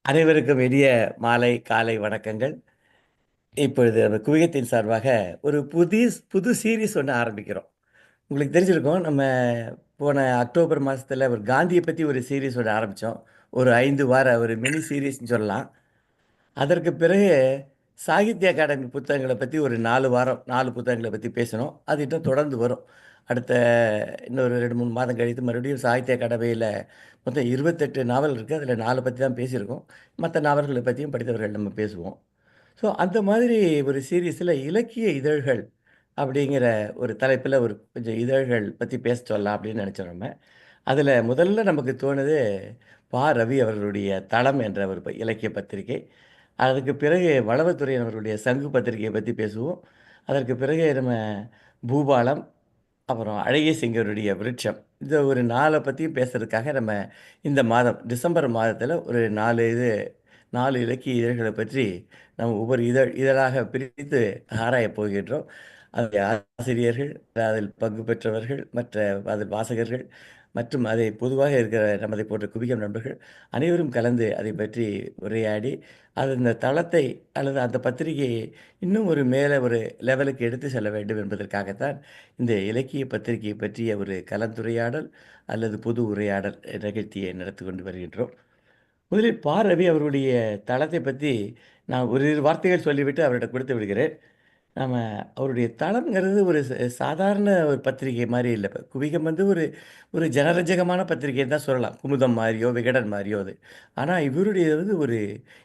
அனைவருக்கும் இனிய மாலை, காலை வணக்கங்கள். இப்பொழுது நம்ம குவையத்தின் சார்பாக ஒரு புது சீரிஸ் ஒண்ணு ஆரம்பிக்கிறோம். உங்களுக்கு தெரிஞ்சிருக்கும், நம்ம போன அக்டோபர் மாசத்துல ஒரு காந்திய பத்தி ஒரு சீரிஸ் ஒண்ணு ஆரம்பிச்சோம். ஒரு 5 வார ஒரு மினி சீரிஸ்ன்னு சொல்லலாம். அதற்கு பிறகு சாகித்ய அகாடமி புத்தகங்கள பத்தி ஒரு 4 வாரம் 4 புத்தகங்கள பத்தி பேசினோம். அது இன்னும் தொடர்ந்து வரும். அடுத்த இன்னொரு 2, 3 மாதம் கழித்து மறுபடியும் சாகித்ய அகாடமியில மொத்தம் 28 நாவல் இருக்கு. அதில 4 பத்தி தான் பேசியிருக்கோம். மத்த நாவல்கள பத்தியும் படித்தவர்கள் நம்ம பேசுவோம். ஸோ அந்த மாதிரி ஒரு சீரிஸ்ல இலக்கிய இதழ்கள் அப்படிங்கிற ஒரு தலைப்பில ஒரு கொஞ்சம் இதழ்கள் பத்தி பேச சொல்லலாம் அப்படின்னு நெனைச்சோம் நம்ம. அதில முதல்ல நமக்கு தோணுது ரவி அவர்களுடைய தளம் என்ற ஒரு இலக்கிய பத்திரிகை. அதுக்கு பிறகு வளவத்துரையன் அவர்களுடைய சங்கு பத்திரிகையை பத்தி பேசுவோம். அதற்கு பிறகு நம்ம பூபாலம், அப்புறம் அழகிய சிங்கருடைய விருட்சம். இந்த ஒரு 4 பத்தியும் பேசுறதுக்காக நம்ம இந்த மாதம் டிசம்பர் மாதத்தில ஒரு 4 இலக்கிய இதழ்கள பற்றி நம்ம ஒவ்வொரு இதழாக பிரித்து ஆராயப் போகின்றோம். அதில் ஆசிரியர்கள், அதில் பங்கு பெற்றவர்கள், மற்ற அதில் வாசகர்கள் மற்றும் அதை பொதுவாக இருக்கிற நமதை போன்ற குவியம் நண்பர்கள் அனைவரும் கலந்து அதை பற்றி உரையாடி, அது இந்த தளத்தை அல்லது அந்த பத்திரிகையை இன்னும் ஒரு மேலே ஒரு லெவலுக்கு எடுத்து செல்ல வேண்டும் என்பதற்காகத்தான் இந்த இலக்கிய பத்திரிகை பற்றிய ஒரு கலந்துரையாடல் அல்லது பொது உரையாடல் நிகழ்ச்சியை நடத்தி கொண்டு வருகின்றோம். முதலில் ரவி அவருடைய தளத்தை பற்றி நான் ஓரிரு வார்த்தைகள் சொல்லிவிட்டு அவரிடம் கொடுத்து விடுகிறேன். நாம அவருடைய தளம்ங்கிறது ஒரு சாதாரண ஒரு பத்திரிகை மாரி இல்ல. இப்ப குவிகம் வந்து ஒரு ஒரு ஜனரஞ்சகமான பத்திரிகைன்னு தான் சொல்லலாம். குமுதம் மாரியோ, விகடன் மாரியோ அது. ஆனா இவருடையது வந்து ஒரு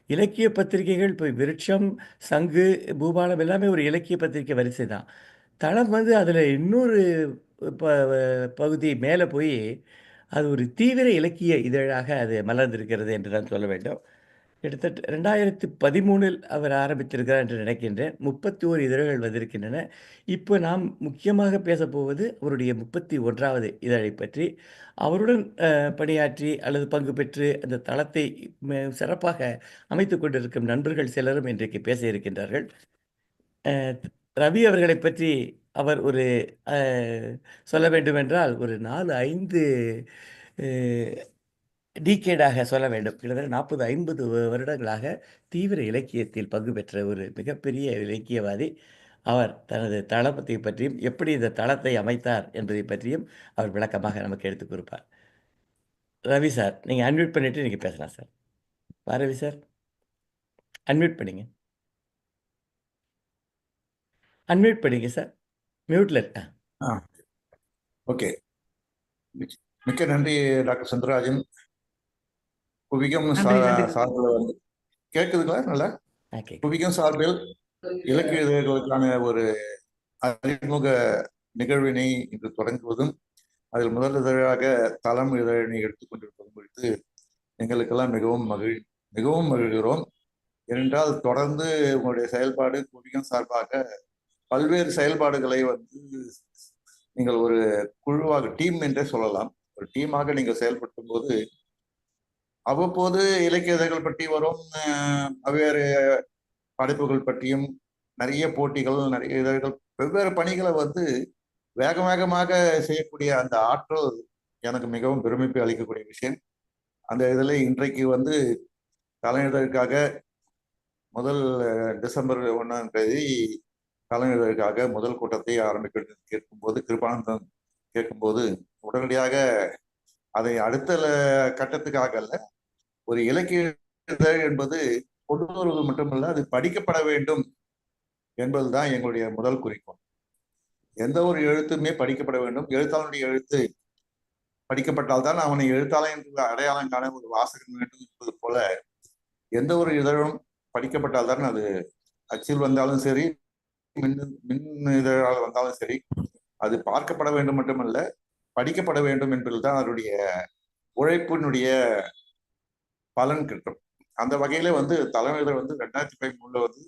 இலக்கிய பத்திரிகைகள் இப்ப விருட்சம், சங்கு, பூபாலம் எல்லாமே ஒரு இலக்கிய பத்திரிகை வரிசை தான். தளம் வந்து அதில இன்னொரு ப பகுதி மேல போயி, அது ஒரு தீவிர இலக்கிய இதழாக அது மலர்ந்திருக்கிறது என்று தான் சொல்ல வேண்டும். கிட்டத்தட்ட 2013ல் அவர் ஆரம்பித்திருக்கிறார் என்று நினைக்கின்றேன். 31 இதழ்கள் வந்திருக்கின்றன. இப்போ நாம் முக்கியமாக பேசப்போவது அவருடைய 31வது இதழைப் பற்றி. அவருடன் பணியாற்றி அல்லது பங்கு பெற்று அந்த தளத்தை சிறப்பாக அமைத்துக் கொண்டிருக்கும் நண்பர்கள் சிலரும் இன்றைக்கு பேச இருக்கின்றார்கள். அ ரவி அவர்களைப் பற்றி அவர் ஒரு அ சொல்ல வேண்டுமென்றால் ஒரு 4, 5 அ டிகேடாக சொல்ல வேண்டும். கிட்டத்தட்ட 40, 50 வருடங்களாக தீவிர இலக்கியத்தில் பங்கு பெற்ற ஒரு மிகப்பெரிய இலக்கியவாதி. அவர் தனது தளபத்தை பற்றியும், எப்படி இந்த தளத்தை அமைத்தார் என்பதை பற்றியும் அவர் விளக்கமாக நமக்கு எடுத்துக் கூறுப்பார். ரவி சார், நீங்க அன்மியூட் பண்ணிட்டு நீங்க பேசலாம் சார். ரவி சார், அன்மியூட் பண்ணிங்க. அன்மியூட் பண்ணிங்க சார். மியூட்ல இருக்கு. ஆ ஓகே. மிக்க நன்றி டாக்டர் சுந்தரராஜன். குவிகம் நன்றி, நன்றி. சார்பில் வந்து கேட்குதுங்களா? நல்லா ஓகே. குவிகம் சார்பில் இலக்கிய இதழ்களுக்கான ஒரு அறிமுக நிகழ்வினை இன்று தொடங்குவதும், அதில் முதல் இதழாக தளம் இதழினை எடுத்துக்கொண்டிருப்பதும் குறித்து எங்களுக்கெல்லாம் மிகவும் மகிழ்கிறோம். ஏனென்றால் தொடர்ந்து உங்களுடைய செயல்பாடு குவிகம் சார்பாக பல்வேறு செயல்பாடுகளை வந்து நீங்கள் ஒரு குழுவாக டீம் என்றே சொல்லலாம். ஒரு டீமாக நீங்கள் செயல்படுத்தும் போது அவ்வப்போது இலக்கிய இதழ்கள் பற்றி வரும், வெவ்வேறு படைப்புகள் பற்றியும், நிறைய போட்டிகள், நிறைய இதழ்கள், வெவ்வேறு பணிகளை வந்து வேக வேகமாக செய்யக்கூடிய அந்த ஆற்றல் எனக்கு மிகவும் பெருமைப்பை அளிக்கக்கூடிய விஷயம். அந்த இதில் இன்றைக்கு வந்து தலைநகருக்காக முதல் டிசம்பர் 1ஆம் தேதி தலைநகருக்காக முதல் கூட்டத்தை ஆரம்பிக்க கேட்கும்போது, கிருபானந்தம் கேட்கும்போது உடனடியாக அதை அடுத்த கட்டத்துக்காக அல்ல, ஒரு இலக்கிய இதழ் என்பது கொண்டு வருவது மட்டுமல்ல, அது படிக்கப்பட வேண்டும் என்பதுதான் எங்களுடைய முதல் குறிக்கோள். எந்த ஒரு எழுத்துமே படிக்கப்பட வேண்டும். எழுத்தாளனுடைய எழுத்து படிக்கப்பட்டால்தான் அவனை எழுத்தாளன் என்று அடையாளம் காண ஒரு வாசகன் வேண்டும் என்பது போல, எந்த ஒரு இதழும் படிக்கப்பட்டால்தான் அது அச்சில் வந்தாலும் சரி, மின் மின் இதழால் வந்தாலும் சரி, அது பார்க்கப்பட வேண்டும் மட்டுமல்ல, படிக்கப்பட வேண்டும் என்பதுதான் அவருடைய உழைப்பினுடைய பலன் கிட்டும். அந்த வகையில வந்து தலைமையில வந்து 2013 வந்து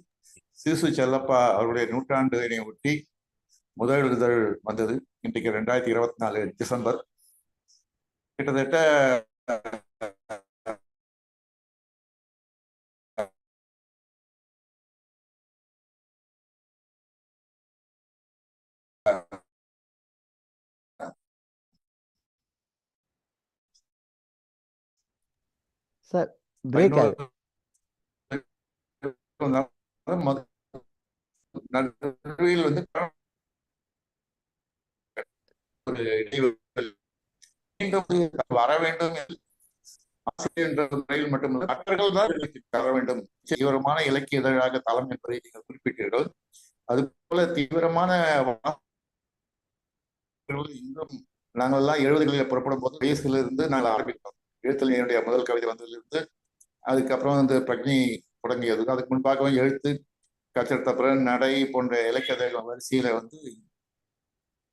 சிசு செல்லப்பா அவருடைய நூற்றாண்டினை ஒட்டி முதல் இதழ் வந்தது. இன்றைக்கு 2024 டிசம்பர். கிட்டத்தட்ட சார், பிரேக் ஆகுது. நடுவில் வந்து ஒரு மீண்டும் வர வேண்டும் ஆசிரியர் என்ற முறையில் மட்டுமல்ல மற்றவர்கள் தான் தர வேண்டும். தீவிரமான இலக்கிய இதழாக தளம் என்பதை நீங்கள் குறிப்பிட்டீர்கள். அது போல தீவிரமான இன்றும் நாங்கள் எல்லாம் 70களில் புறப்படும் போது வயசுல இருந்து நாங்கள் ஆரம்பித்தோம். எழுத்தில் என்னுடைய முதல் கவிதை வந்ததிலிருந்து அதுக்கப்புறம் வந்து பிரக்ஞை தொடங்கியது. அதுக்கு முன்பாகவும் எழுத்து கற்றெடுத்த பிறகு நடை போன்ற இலக்கிய வரிசையில வந்து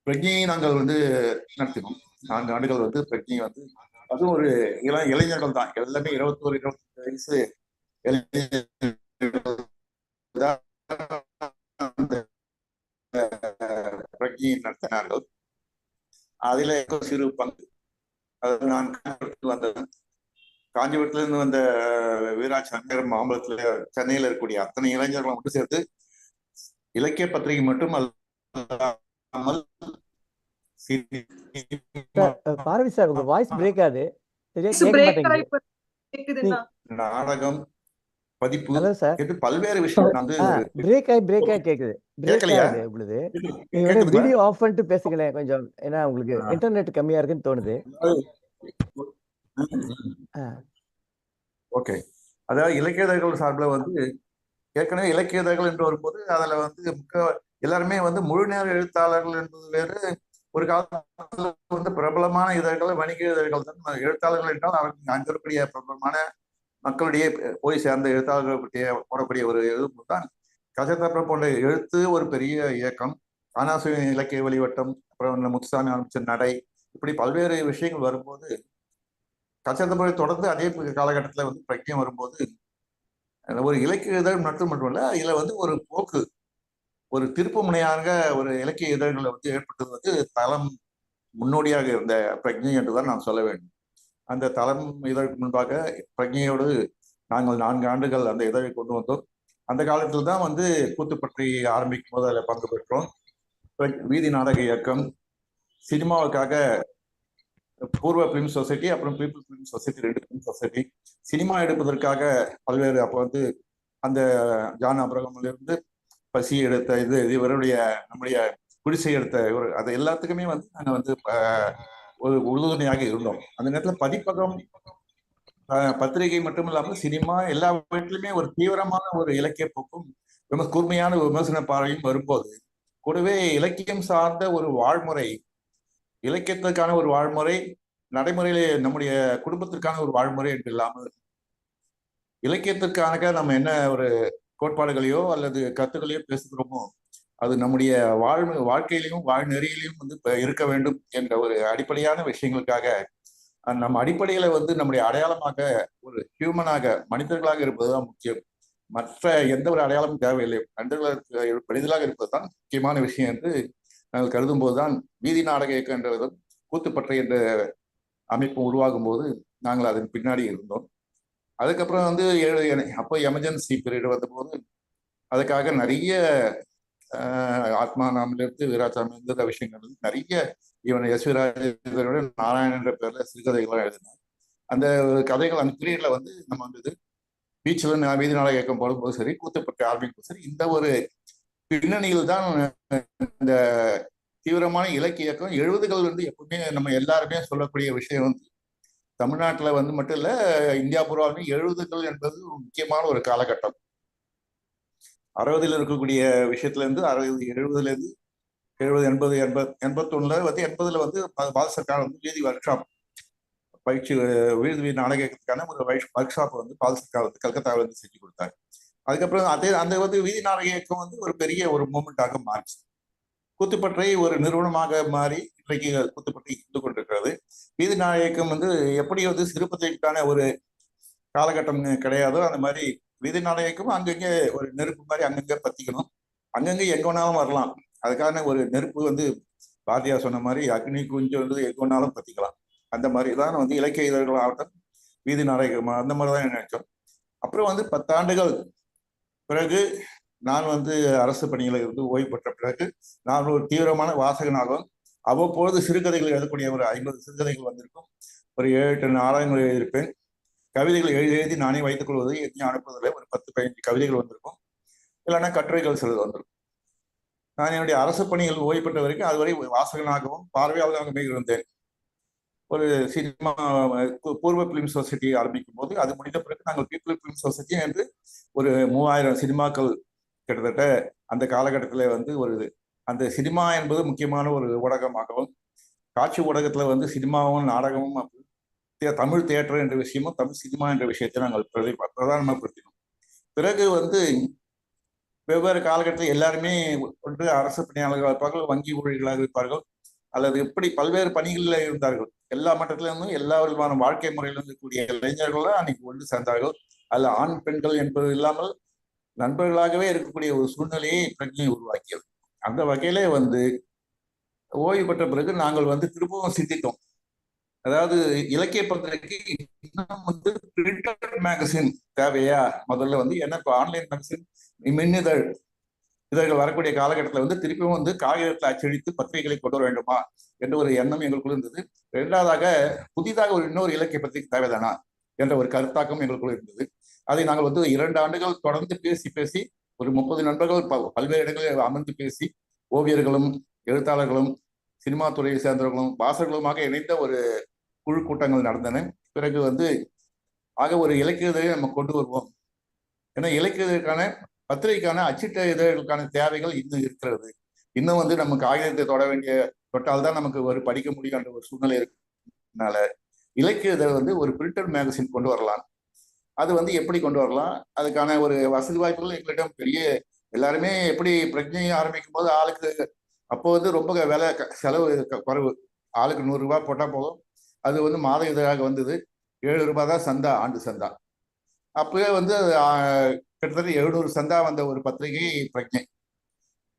பிரக்ஞையை நாங்கள் வந்து நடத்தினோம். 4 ஆண்டுகள் வந்து பிரக்ஞை வந்து அதுவும் ஒரு இளைஞர்கள் தான், எல்லாமே 21, 22 வயசு பிரக்ஞையை நடத்தினார்கள். அதில் சிறு பங்கு அது நான் வந்தேன். காஞ்சிபுரத்திலிருந்து வந்த வீராசாமியர் மாம்பலத்தில் சென்னையில் இருக்கக்கூடிய அத்தனை இளைஞர்களும் ஒன்று சேர்த்து இலக்கிய பத்திரிகை மட்டும் அல்லாமல் பார்வதி சார் உங்க வாய்ஸ் பிரேக் ஆகுது, சரியா கேட்க மாட்டேங்குது. நாடகம் பதிப்பு ஹலோ சார், என்று பல்வேறு விஷயம் வந்து பிரேக் ஆகி கேக்குது. பிரேக் ஆகுது உங்களுக்கு. நீங்க வந்து வீடியோ ஆஃப் பண்ணிட்டு பேசுங்களேன் கொஞ்சம், ஏன்னா உங்களுக்கு இன்டர்நெட் கம்மியா இருக்குன்னு தோணுது. ஓகே, அதாவது இலக்கியதர்கள் சார்பில் வந்து ஏற்கனவே இலக்கியதர்கள் என்று வரும்போது அதுல வந்து எல்லாருமே வந்து முழு நேர எழுத்தாளர்கள் என்பது வேறு. ஒரு காலத்துல வந்து பிரபலமான இதழ்கள் வணிக இதழ்கள் தான் எழுத்தாளர்கள் என்றால் அவர்கள் அங்க இருக்கக்கூடிய பிரபலமான மக்களிடையே போய் சேர்ந்த எழுத்தாளர்கள் பற்றிய போடக்கூடிய ஒரு எழுத்து தான். கஜதபுரம் போன்ற எழுத்து ஒரு பெரிய இயக்கம், காணாசு இலக்கிய வெளிவட்டம், அப்புறம் முத்துசாமி ஆரம்பிச்ச நடை, இப்படி பல்வேறு விஷயங்கள் வரும்போது கஜதபுரை தொடர்ந்து அதே காலகட்டத்தில் வந்து பிரக்ஞை வரும்போது ஒரு இலக்கிய இதழ் மட்டுமல்ல, இதுல வந்து ஒரு போக்கு, ஒரு திருப்பு முனையாக ஒரு இலக்கிய இதழ்களை வந்து ஏற்பட்டது வந்து தளம் முன்னோடியாக இருந்த பிரக்ஞை என்றுதான் நான் சொல்ல வேண்டும். அந்த தளம் இதழுக்கு முன்பாக பிரக்ஞையோடு நாங்கள் 4 ஆண்டுகள் அந்த இதழை கொண்டு வந்தோம். அந்த காலத்தில் தான் வந்து கூத்துப்பற்றி ஆரம்பிக்கும் போது அதில் பங்கு பெற்றோம். வீதி நாடக இயக்கம், சினிமாவுக்காக பூர்வ பிலிம் சொசைட்டி, அப்புறம் people film society, 2 film society, cinema எடுப்பதற்காக பல்வேறு, அப்போ வந்து அந்த ஜான் அப்ரஹாம்ல இருந்து பசி எடுத்த இவருடைய நம்முடைய குடிசை எடுத்த இவர், அது எல்லாத்துக்குமே வந்து நாங்கள் வந்து ஒரு உறுதுணையாக இருந்தோம். அந்த நேரத்தில் பதிப்பகம் பத்திரிகை மட்டும் இல்லாமல் சினிமா எல்லா வீட்டிலுமே ஒரு தீவிரமான ஒரு இலக்கிய போக்கும் ரொம்ப கூர்மையான விமர்சன பார்வையும் வரும்போது கூடவே இலக்கியம் சார்ந்த ஒரு வாழ்முறை, இலக்கியத்திற்கான ஒரு வாழ்முறை, நடைமுறையிலே நம்முடைய குடும்பத்திற்கான ஒரு வாழ்முறை என்று இல்லாமல் இலக்கியத்திற்காக நம்ம என்ன ஒரு கோட்பாடுகளையோ அல்லது கருத்துக்களையோ பேசுகிறோமோ அது நம்முடைய வாழ்க்கையிலையும் வாழ்நெறியிலையும் வந்து இருக்க வேண்டும் என்ற ஒரு அடிப்படையான விஷயங்களுக்காக நம்ம அடிப்படையில வந்து நம்முடைய அடையாளமாக ஒரு ஹியூமனாக மனிதர்களாக இருப்பதுதான் முக்கியம். மற்ற எந்த ஒரு அடையாளமும் தேவையில்லை, மனிதர்களாக இருப்பதுதான் முக்கியமான விஷயம் என்று நாங்கள் கருதும் போதுதான் வீதி நாடக இயக்கம் என்ற விதம் கூத்துப்பற்றை என்ற அமைப்பு உருவாகும் போது நாங்கள் அதன் பின்னாடி இருந்தோம். அதுக்கப்புறம் வந்து அப்போ எமர்ஜென்சி பீரியட் வந்தபோது அதுக்காக நிறைய ஆத்மா நாமிலிருந்து வீராசாமி இந்த விஷயங்கள் நிறைய இவன் எஸ்விராஜோட நாராயணன் என்ற பேர்ல சிறுகதைகள்லாம் எழுதினார். அந்த கதைகள் அந்த பீரியட்ல வந்து நம்ம வந்தது பீச்சில் வீதி நாடக இயக்கம் போடும்போது சரி, கூத்துப்பட்டு ஆரம்பிக்கும் சரி, இந்த ஒரு பின்னணியில் தான் இந்த தீவிரமான இலக்கிய இயக்கம் 70கள் வந்து எப்பவுமே நம்ம எல்லாருமே சொல்லக்கூடிய விஷயம் வந்து தமிழ்நாட்டில் வந்து மட்டும் இல்ல, இந்தியா பூர்வாமே 70கள் என்பது முக்கியமான ஒரு காலகட்டம். 60ல் இருக்கக்கூடிய விஷயத்துல இருந்து 60, 70ல இருந்து 70, 80, 81 வந்து 80ல வந்து பாரத சர்க்கார் வந்து வீதி ஒர்க் ஷாப் பயிற்சி வீதி நாடகத்துக்கான ஒரு ஒர்க் ஷாப் வந்து பாரத சர்க்கார் வந்து கல்கத்தாவில் வந்து செஞ்சு கொடுத்தாங்க. அதுக்கப்புறம் அந்த வந்து வீதி நாடக இயக்கம் வந்து ஒரு பெரிய ஒரு மூமெண்டாக மாறிச்சு. கூத்துப்பற்றை ஒரு நிறுவனமாக மாறி இன்றைக்கு கூத்துப்பற்றை இருந்து கொண்டிருக்கிறது. வீதி நாடக இயக்கம் வந்து எப்படி வந்து சிறுபத்திரிக்கான ஒரு காலகட்டம் கிடையாதோ அந்த மாதிரி வீதி நாடக இயக்கம் அங்கங்கே ஒரு நெருப்பு மாதிரி அங்கங்க பத்திக்கணும், அங்கங்க எங்க வேணாலும் வரலாம். அதுக்கான ஒரு நெருப்பு வந்து பாரதியார் சொன்ன மாதிரி அக்னி குஞ்சு வந்து எங்க வேணாலும் பத்திக்கலாம். அந்த மாதிரி தான் வந்து இலக்கிய இதழ்கள் ஆகட்டும் வீதி நாடகம் அந்த மாதிரி தான் நினைச்சோம். அப்புறம் வந்து 10 ஆண்டுகள் பிறகு நான் வந்து அரசு பணிகளை இருந்து ஓய்வு பெற்ற பிறகு நான் ஒரு தீவிரமான வாசகனாகவும் அவ்வப்போது சிறுகதைகள் எழுதக்கூடிய ஒரு 50 சிறுகதைகள் வந்திருக்கும். ஒரு 7-8 நாடகங்கள் எழுதியிருப்பேன். கவிதைகள் எழுதி எழுதி நானே வைத்துக் கொள்வது, எதையும் அனுப்புவதில்லை. ஒரு 10-15 கவிதைகள் வந்திருக்கும், இல்லைன்னா கட்டுரைகள் சிலது வந்திருக்கும். நான் என்னுடைய அரசு பணிகள் ஓய்வு பெற்ற வரைக்கும் அதுவரை வாசகனாகவும் பார்வையாளராகவே இருந்தேன். ஒரு சினிமா பூர்வ பிலிம் சொசைட்டி ஆரம்பிக்கும் போது, அது முடிந்த பிறகு நாங்கள் பீப்புள் பிலிம் சொசைட்டி என்று ஒரு 3000 சினிமாக்கள் கிட்டத்தட்ட அந்த காலகட்டத்தில் வந்து ஒரு அந்த சினிமா என்பது முக்கியமான ஒரு ஊடகமாகவும், காட்சி ஊடகத்துல வந்து சினிமாவும் நாடகமும் தமிழ் தியேட்டர் என்ற விஷயமும் தமிழ் சினிமா என்ற விஷயத்தை நாங்கள் பிரதானமாகப்படுத்தினோம். பிறகு வந்து வெவ்வேறு காலகட்டத்தில் எல்லாருமே ஒன்று அரசு பணியாளர்களாக இருப்பார்கள், வங்கி ஊழியர்களாக இருப்பார்கள், அல்லது இப்படி பல்வேறு பணிகளில் இருந்தார்கள். எல்லா மட்டத்திலிருந்தும் எல்லா விதமான வாழ்க்கை முறையில் இருக்கக்கூடிய இளைஞர்கள் அன்னைக்கு ஒன்று சேர்ந்தார்கள். அதில் ஆண் பெண்கள் என்பது இல்லாமல் நண்பர்களாகவே இருக்கக்கூடிய ஒரு சூழ்நிலையை பிரஜையை உருவாக்கியது. அந்த வகையிலே வந்து ஓய்வு பெற்ற பிறகு நாங்கள் வந்து திரும்பவும் சிந்தித்தோம். அதாவது இலக்கிய பத்திரிகைக்கு இன்னும் வந்து பிரிண்டட் மேகசின் தேவையா? முதல்ல வந்து என்ன இப்போ ஆன்லைன் மேகசின், மின்னிதழ் இதழ்கள் வரக்கூடிய காலகட்டத்தில் வந்து திருப்பியும் வந்து காகிதத்தில் அச்சடித்து பத்திரிகைகளை கொண்டு வர வேண்டுமா என்ற ஒரு எண்ணம் எங்களுக்குள்ள இருந்தது. இரண்டாவதாக புதிதாக ஒரு இன்னொரு இலக்கிய பத்திரிகை தேவைதானா என்ற ஒரு கருத்தாக்கம் எங்களுக்குள்ள இருந்தது. அதை நாங்கள் வந்து 2 ஆண்டுகள் தொடர்ந்து பேசி பேசி ஒரு 30 நண்பர்கள் பல்வேறு இடங்களில் அமர்ந்து பேசி, ஓவியர்களும் எழுத்தாளர்களும் சினிமா துறையை சேர்ந்தவர்களும் வாசகர்களுமாக இணைந்த ஒரு குழு கூட்டங்கள் நடந்தன. பிறகு வந்து ஆக ஒரு இலக்கிய இதழை நம்ம கொண்டு வருவோம். ஏன்னா இலக்கியத்திற்கான பத்திரிகைக்கான அச்சிட்ட இதழ்களுக்கான தேவைகள் இன்னும் இருக்கிறது. இன்னும் வந்து நம்ம காகிதத்தை தொட்டால்தான் நமக்கு ஒரு படிக்க முடியும் என்ற ஒரு சூழ்நிலை இருக்கிறதுனால இலக்கிய இதழ் வந்து ஒரு பிரிண்டட் மேகசின் கொண்டு வரலாம். அது வந்து எப்படி கொண்டு வரலாம், அதுக்கான ஒரு வசதி வாய்ப்புகள் எங்களிடம் பெரிய எல்லாருமே எப்படி பிரச்சனையை ஆரம்பிக்கும் போது ஆளுக்கு அப்போ வந்து ரொம்ப விலை செலவு குறைவு, ஆளுக்கு 100 ரூபாய் போட்டா போதும். அது வந்து மாத இதழாக வந்தது. 7 ரூபாய் தான் சந்தா, ஆண்டு சந்தா. அப்பவே வந்து கிட்டத்தட்ட 700 சந்தா வந்த ஒரு பத்திரிகை பிரஜை.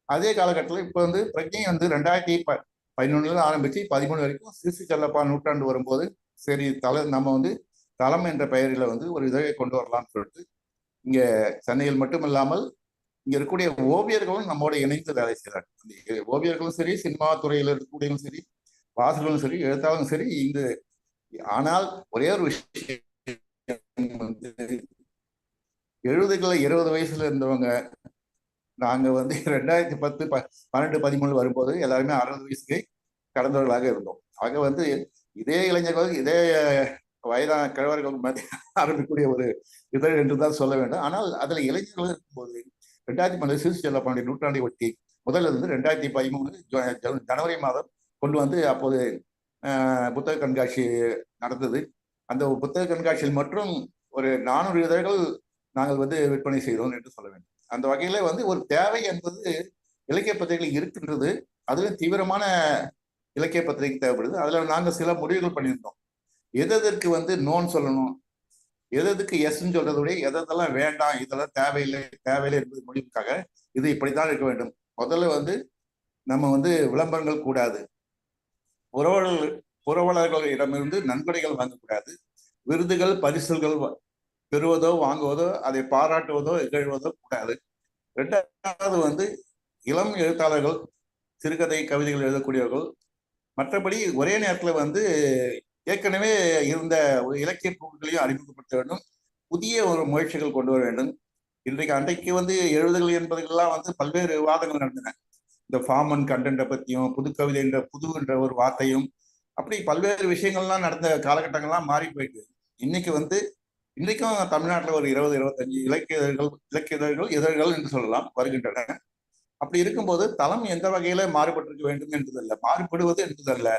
அதே காலகட்டத்தில் இப்போ வந்து பிரஜை வந்து 2011 ஆரம்பிச்சு 13 வரைக்கும் சிசி செல்லப்பா நூற்றாண்டு வரும்போது சரி நம்ம வந்து தளம் என்ற பெயரில் வந்து ஒரு இதழை கொண்டு வரலாம்னு சொல்லிட்டு இங்க சென்னையில் மட்டும் இல்லாமல் இங்க இருக்கக்கூடிய ஓவியர்களும் நம்மோட இணைந்து வேலை செய்கிறாங்க. ஓவியர்களும் சரி, சினிமா துறையில் இருக்கக்கூடியவங்களும் சரி, வாசகர்களும் சரி, எழுத்தாளரும் சரி. இங்கு ஆனால் ஒரே ஒரு விஷயம் வந்து 70களில் 20 வயசுல இருந்தவங்க நாங்க வந்து 2010, 12, 13 வரும்போது எல்லாருமே 60 வயசுக்கு கடந்தவர்களாக இருந்தோம். ஆக வந்து இதே இளைஞர்கள் இதே வயதான கிழவர்கள் ஆரம்பிக்கக்கூடிய ஒரு இதழ் என்றுதான் சொல்ல வேண்டும். ஆனால் அதுல இளைஞர்கள் இருக்கும்போது 2013 சிசி செல்லப்பாண்டிய நூற்றாண்டை ஒட்டி முதல்ல இருந்து 2013 ஜனவரி மாதம் கொண்டு வந்து அப்போது புத்தக கண்காட்சி நடந்தது. அந்த புத்தக கண்காட்சியில் மற்றும் ஒரு 400 இதழ்கள் நாங்கள் வந்து விற்பனை செய்தோம் என்று சொல்ல வேண்டும். அந்த வகையில வந்து ஒரு தேவை என்பது இலக்கிய பத்திரிகைகள் இருக்கின்றது. அதுவும் தீவிரமான இலக்கிய பத்திரிகை தேவைப்படுது. அதுல நாங்கள் சில முடிவுகள் பண்ணியிருந்தோம். எதற்கு வந்து நோன்னு சொல்லணும், எதுக்கு எஸ்ன்னு சொல்றதை விட எதெல்லாம் வேண்டாம், இதெல்லாம் தேவையில்லை என்பது முடிவுக்காக இது இப்படித்தான் இருக்க வேண்டும். முதல்ல வந்து நம்ம வந்து விளம்பரங்கள் கூடாது, புரவலர்களிடமிருந்து நன்கொடைகள் வாங்கக்கூடாது, விருதுகள் பரிசுகள் பெறுவதோ வாங்குவதோ அதை பாராட்டுவதோ இகழ்வதோ கூடாது. இரண்டாவது வந்து இளம் எழுத்தாளர்கள், சிறுகதை கவிதைகள் எழுதக்கூடியவர்கள், மற்றபடி ஒரே நேரத்தில் வந்து ஏற்கனவே இருந்த ஒரு இலக்கிய போக்குகளையும் அறிமுகப்படுத்த வேண்டும், புதிய ஒரு முயற்சிகள் கொண்டு வர வேண்டும். அன்றைக்கு வந்து 70கள் என்பதெல்லாம் வந்து பல்வேறு விவாதங்கள் நடந்தன. இந்த ஃபார்ம் அண்ட் கண்டென்ட்டை பற்றியும், புது கவிதை என்ற புதுன்ற ஒரு வார்த்தையும், அப்படி பல்வேறு விஷயங்கள்லாம் நடந்த காலகட்டங்கள்லாம் மாறி போயிட்டு இன்னைக்கு வந்து இன்றைக்கும் தமிழ்நாட்டில் ஒரு 20-25 இதழ்கள் என்று சொல்லலாம் வருகின்றன. அப்படி இருக்கும்போது தளம் எந்த வகையில மாறுபட்டிருக்க வேண்டும் என்பதல்ல, மாறுபடுவது என்பதல்ல,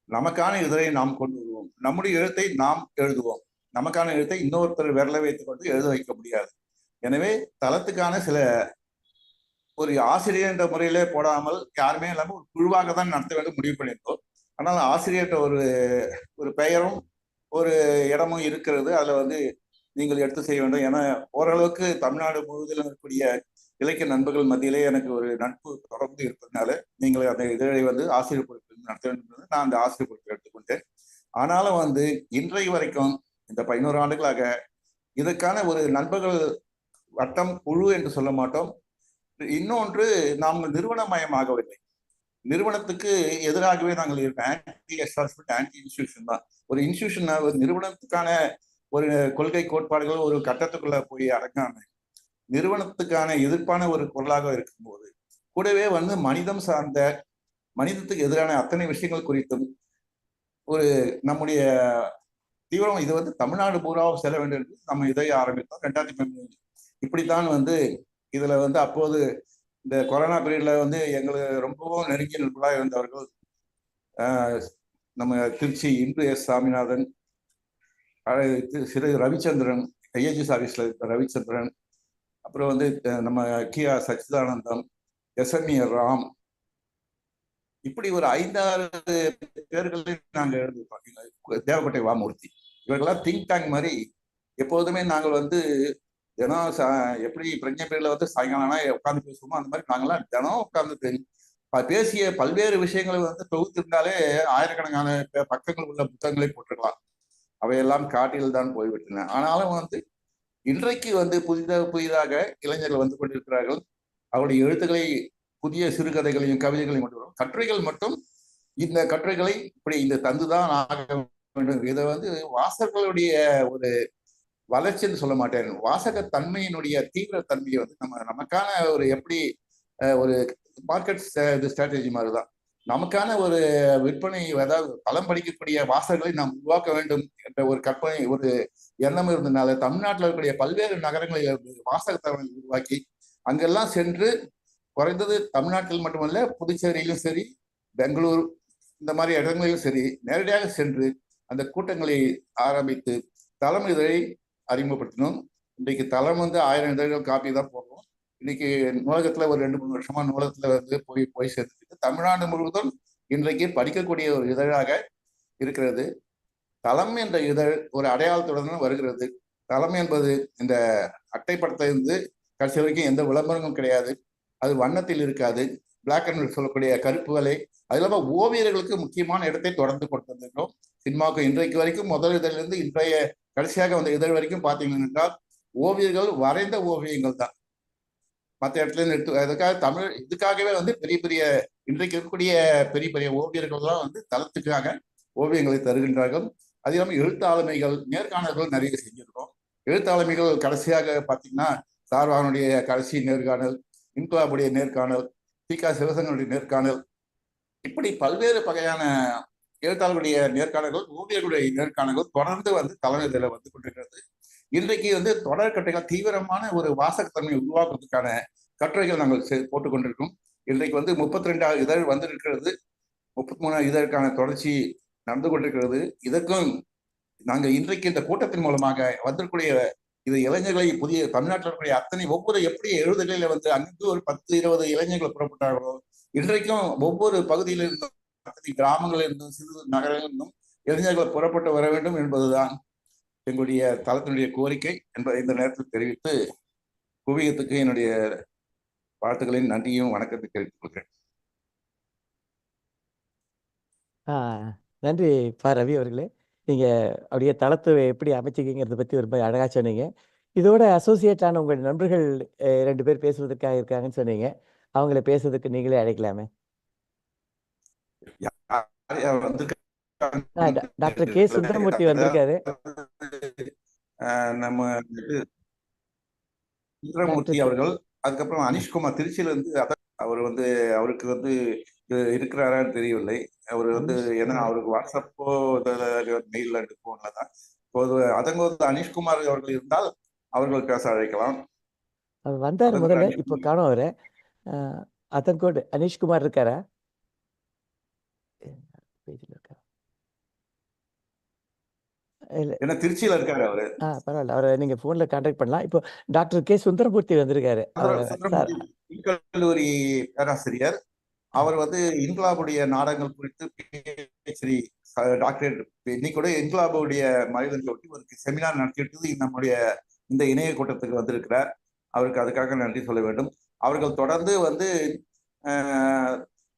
நமக்கான இதழை நாம் கொண்டு வருவோம், நம்முடைய எழுத்தை நாம் எழுதுவோம். நமக்கான எழுத்தை இன்னொருத்தர் விரலை வைத்துக் கொண்டு எழுத வைக்க முடியாது. எனவே தளத்துக்கான சில ஒரு ஆசிரியர் என்ற முறையிலே போடாமல் யாருமே இல்லாமல் ஒரு குழுவாக தான் நடத்த வேண்டும் முடிவு பண்ணியிருந்தோம். ஆனால் ஆசிரியர்கிட்ட ஒரு பெயரும் ஒரு இடமும் இருக்கிறது. அதுல வந்து நீங்கள் எடுத்து செய்ய வேண்டும். ஏன்னா ஓரளவுக்கு தமிழ்நாடு முழுவதிலும் இருக்கக்கூடிய இலக்கிய நண்பர்கள் மத்தியிலே எனக்கு ஒரு நட்பு தொடர்ந்து இருப்பதனால நீங்கள் அந்த இதழை வந்து ஆசிரியர் பொறுப்பில் நடத்த வேண்டும். நான் அந்த ஆசிரியர் பொறுப்பை எடுத்துக்கொண்டேன். ஆனாலும் வந்து இன்றைய வரைக்கும் இந்த 11 ஆண்டுகளாக இதற்கான ஒரு நண்பர்கள் வட்டம் குழு என்று சொல்ல மாட்டோம். இன்னொன்று, நாங்கள் நிறுவனமயமாகவில்லை. நிறுவனத்துக்கு எதிராகவே நாங்கள் இருக்கோம். ஆன்டி எஸ்டாப்லிஷ்மென்ட், ஆன்டி இன்ஸ்டிடியூஷன் தான். ஒரு இன்ஸ்டிடியூஷன் நிறுவனத்துக்கான ஒரு கொள்கை கோட்பாடுகள் ஒரு கட்டத்துக்குள்ள போய் அடங்காம நிறுவனத்துக்கான எதிர்ப்பான ஒரு குரலாக இருக்கும்போது கூடவே வந்து மனிதம் சார்ந்த மனிதத்துக்கு எதிரான அத்தனை விஷயங்கள் குறித்தும் ஒரு நம்முடைய தீவிரம் இது வந்து தமிழ்நாடு பூராவும் செல்ல வேண்டும் என்று நம்ம இதை ஆரம்பித்தோம் 2013. இப்படித்தான் வந்து இதுல வந்து அப்போது இந்த கொரோனா பீரியட்ல வந்து எங்களுக்கு ரொம்பவும் நெருங்கிய நண்பர்களாக இருந்தவர்கள் நம்ம திருச்சி இந்து எஸ் சாமிநாதன், சிறு ரவிச்சந்திரன், ஐஏஜிஎஸ் ஆஃபீஸ்ல இருக்க ரவிச்சந்திரன், அப்புறம் வந்து நம்ம கியா சச்சிதானந்தம், எஸ்எம்இ ராம், இப்படி ஒரு 5-6 பேர்களையும் நாங்கள் எழுதிருக்கோம். தேவக்கோட்டை வாமூர்த்தி, இவர்களாம் திங்க் டேங்க் மாதிரி எப்போதுமே நாங்கள் வந்து தினம் எப்படி பிரஜை பேர்ல வந்து சாயங்காலம்னா உட்காந்து பேசுவோமோ அந்த மாதிரி நாங்களாம் தினம் உட்கார்ந்து பேசிய பல்வேறு விஷயங்களை வந்து தொகுத்திருந்தாலே ஆயிரக்கணக்கான பக்கங்கள் உள்ள புத்தகங்களை போட்டிருக்கலாம். அவையெல்லாம் காட்டில் தான் போய்விட்டன. ஆனாலும் வந்து இன்றைக்கு வந்து புதிதாக இளைஞர்கள் வந்து கொண்டிருக்கிறார்கள். அவருடைய எழுத்துக்களை புதிய சிறுகதைகளையும் கவிதைகளையும் கொண்டு வரும். கட்டுரைகள் மட்டும் இந்த கட்டுரைகளை இப்படி இந்த தந்துதான் ஆக வேண்டும். இதை வந்து வாசகர்களுடைய ஒரு வளர்ச்சின்னு சொல்ல மாட்டேன், வாசக தன்மையினுடைய தீவிர தன்மையை வந்து நமக்கான ஒரு எப்படி ஒரு மார்க்கெட் ஸ்ட்ராட்டஜி மாதிரிதான் நமக்கான ஒரு விற்பனை, அதாவது களம் படிக்கக்கூடிய வாசகர்களை நாம் உருவாக்க வேண்டும் என்ற ஒரு கற்பனை, ஒரு எண்ணம் இருந்ததுனால தமிழ்நாட்டில் இருக்கக்கூடிய பல்வேறு நகரங்களில் வாசக தளங்களை உருவாக்கி அங்கெல்லாம் சென்று குறைந்தது தமிழ்நாட்டில் மட்டுமல்ல புதுச்சேரியிலும் சரி பெங்களூர் இந்த மாதிரி இடங்களிலும் சரி நேரடியாக சென்று அந்த கூட்டங்களை ஆரம்பித்து தளம் இதழை அறிமுகப்படுத்தினோம். இன்றைக்கு தளம் வந்து 1000 இதழ்கள் காப்பி தான் போடுறோம். இன்னைக்கு நூலகத்துல ஒரு 2-3 வருஷமா நூலகத்துல வந்து போய் சேர்த்துட்டு தமிழ்நாடு முழுவதும் இன்றைக்கு படிக்கக்கூடிய ஒரு இதழாக இருக்கிறது. தளம் என்ற இதழ் ஒரு அடையாளத்துடன் வருகிறது. தளம் என்பது இந்த அட்டைப்படத்திலிருந்து கடைசி வரைக்கும் எந்த விளம்பரங்களும் கிடையாது. அது வண்ணத்தில் இருக்காது, பிளாக் அண்ட் ஒயிட் சொல்லக்கூடிய கருப்புகளை. அது இல்லாமல் ஓவியர்களுக்கு முக்கியமான இடத்தை தொடர்ந்து கொண்டு வந்திருக்கிறோம். சினிமாவுக்கு இன்றைக்கு வரைக்கும் முதல் இதழிலிருந்து இன்றைய கடைசியாக வந்த இதழ் வரைக்கும் பார்த்தீங்கன்னா என்றால் ஓவியர்கள் வரைந்த ஓவியங்கள் தான். மற்ற இடத்துல இருந்து எடுத்து அதுக்காக இதுக்காகவே வந்து பெரிய பெரிய இன்றைக்கு இருக்கக்கூடிய பெரிய பெரிய ஓவியர்கள் தான் வந்து தளத்துக்காக ஓவியங்களை தருகின்றார்கள். அது இல்லாமல் எழுத்தாளுமைகள் நேர்காணல்கள் நிறைய செஞ்சிருக்கோம். எழுத்தாளுமைகள் கடைசியாக பார்த்தீங்கன்னா சார்வானுடைய கடைசி நேர்காணல், இன்குலாபுடைய நேர்காணல், தி.க. சிவசங்கருடைய நேர்காணல், இப்படி பல்வேறு வகையான எழுத்தாளர்களுடைய நேர்காணல்கள், ஓவியர்களுடைய நேர்காணல்கள் தொடர்ந்து வந்து தலைமையில வந்து கொண்டிருக்கிறது. இன்றைக்கு வந்து தொடர் கட்டுரைகள் தீவிரமான ஒரு வாசகத்தன்மையை உருவாக்குவதற்கான கட்டுரைகள் நாங்கள் போட்டுக் கொண்டிருக்கோம். இன்றைக்கு வந்து 32 இதழ் வந்திருக்கிறது. 33 இதழுக்கான தொடர்ச்சி நடந்து கொண்டிருக்கிறது. இதற்கும் நாங்கள் இன்றைக்கு இந்த கூட்டத்தின் மூலமாக வந்திருக்கூடிய இது இளைஞர்களை புதிய தமிழ்நாட்டில் இருக்கக்கூடிய அத்தனை ஒவ்வொரு எப்படி எழுதுகளில வந்து அங்கு ஒரு 10-20 இளைஞர்கள் புறப்பட்டார்களோ இன்றைக்கும் ஒவ்வொரு பகுதியிலிருந்தும் கிராமங்களிலிருந்தும் சிறு நகரங்களிலிருந்தும் இளைஞர்கள் புறப்பட்டு வர வேண்டும் என்பதுதான் எங்களுடைய தளத்தினுடைய கோரிக்கை என்பதை இந்த நேரத்தில் தெரிவித்து குவியத்துக்கு என்னுடைய வாழ்த்துக்களின் நன்றியும் வணக்கத்தை தெரிவித்துக் கொள்கிறேன். நன்றி ரவி அவர்களே. நீங்க அப்படியே தளத்தை எப்படி அமைச்சிக்கிங்கிறத பத்தி ரொம்ப அழகா சொன்னீங்க. இதோட அசோசியேட் ஆன உங்கள் நண்பர்கள் 2 பேர் பேசுவதற்காக இருக்காங்கன்னு சொன்னீங்க. அவங்கள பேசுறதுக்கு நீங்களே அழைக்கலாமே. Doctor K. சுந்தரமூர்த்தி வந்திருக்காரு. நம்ம சுந்தரமூர்த்தி அவர்கள், அதுக்கப்புறம் அனிஷ்குமார் திருச்சியில இருந்து அவர் வந்து அவருக்கு வந்து இருக்கிறாரான்னு தெரியவில்லை. அவர் வந்து ஏன்னா அவருக்கு வாட்ஸ்அப்போ மெயில் போன்ல தான் அதங்கோது அனிஷ்குமார் அவர்கள் இருந்தால் அவர்கள் பேச அழைக்கலாம். அவர் வந்தாரு முதல்ல, இப்போ காணோம் அவரு. அதங்கோடு அனிஷ்குமார் இருக்காரா? என்ன திருச்சியில இருக்காரு அவரு. பரவாயில்ல, அவரை நீங்க போன்ல கான்டாக்ட் பண்ணலாம். இப்போ டாக்டர் கே. சுந்தரமூர்த்தி வந்திருக்காரு. கல்லூரி பேராசிரியர். அவர் வந்து இன்குலாபுடைய நாடகங்கள் குறித்து PhD டாக்டரேட், இன்னைக்கு கூட இன்குலாபுடைய மனிதர்கள் ஒட்டி ஒரு செமினார் நடத்திட்டு நம்முடைய இந்த இணைய கூட்டத்துக்கு வந்திருக்கிறார். அவருக்கு அதுக்காக நன்றி சொல்ல வேண்டும். அவர்கள் தொடர்ந்து வந்து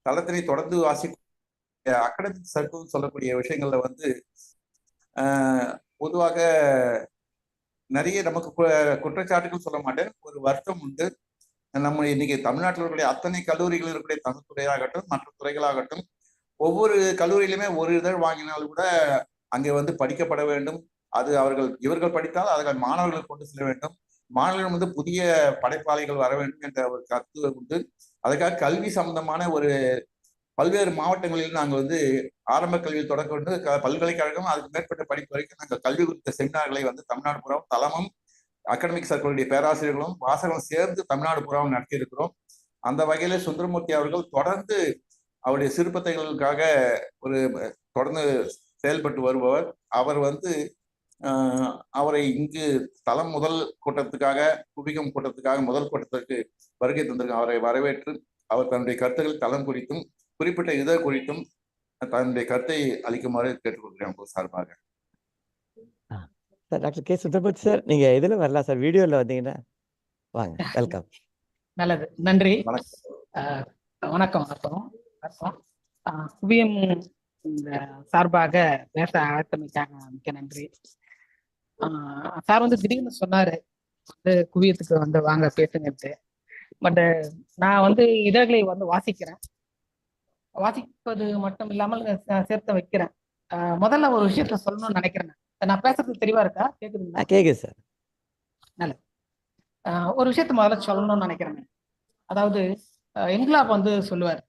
தளத்தினை தொடர்ந்து அகடமிக் சர்க்கிள் சொல்லக்கூடிய விஷயங்கள்ல வந்து பொதுவாக நிறைய நமக்கு குற்றச்சாட்டுகள் சொல்ல மாட்டேன், ஒரு வருத்தம் உண்டு. நம்ம இன்னைக்கு தமிழ்நாட்டில் இருக்கக்கூடிய அத்தனை கல்லூரிகள் இருக்கக்கூடிய தமிழ் துறையாகட்டும் மற்ற துறைகளாகட்டும் ஒவ்வொரு கல்லூரியிலுமே ஒரு இதழ் வாங்கினாலும் கூட அங்கே வந்து படிக்கப்பட வேண்டும், அது இவர்கள் படித்தால் அதை மாணவர்களுக்கு கொண்டு செல்ல வேண்டும். மாணவர்கள் புதிய படைப்பாளிகள் வர வேண்டும் என்ற ஒரு கருத்து உண்டு. அதுக்காக கல்வி சம்பந்தமான பல்வேறு மாவட்டங்களில் நாங்கள் ஆரம்ப கல்வியில் தொடக்க கொண்டு பல்கலைக்கழகம் அதுக்கு மேற்பட்ட படிப்பு வரைக்கும் நாங்கள் கல்வி குறித்த செமினார்களை தமிழ்நாடு புறம் தளமும் அகாடமிக் சர்க்கிளுடைய பேராசிரியர்களும் வாசகங்களும் சேர்ந்து தமிழ்நாடு புறம் நடத்தி இருக்கிறோம். அந்த வகையில சுந்தரமூர்த்தி அவர்கள் தொடர்ந்து அவருடைய சிறுபத்தைகளுக்காக தொடர்ந்து செயல்பட்டு வருபவர். அவர் அவரை இங்கு தளம் முதல் கூட்டத்துக்காக குவிகம் கூட்டத்துக்காக முதல் கூட்டத்திற்கு வருகை தந்திருக்க அவரை வரவேற்று அவர் தன்னுடைய கருத்துக்கள் தளம் குறித்தும் குறிப்பிட்ட இதழ் குறித்தும் தன்னுடைய கருத்தை அளிக்குமாறு கேட்டுக்கொள்கிறேன் உங்கள் சார்பாக. Sir doctor K Sundaramoorthy sir, நீங்க இதுல வரலாம் சார், வீடியோல வந்தீங்கன்னா வாங்க. வெல்கம். நல்லது, நன்றி. வணக்கம். வணக்கம். குவியம் சார்பாக பேச அழைத்தமைக்காக மிக்க நன்றி. சார் திடீர்னு சொன்னாரு குவியத்துக்கு வாங்க பேசுங்கட்டு. பட் நான் இதழ்களை வாசிக்கிறேன். வாசிப்பது மட்டும் இல்லாமல் சேர்த்து வைக்கிறேன். முதல்ல ஒரு விஷயத்த சொல்லணும்னு நினைக்கிறேன். நான் பேசுறது தெளிவா இருக்கா? கேக்குதுங்களா? கேக்குது சார். நல்லது. ஒரு விஷயத்த முதல்ல சொல்லணும்னு நினைக்கிறேன். அதாவது இன்குலாப் சொல்லுவார்,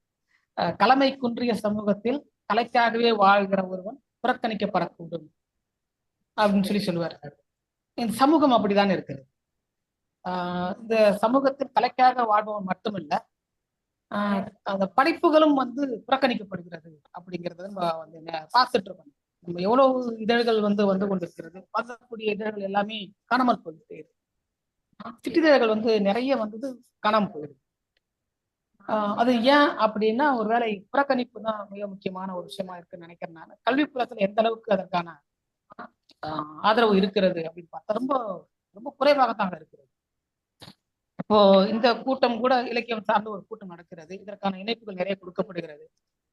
கலைமை குன்றிய சமூகத்தில் கலைக்காகவே வாழ்கிற ஒருவன் புறக்கணிக்கப்படக்கூடும் அப்படின்னு சொல்லுவார். இந்த சமூகம் அப்படிதான் இருக்கிறது. இந்த சமூகத்தில் கலைக்காக வாழ்பவன் மட்டுமில்ல, அந்த படைப்புகளும் புறக்கணிக்கப்படுகிறது அப்படிங்கிறத நம்ம பார்த்துட்டு இருக்கோம். நம்ம எவ்வளவு இதழ்கள் வந்து கொண்டிருக்கிறது, பார்க்கக்கூடிய இதழ்கள் எல்லாமே காணாமல் போயிட்டு இருக்கு. சிற்றிதழ்கள் நிறைய காணாமல் போயிடுது. அது ஏன் அப்படின்னா, ஒருவேளை புறக்கணிப்பு தான் மிக முக்கியமான ஒரு விஷயமா இருக்குன்னு நினைக்கிறேன். நான் கல்வி புலத்துல எந்த அளவுக்கு அதற்கான ஆதரவு இருக்கிறது அப்படின்னு பார்த்தா ரொம்ப ரொம்ப குறைவாகத்தான் இருக்கிறது. இப்போ இந்த கூட்டம் கூட இலக்கியம் சார்ந்த ஒரு கூட்டம் நடக்கிறது. இதற்கான இணைப்புகள் நிறைய கொடுக்கப்படுகிறது.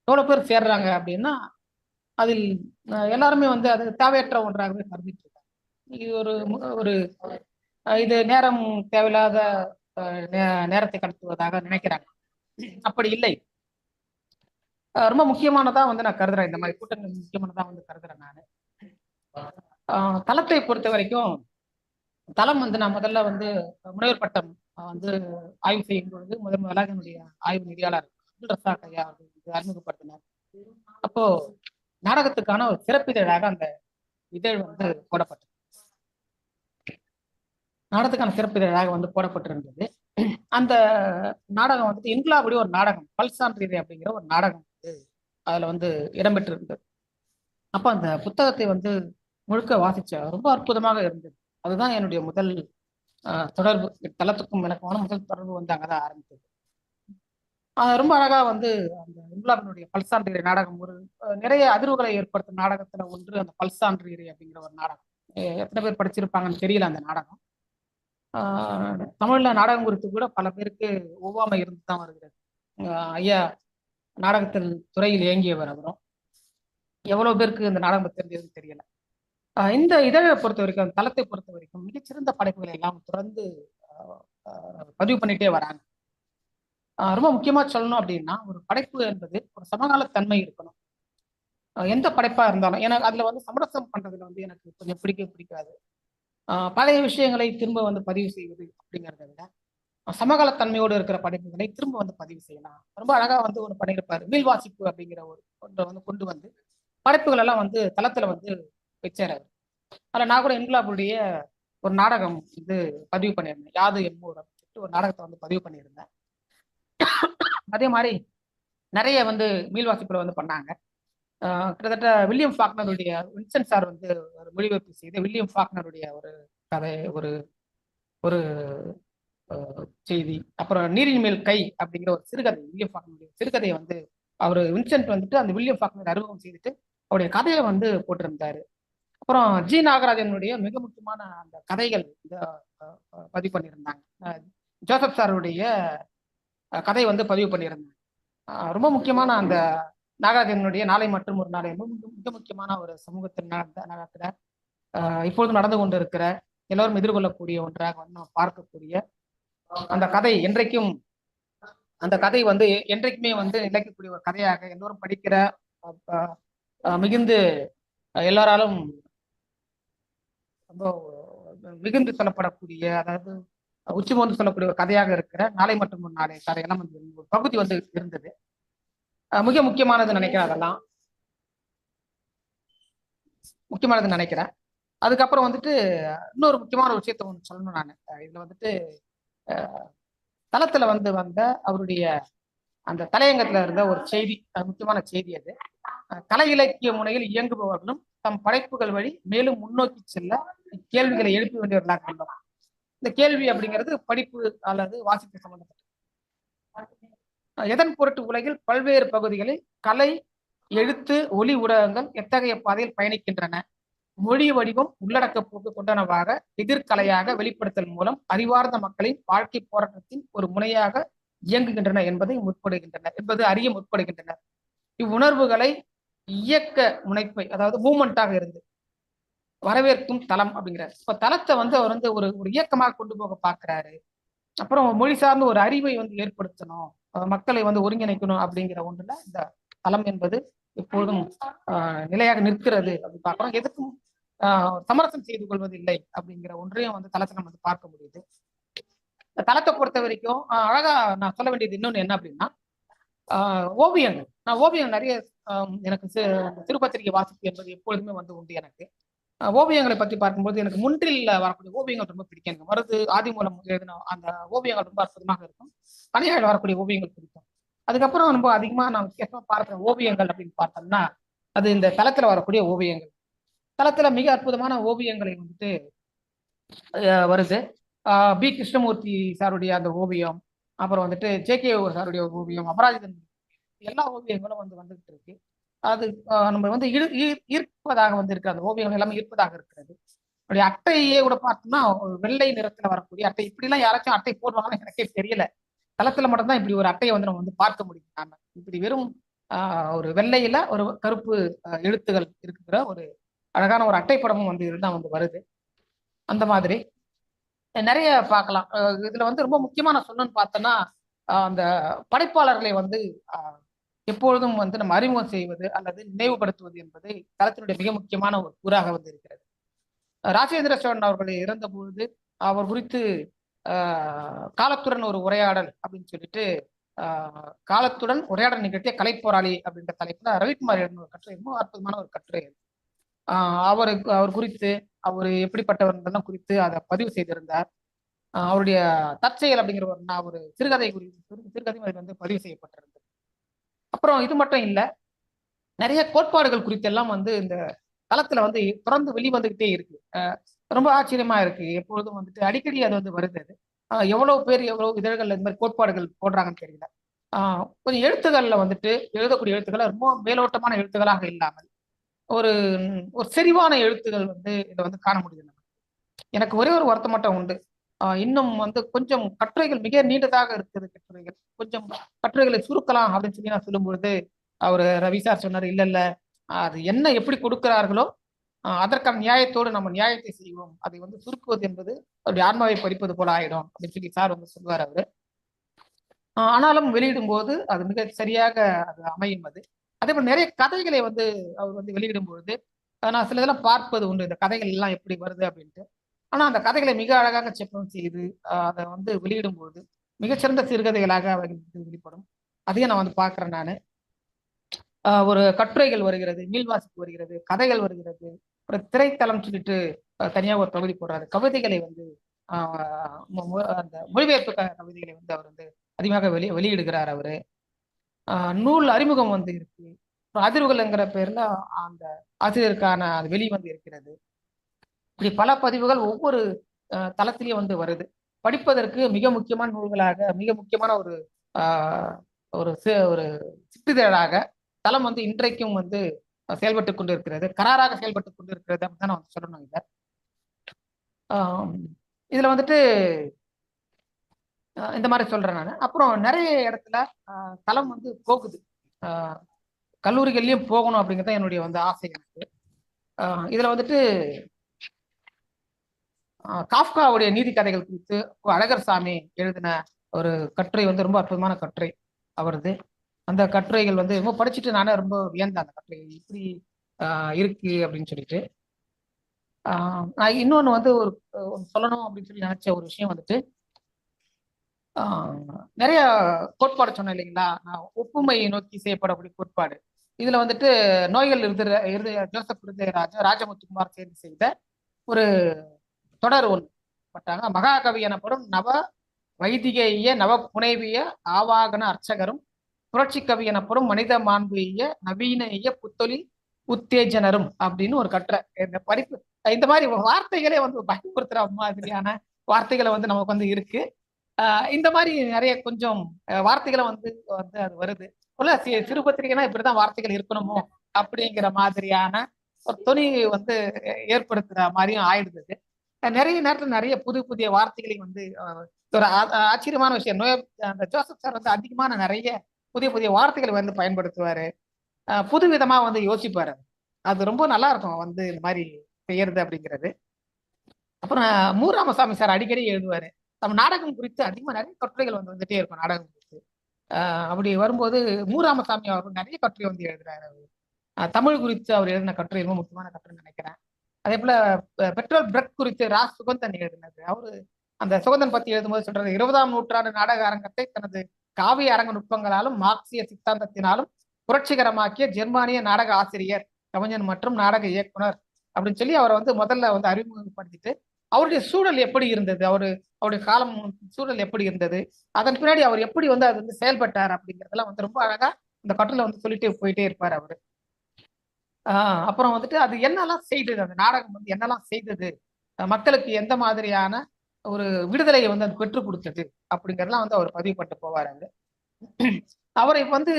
எவ்வளவு பேர் சேர்றாங்க அப்படின்னா, அதில் எல்லாருமே அது தேவையற்ற ஒன்றாகவே கருதிட்டு இருக்காங்க. இது ஒரு இது நேரம் தேவையில்லாத நேரத்தை கடத்துவதாக நினைக்கிறாங்க. அப்படி இல்லை. ரொம்ப முக்கியமானதா நான் கருதுறேன். இந்த மாதிரி கூட்டங்கள் முக்கியமானதா கருதுறேன் நான். தளத்தை பொறுத்த வரைக்கும், தளம் நான் முதல்ல முனைவர் பட்டம் ஆய்வு செய்யும் பொழுது முதலாக என்னுடைய ஆய்வு நெறியாளர் அப்துல் ரசாக் ஐயா அறிமுகப்படுத்தினார். அப்போ நாடகத்துக்கான ஒரு சிறப்பிதழாக அந்த இதழ் போடப்பட்டது. நாடகத்துக்கான சிறப்பிதழாக போடப்பட்டிருந்தது. அந்த நாடகம் இன்குலாபுடைய ஒரு நாடகம், பல்சான்றிதழ் அப்படிங்கிற ஒரு நாடகம் அதுல இடம்பெற்றிருந்தது. அப்ப அந்த புத்தகத்தை முழுக்க வாசிச்ச ரொம்ப அற்புதமாக இருந்தது. அதுதான் என்னுடைய முதல் தொடர்பு. தளத்துக்கும் எனக்குமான முதல் தொடர்பு அங்கதான் ஆரம்பித்தது. ரொம்ப அழகா அந்த இன்குலாபினுடைய பல்சான்றிதழ் நாடகம் ஒரு நிறைய அதிர்வுகளை ஏற்படுத்தும் நாடகத்துல ஒன்று அந்த பல்சான்றிதழ் அப்படிங்கிற ஒரு நாடகம். எத்தனை பேர் படிச்சிருப்பாங்கன்னு தெரியல அந்த நாடகம். தமிழ்ல நாடகம் குறித்து கூட பல பேருக்கு ஒவ்வாமை இருந்துதான் வருகிறது. ஐயா நாடகத்தில் துறையில் இயங்கியவர் அவரும். எவ்வளவு பேருக்கு இந்த நாடகம் தெரிஞ்சதுன்னு தெரியல. இந்த இதழை பொறுத்த வரைக்கும், தளத்தை பொறுத்த வரைக்கும் மிகச்சிறந்த படைப்புகளை எல்லாம் தொடர்ந்து பதிவு பண்ணிட்டே வராங்க. ரொம்ப முக்கியமா சொல்லணும் அப்படின்னா, ஒரு படைப்பு என்பது ஒரு சமகால தன்மை இருக்கணும். எந்த படைப்பா இருந்தாலும், ஏன்னா அதுல சமரசம் பண்றதுல எனக்கு கொஞ்சம் பிடிக்காது. பழைய விஷயங்களை திரும்ப பதிவு செய்வது அப்படிங்கிறத விட, சமகாலத்தன்மையோடு இருக்கிற படைப்புகளை திரும்ப பதிவு செய்யலாம். ரொம்ப அழகா ஒன்று பண்ணியிருப்பாரு. மீள் வாசிப்பு அப்படிங்கிற ஒன்றை கொண்டு படைப்புகள் எல்லாம் தளத்துல வச்சாரு. அதில் நான் கூட இன்குலாபுடைய ஒரு நாடகம் பதிவு பண்ணியிருந்தேன். யாது எம்மூர் அப்படின்னு ஒரு நாடகத்தை பதிவு பண்ணியிருந்தேன். அதே மாதிரி நிறைய மீள் வாசிப்புல பண்ணாங்க. கிட்டத்தட்ட வில்லியம் ஃபாக்னருடைய வின்சென்ட் சார் ஒரு மொழிபெயர்ப்பு செய்து வில்லியம் ஃபாக்னருடைய ஒரு கதை, ஒரு ஒரு செய்தி, அப்புறம் நீரின் மேல் கை அப்படிங்கிற ஒரு சிறுகதை, வில்லியம் ஃபாக்னருடைய சிறுகதையை அவர் வின்சென்ட் அந்த வில்லியம் ஃபாக்னர் அறிமுகம் செய்துட்டு அவருடைய கதையை போட்டிருந்தாரு. அப்புறம் ஜி நாகராஜனுடைய மிக முக்கியமான அந்த கதைகள் பதிவு பண்ணியிருந்தாங்க. ஜோசப் சாருடைய கதை பதிவு பண்ணியிருந்தாங்க. ரொம்ப முக்கியமான அந்த நாகராஜனுடைய நாளை மற்றும் ஒரு நாளை மிக முக்கியமான ஒரு சமூகத்தில் நடக்கிற இப்பொழுது நடந்து கொண்டு இருக்கிற எல்லோரும் எதிர்கொள்ளக்கூடிய ஒன்றாக நம்ம பார்க்கக்கூடிய அந்த கதை என்றைக்கும் அந்த கதை என்றைக்குமே நிலைக்கக்கூடிய ஒரு கதையாக எல்லோரும் படிக்கிற மிகுந்து எல்லாராலும் ரொம்ப மிகுந்து சொல்லப்படக்கூடிய, அதாவது உச்சி மோந்து சொல்லக்கூடிய ஒரு கதையாக இருக்கிற நாளை மற்றும் ஒரு நாளை கதையெல்லாம் வந்து ஒரு பகுதி வந்து இருந்தது. மிக முக்கியமானது நினைக்கிறேன், அதெல்லாம் முக்கியமானது நினைக்கிறேன். அதுக்கப்புறம் வந்துட்டு இன்னொரு முக்கியமான ஒரு விஷயத்த ஒன்று சொல்லணும் நான். இதுல வந்துட்டு தளத்துல வந்து வந்த அவருடைய அந்த தலையங்கத்துல இருந்த ஒரு செய்தி, முக்கியமான செய்தி அது. கலை இலக்கிய முனையில் இயங்குபவர்களும் தம் படைப்புகள் வழி மேலும் முன்னோக்கி செல்ல கேள்விகளை எழுப்ப வேண்டியவர்களாக உள்ளோம். இந்த கேள்வி அப்படிங்கிறது படிப்பு அல்லது வாசிப்பு சம்பந்தப்பட்டது. எதன் பொருட்டு உலகில் பல்வேறு பகுதிகளில் கலை, எழுத்து, ஒலி ஊடகங்கள் எத்தகைய பாதையில் பயணிக்கின்றன? மொழி வடிவம் உள்ளடக்க போக்கு கொண்டனவாக எதிர்கலையாக வெளிப்படுத்தல் மூலம் அறிவார்ந்த மக்களின் வாழ்க்கை போராட்டத்தின் ஒரு முனையாக இயங்குகின்றன என்பது அறிய முற்படுகின்றனர். இவ்வுணர்வுகளை இயக்க முனைப்பை, அதாவது மூமெண்டாக இருந்து வரவேற்கும் தளம் அப்படிங்கிறார். இப்ப தளத்தை வந்து அவர் வந்து ஒரு ஒரு இயக்கமாக கொண்டு போக பார்க்கிறாரு. அப்புறம் மொழி சார்ந்த ஒரு அறிவை வந்து ஏற்படுத்தணும், மக்களை வந்து ஒருங்கிணைக்கணும் அப்படிங்கிற ஒன்றுல இந்த தளம் என்பது எப்பொழுதும் நிலையாக நிற்கிறது அப்படின்னு பார்க்கிறோம். எதுக்கும் சமரசம் செய்து கொள்வதில்லை அப்படிங்கிற ஒன்றையும் வந்து தளத்தை நம்ம வந்து பார்க்க முடியுது. இந்த தளத்தை பொறுத்த வரைக்கும் அழகா நான் சொல்ல வேண்டியது இன்னொன்று என்ன அப்படின்னா, ஓவியங்கள். நான் ஓவியம் நிறைய எனக்கு சிறுபத்திரிகை வாசிப்பு என்பது எப்பொழுதுமே வந்து உண்டு. எனக்கு ஓவியங்களை பற்றி பார்க்கும்போது எனக்கு முன்றில் வரக்கூடிய ஓவியங்கள் ரொம்ப பிடிக்கும். எனக்கு மருது ஆதிமூலம் எழுதின அந்த ஓவியங்கள் ரொம்ப அற்புதமாக இருக்கும். கனியாயில் வரக்கூடிய ஓவியங்கள் பிடிக்கும். அதுக்கப்புறம் ரொம்ப அதிகமாக நான் வித்தியாசமா பார்க்குற ஓவியங்கள் அப்படின்னு பார்த்தோம்னா அது இந்த தளத்துல வரக்கூடிய ஓவியங்கள். தளத்துல மிக அற்புதமான ஓவியங்களை வந்துட்டு வருது. பி கிருஷ்ணமூர்த்தி சாருடைய அந்த ஓவியம், அப்புறம் வந்துட்டு ஜே.கே. சாருடைய ஓவியம், அபராஜிதன், எல்லா ஓவியங்களும் வந்து வந்துகிட்டு இருக்கு. அது நம்ம வந்து ஈர்ப்பதாக வந்து இருக்கு. அந்த ஓவியங்கள் எல்லாமே ஈர்ப்பதாக இருக்கிறது. அப்படி அட்டையே கூட பார்த்தோம்னா வெள்ளை நிறத்துல வரக்கூடிய அட்டை. இப்படிலாம் யாராச்சும் அட்டை போடுவாங்கன்னு எனக்கே தெரியல. தளத்துல மட்டும்தான் இப்படி ஒரு அட்டையை வந்து நம்ம வந்து பார்க்க முடியும். நாம இப்படி வெறும் ஒரு வெள்ளையில ஒரு கருப்பு எழுத்துகள் இருக்கிற ஒரு அழகான ஒரு அட்டை படமும் வந்து இதுதான் வந்து வருது. அந்த மாதிரி நிறைய பார்க்கலாம். இதுல வந்து ரொம்ப முக்கியமான சொல்லணும்னு பார்த்தோன்னா அந்த படைப்பாளர்களை வந்து எப்பொழுதும் வந்து நம்ம அறிமுகம் செய்வது அல்லது நினைவுபடுத்துவது என்பது தளத்தினுடைய மிக முக்கியமான ஒரு கூறாக வந்து இருக்கிறது. ராஜேந்திர சோழன் அவர்கள் இறந்த பொழுது அவர் குறித்து காலத்துடன் ஒரு உரையாடல் அப்படின்னு சொல்லிட்டு காலத்துடன் உரையாடல் நிகழ்த்திய கலைப்போராளி அப்படின்ற தலைப்புல ரவிக்குமார் எழுதின ஒரு கட்டுரை, ரொம்ப அற்புதமான ஒரு கட்டுரை. அவர் குறித்து அவர் எப்படிப்பட்டவர் குறித்து அதை பதிவு செய்திருந்தார். அவருடைய தற்செயல் அப்படிங்கிற ஒரு சிறுகதை அதில் வந்து பதிவு செய்யப்பட்டிருந்தது. அப்புறம் இது மட்டும் இல்லை, நிறைய கோட்பாடுகள் குறித்து எல்லாம் வந்து இந்த தளத்துல வந்து தொடர்ந்து வெளிவந்துகிட்டே இருக்கு. ரொம்ப ஆச்சரியமா இருக்கு. எப்பொழுதும் வந்துட்டு அடிக்கடி அது வந்து வருது. அது எவ்வளவு பேர் எவ்வளவு இதழ்கள் இந்த மாதிரி கோட்பாடுகள் போடுறாங்கன்னு தெரியல. கொஞ்சம் எழுத்துக்கள்ல வந்துட்டு எழுதக்கூடிய எழுத்துக்கள் ரொம்ப மேலோட்டமான எழுத்துக்களாக இல்லாமல் ஒரு ஒரு செறிவான எழுத்துகள் வந்து இதை வந்து காண முடியுது. எனக்கு ஒரே ஒரு வருத்தம் மட்டும் உண்டு. இன்னும் வந்து கொஞ்சம் கட்டுரைகள் மிக நீண்டதாக இருக்குது. கொஞ்சம் கட்டுரைகளை சுருக்கலாம் அப்படின்னு சொல்லி நான் சொல்லும்பொழுது அவர் ரவி சார் சொன்னார், இல்ல அது என்ன எப்படி கொடுக்கிறார்களோ அதற்கான நியாயத்தோடு நம்ம நியாயத்தை செய்வோம், அதை வந்து சுருக்குவது என்பது அவருடைய ஆன்மாவை பறிப்பது போல ஆயிடும் அப்படின்னு சொல்லி சார் வந்து சொல்லுவார் அவரு. ஆனாலும் வெளியிடும் போது அது மிக சரியாக அது அமையும். அது அதே போல நிறைய கதைகளை வந்து அவர் வந்து வெளியிடும் பொழுது நான் சில இதெல்லாம் பார்ப்பது உண்டு, இந்த கதைகள் எல்லாம் எப்படி வருது அப்படின்ட்டு. ஆனா அந்த கதைகளை மிக அழகாக செப்பம் செய்து அதை வந்து வெளியிடும் பொழுது மிகச்சிறந்த சிறுகதைகளாக அவைகள் வெளிப்படும். அதையும் நான் வந்து பார்க்கிறேன். நான் ஒரு கட்டுரைகள் வருகிறது, மீள்வாசிப்பு வருகிறது, கதைகள் வருகிறது, ஒரு திரைத்தளம் சொல்லிட்டு தனியாக ஒரு பகுதி போடுறாரு. கவிதைகளை வந்து அந்த மொழிபெயர்ப்பு கவிதைகளை வந்து அவர் வந்து அதிகமாக வெளியிடுகிறார். அவரு நூல் அறிமுகம் வந்து இருக்கு. அதிர்வுகள்ங்கிற பேர்ல அந்த ஆசிரியருக்கான அது வெளி வந்து இருக்கிறது. இப்படி பல பதிவுகள் ஒவ்வொரு தளத்திலையும் வந்து வருது. படிப்பதற்கு மிக முக்கியமான நூல்களாக, மிக முக்கியமான ஒரு ஒரு சிற்றிதழாக தளம் வந்து இன்றைக்கும் வந்து செயல்பட்டு கொண்டு இருக்கிறது, கராராக செயல்பட்டு கொண்டு இருக்கிறது அப்படின்னு நான் வந்து சொல்லணும். இதுல வந்துட்டு இந்த மாதிரி சொல்றேன் நான். அப்புறம் நிறைய இடத்துல தளம் வந்து போகுது, கல்லூரிகள்லயும் போகணும் அப்படிங்கிறது என்னுடைய வந்து ஆசை எனக்கு. இதுல வந்துட்டு காஃப்காவுடைய நீதி கதைகள் குறித்து அழகர் சாமி எழுதின ஒரு கட்டுரை வந்து ரொம்ப அற்புதமான கட்டுரை அவரது. அந்த கட்டுரைகள் வந்து ரொம்ப படிச்சுட்டு நானே ரொம்ப வியந்தேன், அந்த கட்டுரை இப்படி இருக்கு அப்படின்னு சொல்லிட்டு. நான் இன்னொன்று வந்து ஒண்ணு சொல்லணும் அப்படின்னு சொல்லி நினைச்ச ஒரு விஷயம் வந்துட்டு, நிறைய கோட்பாடு சொன்னேன் இல்லைங்களா? நான் ஒப்புமையை நோக்கி செய்யப்படக்கூடிய கோட்பாடு. இதுல வந்துட்டு நோய்கள் ஜோசப் ராஜமுத்துக்குமார் சேர்ந்து செய்த ஒரு தொடர் ஒன்று பட்டாங்க. மகாகவி எனப்படும் நவ வைதிகேய நவ புனைவிய ஆவாகன அர்ச்சகரும் புரட்சி கவி எனப்படும் மனித மாண்புய நவீன புத்தொலி உத்தேஜனரும் அப்படின்னு ஒரு கட்டுரை. இந்த படிப்பு இந்த மாதிரி வார்த்தைகளே வந்து பயன்படுத்துற மாதிரியான வார்த்தைகளை வந்து நமக்கு வந்து இருக்கு. இந்த மாதிரி நிறைய கொஞ்சம் வார்த்தைகளை வந்து வந்து அது வருது. சிறு பத்திரிகைனா இப்படிதான் வார்த்தைகள் இருக்கணுமோ அப்படிங்கிற மாதிரியான ஒரு துணி வந்து ஏற்படுத்துற மாதிரியும் ஆயிடுது. நிறைய நேரத்துல நிறைய புது புதிய வார்த்தைகளை வந்து ஒரு ஆச்சரியமான விஷயம். அந்த ஜோசப் சார் வந்து அதிகமான நிறைய புதிய புதிய வார்த்தைகளை வந்து பயன்படுத்துவாரு. புது விதமா வந்து யோசிப்பாரு. அது ரொம்ப நல்லா இருக்கும் வந்து இந்த மாதிரி செய்யறது அப்படிங்கிறது. அப்புறம் மு. ராமசாமி சார் அடிக்கடி எழுதுவாரு. நம்ம நாடகம் குறித்து அதிகமா நிறைய கட்டுரைகள் வந்து வந்துட்டே இருக்கும் நாடகம் குறித்து. அப்படி வரும்போது மு. ராமசாமி அவர்கள் நிறைய கட்டுரை வந்து எழுதுறாரு. தமிழ் குறித்து அவர் எழுதின கட்டுரை ரொம்ப முக்கியமான கட்டுரைன்னு நினைக்கிறேன். அதே போல பெட்ரோல் பிரெட் குறித்து சுகந்தன் எழுதினது. அவரு அந்த சுகந்தன் பத்தி எழுதும்போது சொல்றது, 20ஆம் நூற்றாண்டு நாடக அரங்கத்தை தனது காவிய அரங்க நுட்பங்களாலும் மார்க்சிய சித்தாந்தத்தினாலும் புரட்சிகரமாக்கிய ஜெர்மானிய நாடக ஆசிரியர், கவிஞர் மற்றும் நாடக இயக்குனர் அப்படின்னு சொல்லி அவரை வந்து முதல்ல வந்து அறிமுகப்படுத்திட்டு, அவருடைய சூழல் எப்படி இருந்தது, அவருடைய காலம் சூழல் எப்படி இருந்தது, அதன் பின்னாடி அவர் எப்படி வந்து அது வந்து செயல்பட்டார் அப்படிங்கிறதெல்லாம் வந்து ரொம்ப அழகா இந்த கட்டுரையில வந்து சொல்லிட்டே போயிட்டே இருப்பார் அவரு. அப்புறம் வந்துட்டு அது என்னெல்லாம் செய்தது, அந்த நாடகம் வந்து என்னெல்லாம் செய்தது, மக்களுக்கு எந்த மாதிரியான ஒரு விடுதலையை வந்து அது பெற்றுக் கொடுத்தது அப்படிங்கிறதெல்லாம் வந்து அவர் பதிவு பண்ணிட்டு போவார். அவரை வந்து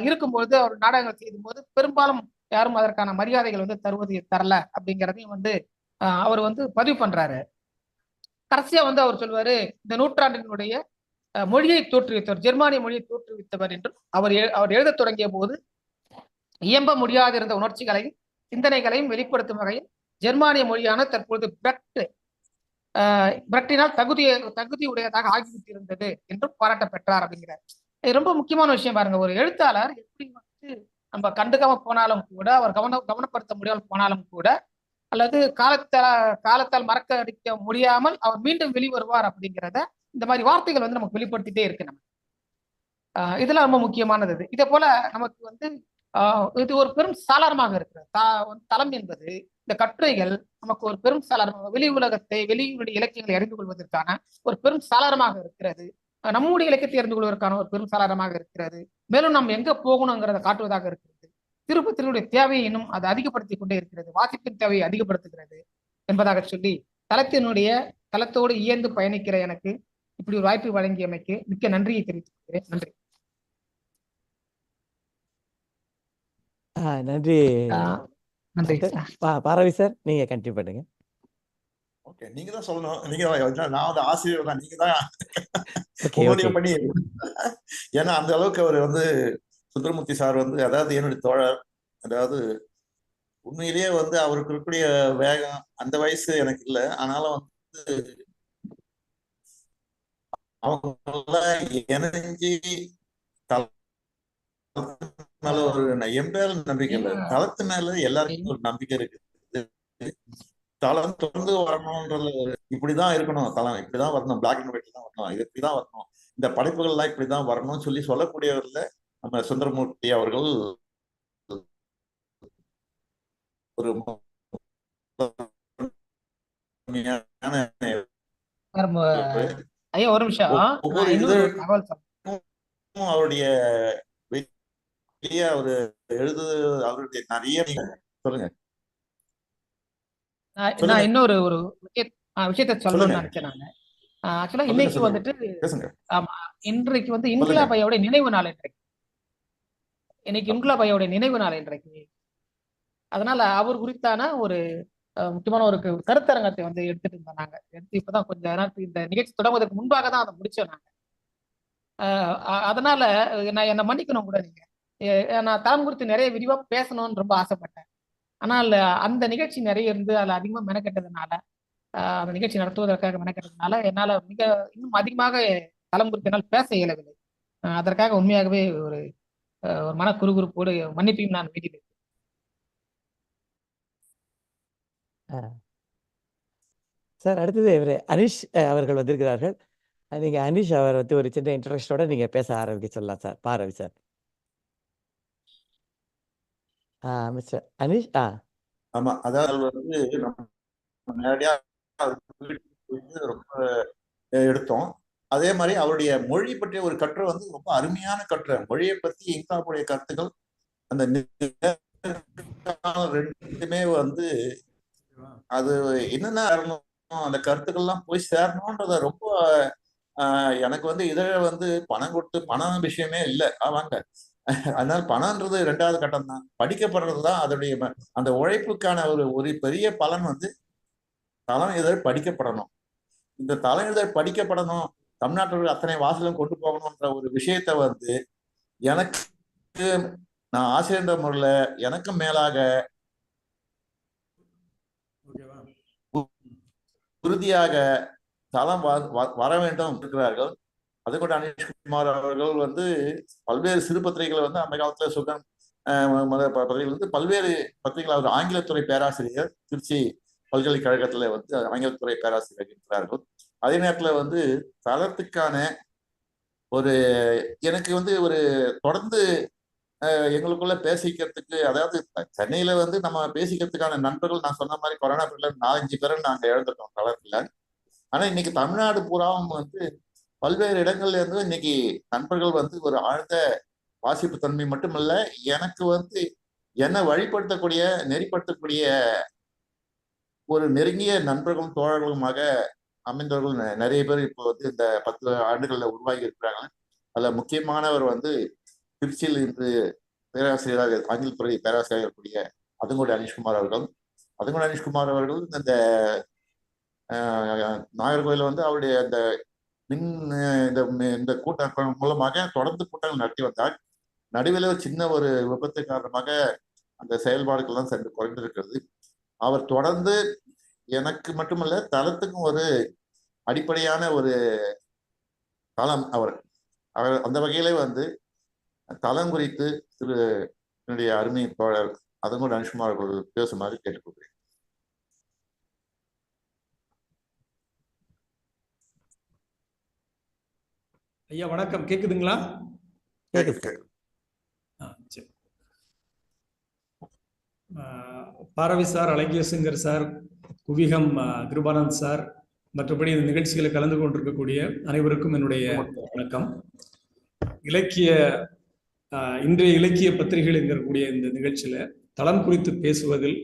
இருக்கும்போது அவர் நாடகங்கள் செய்யும் போது பெரும்பாலும் யாரும் அதற்கான மரியாதைகள் வந்து தரல அப்படிங்கிறதையும் வந்து அவர் வந்து பதிவு பண்றாரு. கடைசியா வந்து அவர் சொல்வாரு, இந்த நூற்றாண்டினுடைய மொழியை தோற்றுவித்தவர், ஜெர்மானிய மொழியை தோற்றுவித்தவர் என்றும் அவர் எழுத தொடங்கிய போது இயம்ப முடியாதிருந்த உணர்ச்சிகளையும் சிந்தனைகளையும் வெளிப்படுத்தும் வகையில் ஜெர்மானிய மொழியான தற்பொழுது பிரட்டினால் தகுதி உடையதாக ஆகிவிட்டிருந்தது என்றும் பாராட்ட பெற்றார் அப்படிங்கிறார். இது ரொம்ப முக்கியமான விஷயம் பாருங்க. ஒரு எழுத்தாளர் எப்படி வந்து நம்ம கண்டுக்காம போனாலும் கூட, அவர் கவனப்படுத்த முடியாமல் போனாலும் கூட, அல்லது காலத்தால் மறக்க அடிக்க முடியாமல் அவர் மீண்டும் வெளிவருவார் அப்படிங்கிறத இந்த மாதிரி வார்த்தைகள் வந்து நமக்கு வெளிப்படுத்திட்டே இருக்கு. நம்ம இதெல்லாம் ரொம்ப முக்கியமானது. இதே போல நமக்கு வந்து இது ஒரு பெரும் சாளரமாக இருக்கிறது. தளம் என்பது இந்த கட்டுரைகள் நமக்கு ஒரு பெரும் சாளரம், வெளி உலகத்தை வெளியுடைய இலக்கியங்களை அறிந்து கொள்வதற்கான ஒரு பெரும் சாளரமாக இருக்கிறது. நம்முடைய இலக்கியத்தை அறிந்து கொள்வதற்கான ஒரு பெரும் சாளரமாக இருக்கிறது. மேலும் நம்ம எங்க போகணுங்கிறத காட்டுவதாக இருக்கிறது. திருப்பத்தினுடைய தேவையை இன்னும் அதை அதிகப்படுத்திக் கொண்டே இருக்கிறது. வாசிப்பின் தேவையை அதிகப்படுத்துகிறது என்பதாக சொல்லி தளத்தோடு இயந்து பயணிக்கிற எனக்கு இப்படி ஒரு வாய்ப்பு வழங்கியமைக்கு மிக்க நன்றியை தெரிவித்துக் கொள்கிறேன். நன்றி. நன்றி. நன்றி. பாரவி சார், நீங்க கண்டினியூ பண்ணுங்க. ஓகே, நீங்க தான் சொல்லணும். நான் வந்து ஆசிரியர் தான், நீங்க தான் முன்னோடியம் பண்ணி. ஏன்னா அந்த அளவுக்கு அவர் வந்து சுந்தரமூர்த்தி சார் வந்து, அதாவது என்னுடைய தோழர், அதாவது உண்மையிலேயே வந்து அவருக்கு இருக்கக்கூடிய வேகம் அந்த வயசு எனக்கு இல்லை. ஆனாலும் வந்து அவங்க இணைஞ்சி மேல ஒரு எம்பேர் நம்பிக்கை இல்லை, தளத்து மேல எல்லாருக்கும் ஒரு நம்பிக்கை இருக்கு. தளம் தொடர்ந்து வரணும்ன்றது இப்படிதான் இருக்கணும், தளம் இப்படிதான் வரணும், பிளாக் அண்ட் ஒயிட்ல தான் வரணும், இது இப்படிதான் வரணும், இந்த படைப்புகள் எல்லாம் இப்படிதான் வரணும்னு சொல்லி சொல்லக்கூடியவர்ல நம்ம சுந்தரமூர்த்தி அவர்கள் ஒரு ஐயா ஒரு நிமிஷம், ஒவ்வொரு அவருடைய அவரு அவருடைய நிறைய சொல்லுங்க. நான் இன்னொரு ஒரு விஷயத்த சொல்லணும்னு நினைச்சேன். நான் ஆக்சுவலா இன்னைக்கு வந்துட்டு இன்றைக்கு வந்து இன்குலாப் ஐயாவுடைய நினைவு நாள். இன்னைக்கு இன்குலாப் ஐயாவுடைய நினைவு நாள் இன்றைக்கு. அதனால அவர் குறித்தான ஒரு முக்கியமான ஒரு கருத்தரங்கத்தை வந்து எடுத்துட்டு இருந்தாங்க. எடுத்து இப்பதான் கொஞ்ச நேரத்துக்கு இந்த நிகழ்ச்சி தொடங்குவதற்கு முன்பாக தான் அதை முடிச்சோம் நாங்க. அதனால நான் என்னை மன்னிக்கணும் கூட. நீங்க நான் தளம் குறித்து நிறைய விரிவா பேசணும்னு ரொம்ப ஆசைப்பட்டேன். ஆனால் அந்த நிகழ்ச்சி நிறைய இருந்து அதில் அதிகமாக மெனக்கெட்டதுனால, அந்த நிகழ்ச்சி நடத்துவதற்காக மெனக்கெட்டதுனால என்னால் இன்னும் அதிகமாக தளம் குறித்து என்னால் பேச இயலவில்லை. அதற்காக உண்மையாகவே ஒரு மன குறுகுறுப்போடு மன்னிப்பையும் நான் வேண்டியிருக்கேன். சார் அடுத்தது இவர் அனிஷ் அவர்கள் வந்திருக்கிறார்கள். நீங்கள் அனிஷ் அவர் வந்து ஒரு சின்ன இன்ட்ரடக்ஷனோட நீங்கள் பேச ஆரம்பிக்க சொல்லலாம் sir. Bharavi sir. Mister Anish. ஆமா, அதாவது வந்து நம்ம நேரடியா ரொம்ப எடுத்தோம். அதே மாதிரி அவருடைய மொழி பற்றிய ஒரு கட்டுரை வந்து ரொம்ப அருமையான கட்டுரை. மொழியை பத்தி இன்காவுடைய கருத்துக்கள் அந்த ரெண்டுமே வந்து அது என்னென்ன அந்த கருத்துக்கள்லாம் போய் சேரணும்ன்றத ரொம்ப எனக்கு வந்து இதழ வந்து பணம் கொடுத்து பணம் விஷயமே இல்லை வாங்க. அதனால பணம்ன்றது 2வது கட்டம் தான். படிக்கப்படுறதுதான் அதோடைய அந்த உழைப்புக்கான ஒரு பெரிய பலன் வந்து தளம் இதழ் படிக்கப்படணும். இந்த தளம் இதழ் படிக்கப்படணும், தமிழ்நாட்டில் அத்தனை வாசலும் கொண்டு போகணும்ன்ற ஒரு விஷயத்த வந்து எனக்கு நான் ஆசிரியர் முறையில எனக்கும் மேலாக உறுதியாக தளம் வர வேண்டும் இருக்கிறார்கள். அது கூட அனிஷ்குமார் அவர்கள் வந்து பல்வேறு சிறு பத்திரிகைகளை வந்து அந்த காலத்துல சுகன் பத்திரிகைகள் வந்து பல்வேறு பத்திரிகைகள். அவர் ஆங்கிலத்துறை பேராசிரியர், திருச்சி பல்கலைக்கழகத்துல வந்து ஆங்கிலத்துறை பேராசிரியர் இருக்கிறார்கள். அதே நேரத்துல வந்து தளத்துக்கான ஒரு எனக்கு வந்து ஒரு தொடர்ந்து எங்களுக்குள்ள பேசிக்கிறதுக்கு, அதாவது சென்னையில வந்து நம்ம பேசிக்கிறதுக்கான நண்பர்கள் நான் சொன்ன மாதிரி கொரோனா பீரியட்ல 4-5 பேரை நாங்க இழந்துட்டோம் தளத்துல. ஆனா இன்னைக்கு தமிழ்நாடு பூராவும் வந்து பல்வேறு இடங்கள்ல இருந்து இன்னைக்கு நண்பர்கள் வந்து ஒரு ஆழ்ந்த வாசிப்பு தன்மை மட்டுமல்ல, எனக்கு வந்து என்னை வழிபடுத்தக்கூடிய நெறிப்படுத்தக்கூடிய ஒரு நெருங்கிய நண்பர்களும் தோழர்களுமாக அமைந்தவர்கள் நிறைய பேர் இப்போ வந்து இந்த 10 ஆண்டுகள்ல உருவாகி இருக்கிறாங்க. அதுல முக்கியமானவர் வந்து திருச்சியில் இன்று பேராசிரியராக ஆங்கிலத்துறை பேராசிரியராக இருக்கக்கூடிய அதுங்கோடி அனிஷ்குமார் அவர்கள். அதுங்கோடி அனிஷ்குமார் அவர்கள் இந்த நாகர்கோயில வந்து அவருடைய இந்த இந்த கூட்டம் மூலமாக தொடர்ந்து கூட்டங்கள் நடத்தி வந்தார். நடுவில் ஒரு சின்ன ஒரு விபத்து காரணமாக அந்த செயல்பாடுகள்லாம் சென்று குறைந்திருக்கிறது. அவர் தொடர்ந்து எனக்கு மட்டுமல்ல தளத்துக்கும் ஒரு அடிப்படையான ஒரு தளம். அவர் அந்த வகையில வந்து தளம் குறித்து என்னுடைய அருமை தோழர் அதுங்கோடி அனிஷ்குமார் அவர்கள் பேசுமாறு கேட்டுக்கொள்கிறேன். ஐயா வணக்கம், கேக்குதுங்களா? சரி. Paravi sir, Azhagiyasingar sir, Kuvigam Kirubanand sir, மற்றபடி இந்த நிகழ்ச்சிகளை கலந்து கொண்டிருக்கக்கூடிய அனைவருக்கும் என்னுடைய வணக்கம். இன்றைய இலக்கிய பத்திரிகைகள் என்கக்கூடிய இந்த நிகழ்ச்சியில தளம் குறித்து பேசுவதில்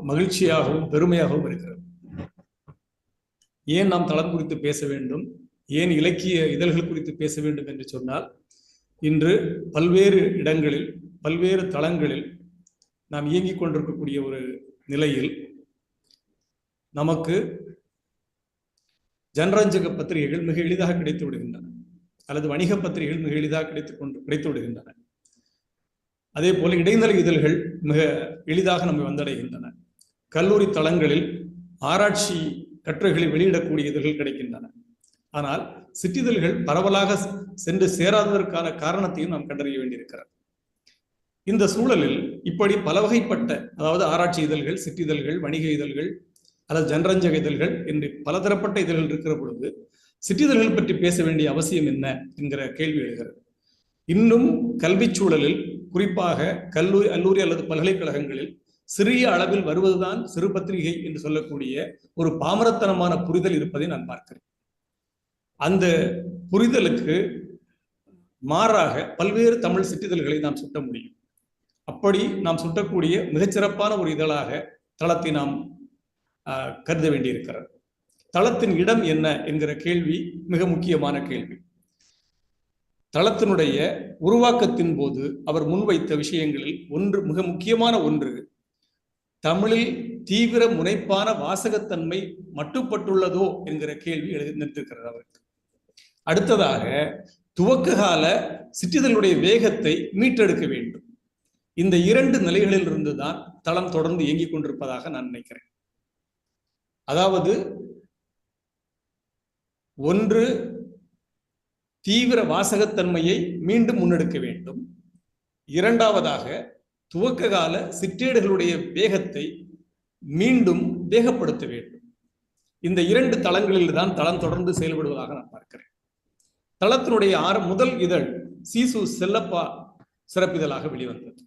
மகிழ்ச்சியாகவும் பெருமையாகவும் இருக்கிறது. ஏன் நாம் தளம் குறித்து பேச வேண்டும், ஏன் இலக்கிய இதழ்கள் குறித்து பேச வேண்டும் என்று சொன்னால், இன்று பல்வேறு இடங்களில் பல்வேறு தளங்களில் நாம் இயங்கிக் கொண்டிருக்கக்கூடிய ஒரு நிலையில் நமக்கு ஜனரஞ்சக பத்திரிகைகள் மிக எளிதாக கிடைத்து விடுகின்றன, அல்லது வணிக பத்திரிகைகள் மிக எளிதாக கிடைத்து விடுகின்றன. அதே போல இடைநிலை இதழ்கள் மிக எளிதாக நம்மை வந்தடைகின்றன. கல்லூரி தளங்களில் ஆராய்ச்சி கட்டுரைகளை வெளியிடக்கூடிய இதழ்கள் கிடைக்கின்றன. ஆனால் சிற்றிதழ்கள் பரவலாக சென்று சேராததற்கான காரணத்தையும் நாம் கண்டறிய வேண்டியிருக்கிறது. இந்த சூழலில் இப்படி பல வகைப்பட்ட, அதாவது ஆராய்ச்சி இதழ்கள், சிற்றிதழ்கள், வணிக இதழ்கள் அல்லது ஜனரஞ்சக இதழ்கள் என்று பலதரப்பட்ட இதழ்கள் இருக்கிற பொழுது சிற்றிதழ்கள் பற்றி பேச வேண்டிய அவசியம் என்ன என்கிற கேள்வி எழுகிறது. இன்னும் கல்வி சூழலில், குறிப்பாக கல்லூரி அல்லது பல்கலைக்கழகங்களில் சிறிய அளவில் வருவதுதான் சிறு பத்திரிகை என்று சொல்லக்கூடிய ஒரு பாமரத்தனமான புரிதல் இருப்பதை நான் பார்க்கிறேன். அந்த புரிதலுக்கு மாறாக பல்வேறு தமிழ் சிற்றிதழ்களை நாம் சுட்ட முடியும். அப்படி நாம் சுட்டக்கூடிய மிகச்சிறப்பான ஒரு இதழாக தளத்தை நாம் கருத வேண்டியிருக்கிறது. தளத்தின் இடம் என்ன என்கிற கேள்வி மிக முக்கியமான கேள்வி. தளத்தினுடைய உருவாக்கத்தின் போது அவர் முன்வைத்த விஷயங்களில் மிக முக்கியமான ஒன்று, தமிழில் தீவிர முனைப்பான வாசகத்தன்மை மட்டுப்பட்டுள்ளதோ என்கிற கேள்வி நிறுத்திருக்கிறது அவருக்கு. அடுத்ததாக, துவக்க கால சிற்றிதழுடைய வேகத்தை மீட்டெடுக்க வேண்டும். இந்த 2 நிலைகளில் இருந்துதான் தளம் தொடர்ந்து இயங்கிக் கொண்டிருப்பதாக நான் நினைக்கிறேன். அதாவது, ஒன்று, தீவிர வாசகத்தன்மையை மீண்டும் முன்னெடுக்க வேண்டும். இரண்டாவதாக, துவக்க கால சிற்றேடுகளுடைய வேகத்தை மீண்டும் வேகப்படுத்த வேண்டும். இந்த 2 தளங்களில் தான் தளம் தொடர்ந்து செயல்படுவதாக நான் பார்க்கிறேன். தளத்தினுடைய முதல் இதழ் சீசு செல்லப்பா சிறப்பிதழாக வெளிவந்தது.